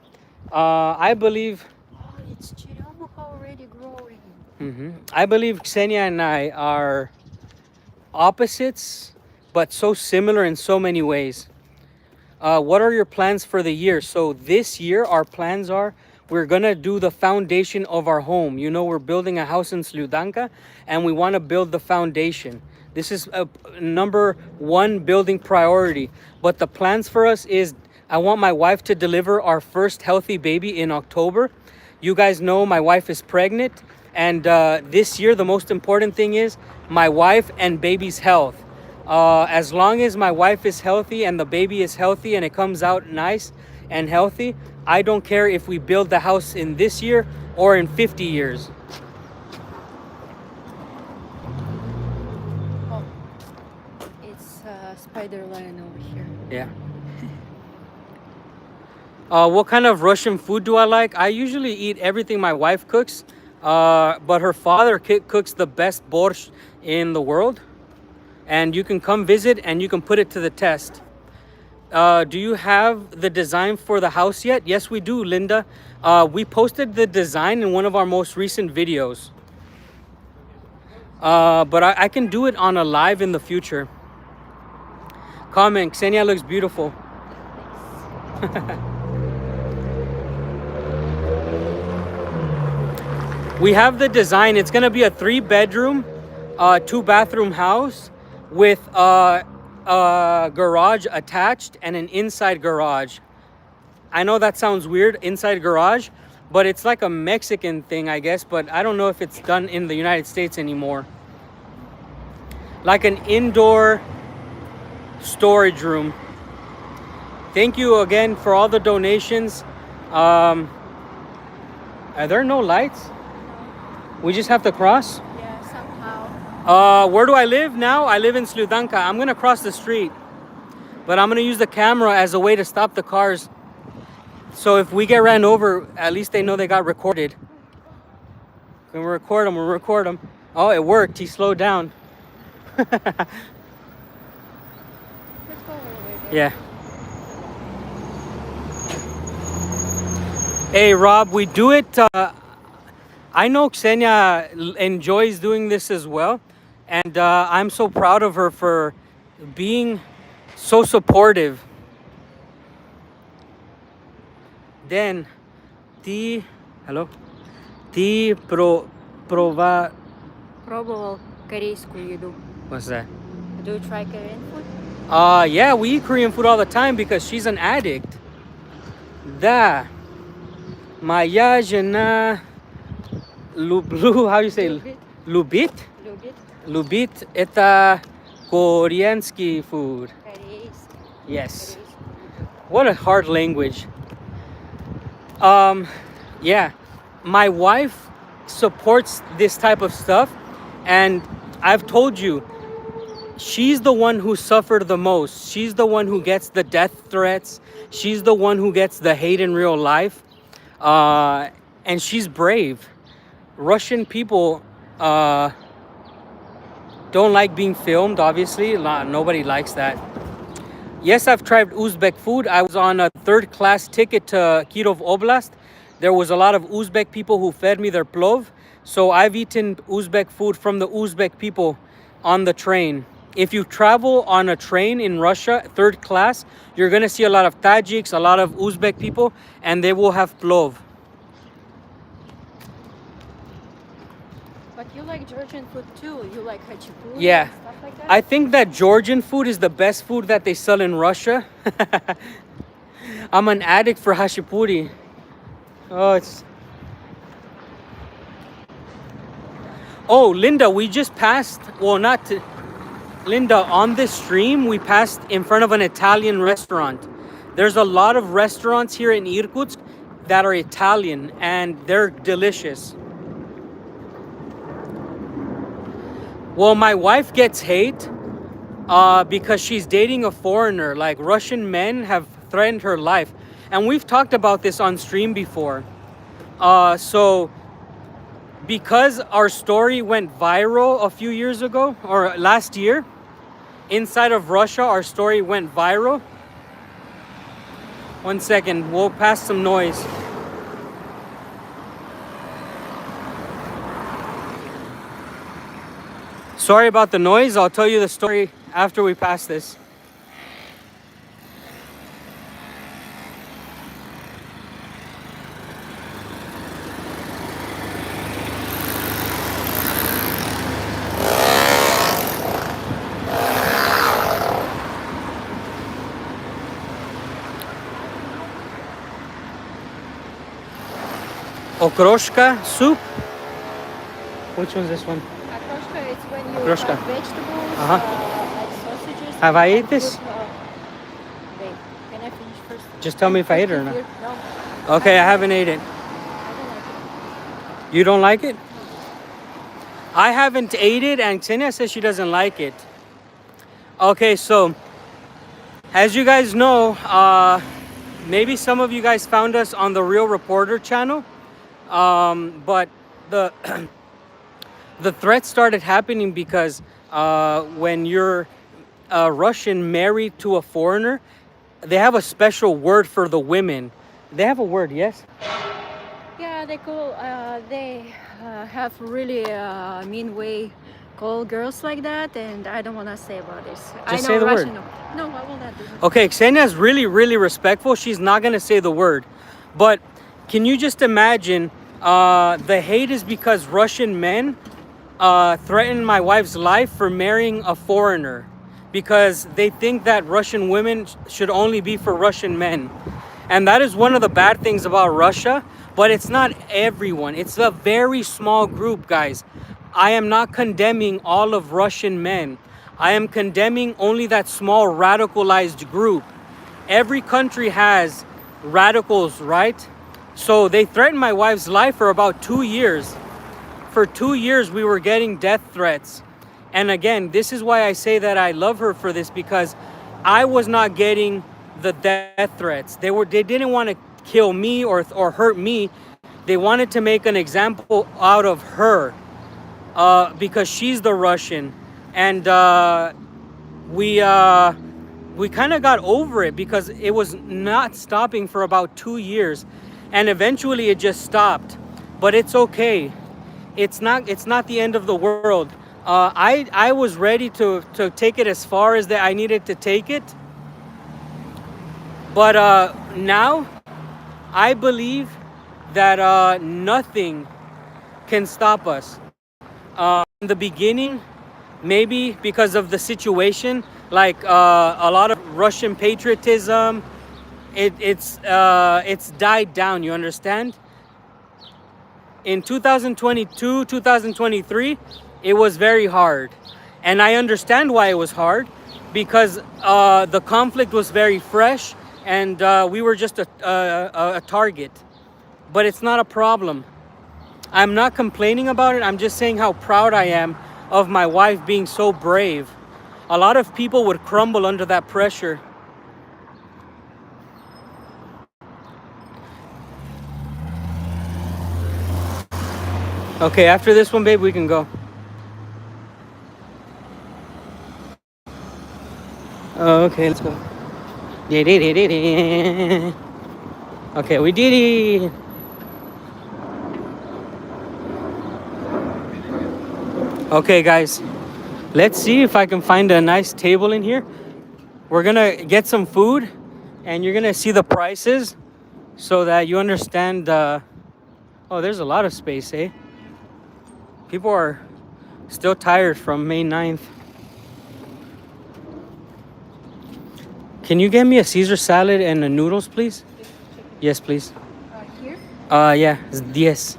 I believe...
Oh, it's Cheryamuka already growing.
I believe Ksenia and I are opposites, but so similar in so many ways. What are your plans for the year? So this year, our plans are we're gonna do the foundation of our home. You know, we're building a house in Sludanka, and we want to build the foundation. This is a number one building priority. But the plans for us is I want my wife to deliver our first healthy baby in October. You guys know my wife is pregnant, and this year the most important thing is my wife and baby's health. As long as my wife is healthy and the baby is healthy and it comes out nice and healthy, I don't care if we build the house in this year or in 50 years.
Oh, it's spider lion over here.
Yeah. What kind of Russian food do I like? I usually eat everything my wife cooks, but her father cooks the best borscht in the world. And you can come visit and you can put it to the test. Do you have the design for the house yet? Yes, we do, Linda. We posted the design in one of our most recent videos. But I can do it on a live in the future. Comment, Ksenia looks beautiful. We have the design. It's gonna be a 3-bedroom, 2-bathroom house with a garage attached and an inside garage. I know that sounds weird, inside garage, but it's like a Mexican thing, I guess, but I don't know if it's done in the United States anymore. Like an indoor storage room. Thank you again for all the donations. Are there no lights? We just have to cross?
Yeah, somehow.
Where do I live now? I live in Sludanka. I'm gonna cross the street, but I'm gonna use the camera as a way to stop the cars. So if we get ran over, at least they know they got recorded. We'll record them, we'll record them. Oh, it worked. He slowed down.
Let's go over there.
Yeah. Hey, Rob, we do it. I know Ksenia enjoys doing this as well. And I'm so proud of her for being so supportive. Then, hello? Provowal
Пробовал корейскую еду.
What's that?
Do you try Korean food?
Yeah, we eat Korean food all the time because she's an addict. Da. Maya jena how you say? Lubit?
Любит
Lubit это Koreansky food.
корейский.
Yes. What a hard language. Yeah. My wife supports this type of stuff, and I've told you, she's the one who suffered the most. She's the one who gets the death threats. She's the one who gets the hate in real life. And she's brave. Russian people don't like being filmed, obviously. Nobody likes that. Yes, I've tried Uzbek food. I was on a 3rd-class ticket to Kirov Oblast. There was a lot of Uzbek people who fed me their plov. So I've eaten Uzbek food from the Uzbek people on the train. If you travel on a train in Russia, 3rd class, you're going to see a lot of Tajiks, a lot of Uzbek people, and they will have plov.
But you like Georgian food too. You like hachapuri
Yeah.
and stuff like that?
I think that Georgian food is the best food that they sell in Russia. I'm an addict for hashipuri. Oh, Linda, we just passed, Linda, on this stream, we passed in front of an Italian restaurant. There's a lot of restaurants here in Irkutsk that are Italian, and they're delicious. Well, my wife gets hate because she's dating a foreigner. Like, Russian men have threatened her life. And we've talked about this on stream before. So because our story went viral a few years ago, or last year, inside of Russia, our story went viral. One second, we'll pass some noise. Sorry about the noise. I'll tell you the story after we pass this. Okroshka soup. Which one's this one?
Akroshka, it's when you
Akroshka.
have vegetables,
Uh-huh.
like sausages.
Have I
and
ate this?
put, wait, can I finish first?
Just tell me if I ate it or not.
No,
Okay, I haven't ate it.
I don't like it.
You don't like it? I haven't ate it, and Ksenia says she doesn't like it. Okay, so as you guys know, maybe some of you guys found us on the Real Reporter channel, but the the threat started happening because when you're a Russian married to a foreigner, they have a special word for the women. They have a word, yes?
Yeah, they have really mean way call girls like that, and I don't want to say about this. I
Just
know
say the
Russian.
word.
No, I will not do it.
Okay, Ksenia's really, really respectful. She's not gonna say the word. But can you just imagine, the hate is because Russian men threatened my wife's life for marrying a foreigner because they think that Russian women should only be for Russian men. And that is one of the bad things about Russia, but it's not everyone. It's a very small group, guys. I am not condemning all of Russian men. I am condemning only that small radicalized group. Every country has radicals, right? So they threatened my wife's life for about 2 years. For 2 years, we were getting death threats. And again, this is why I say that I love her for this, because I was not getting the death threats. They didn't want to kill me or hurt me. They wanted to make an example out of her because she's the Russian. And we kind of got over it because it was not stopping for about 2 years. And eventually it just stopped. But it's okay. It's not the end of the world. I was ready to take it as far as that I needed to take it. But now I believe that nothing can stop us. In the beginning, maybe because of the situation, like a lot of Russian patriotism, it's died down, you understand? In 2022, 2023, it was very hard. And I understand why it was hard, because the conflict was very fresh and we were just a target. But it's not a problem. I'm not complaining about it. I'm just saying how proud I am of my wife being so brave. A lot of people would crumble under that pressure. Okay, after this one, babe, we can go. Okay, let's go. Okay, we did it. Okay, guys, let's see if I can find a nice table in here. We're gonna get some food, and you're gonna see the prices so that you understand. Oh, there's a lot of space, eh? People are still tired from May 9th. Can you get me a Caesar salad and the noodles, please? Yes, please.
Here?
Yeah, yes.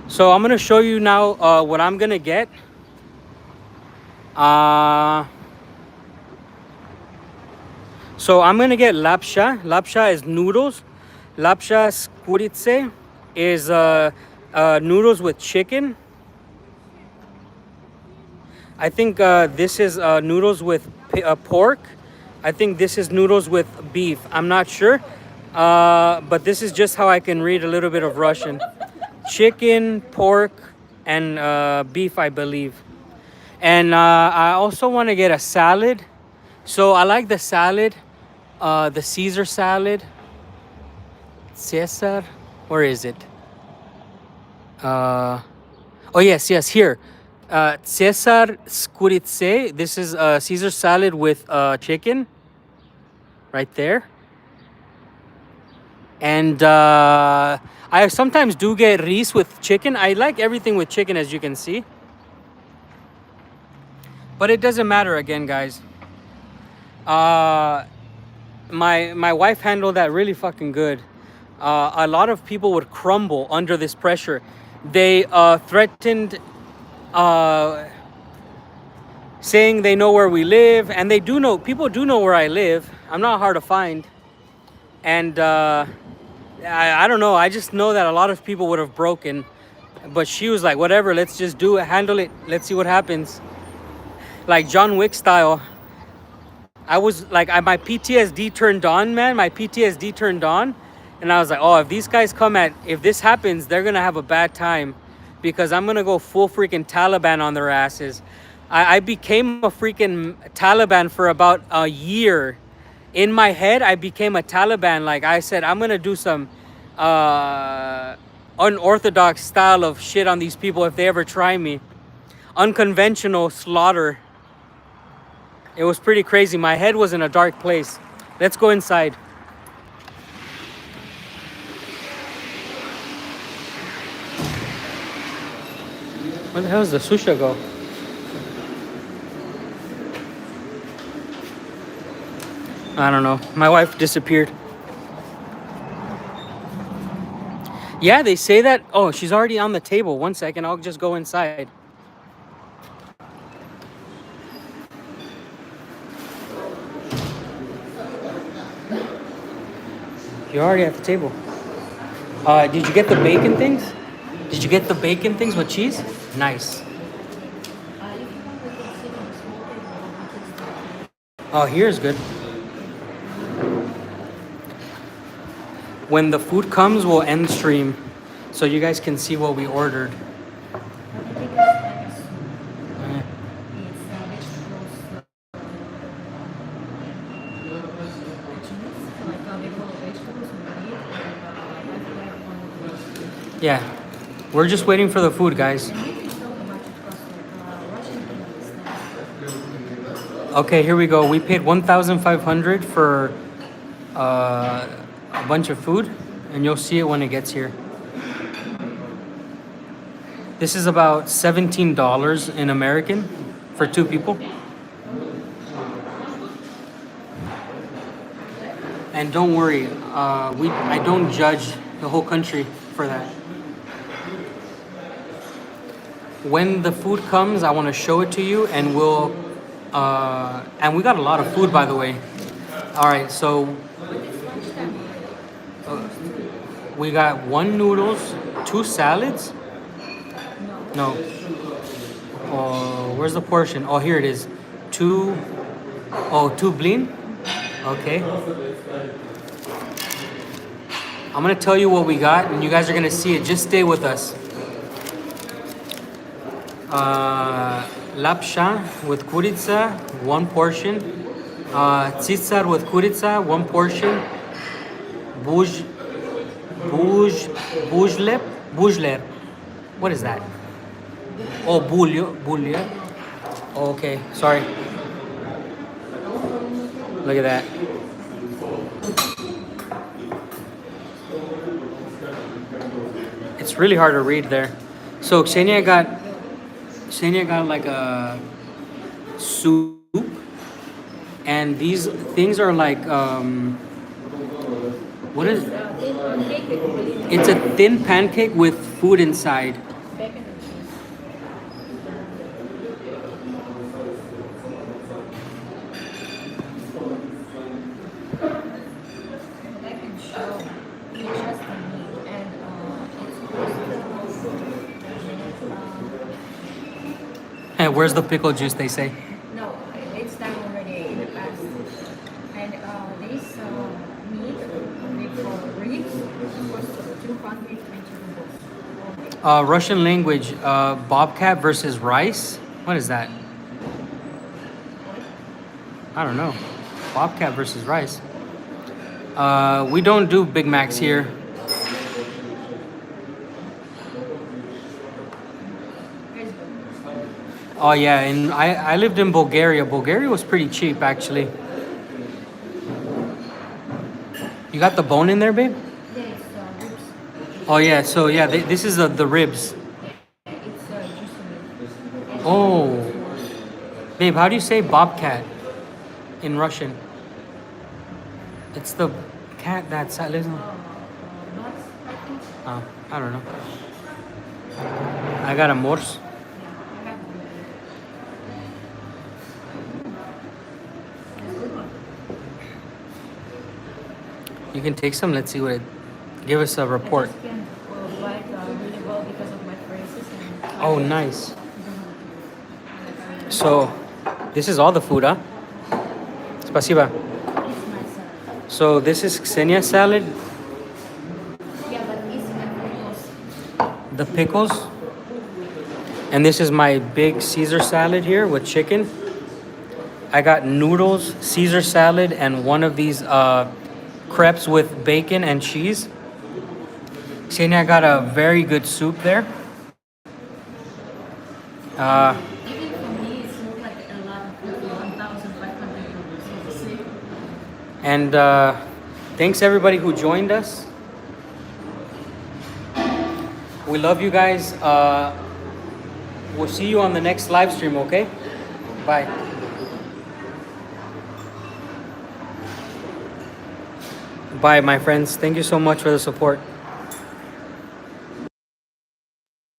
So I'm gonna show you now what I'm gonna get. So I'm gonna get lapsha. Lapsha is noodles. Lapsha skuritse is noodles with chicken. I think this is noodles with pork. I think this is noodles with beef. I'm not sure, but this is just how I can read a little bit of Russian. chicken, pork, and beef, I believe. And I also want to get a salad. So I like the salad, the Caesar salad. Caesar, where is it? Uh, oh yes, here. Caesar skurice. This is Caesar salad with chicken, right there. And I sometimes do get rice with chicken. I like everything with chicken, as you can see. But it doesn't matter again, guys. My wife handled that really fucking good. A lot of people would crumble under this pressure. They threatened saying they know where we live, and they do know. People do know where I live. I'm not hard to find, and I don't know. I just know that a lot of people would have broken, but she was like, "Whatever, let's just do it, handle it. Let's see what happens." Like John Wick style. I was like, my PTSD turned on, man. My PTSD turned on. And I was like, oh, if these guys if this happens, they're going to have a bad time. Because I'm going to go full freaking Taliban on their asses. I became a freaking Taliban for about a year. In my head, I became a Taliban. Like I said, I'm going to do some unorthodox style of shit on these people if they ever try me. Unconventional slaughter. It was pretty crazy. My head was in a dark place. Let's go inside. Where the hell does the sushi go? I don't know. My wife disappeared. Yeah, they say that. Oh, she's already on the table. 1 second. I'll just go inside. You're already at the table. Did you get the bacon things? Did you get the bacon things with cheese? Nice. Oh, here's good. When the food comes, we'll end stream so you guys can see what we ordered. Yeah, we're just waiting for the food, guys. Okay, here we go. We paid 1,500 for a bunch of food, and you'll see it when it gets here. This is about $17 in American for 2 people. And don't worry, I don't judge the whole country for that. When the food comes, I want to show it to you, and and we got a lot of food, by the way. All right, so we got 1 noodles, 2 salads. No. Oh, where's the portion? Oh, here it is. 2 blin. Okay. I'm gonna tell you what we got, and you guys are gonna see it. Just stay with us. Lapsha with kuritsa, 1 portion. Tsitsar with kuritsa, 1 portion. Bujler. What is that? Oh, bulya. Oh, okay, sorry. Look at that. It's really hard to read there. So Ksenia got like a soup, and these things are like what is it? It's a thin pancake with food inside. Where's the pickle juice, they say?
No, it's done already in the past. And this meat, for ribs, costs 220 rubles.
Russian language, bobcat versus rice. What is that? I don't know. Bobcat versus rice. We don't do Big Macs here. Oh yeah, and I lived in Bulgaria. Bulgaria was pretty cheap actually. You got the bone in there, babe?
Yeah, it's ribs.
Oh yeah, so yeah, this is the ribs.
It's juicy meat.
Oh, babe, how do you say bobcat in Russian? It's the cat that lives in.
Nuts, I think.
Oh, I don't know. I got a morse. You can take some. Let's see what it. Give us a report.
I just can't write really well because of my phrases. And
Oh, nice. So, this is all the food, huh? Spasiba.
It's my salad.
So this is Ksenia salad.
Yeah, but it's my pickles.
The pickles. And this is my big Caesar salad here with chicken. I got noodles, Caesar salad, and one of these crepes with bacon and cheese. Ksenia got a very good soup there.
Even for me, it's not like a lot of food, 1,500 euros. So the same.
And thanks everybody who joined us. We love you guys. We'll see you on the next live stream, okay? Bye. Bye, my friends. Thank you so much for the support.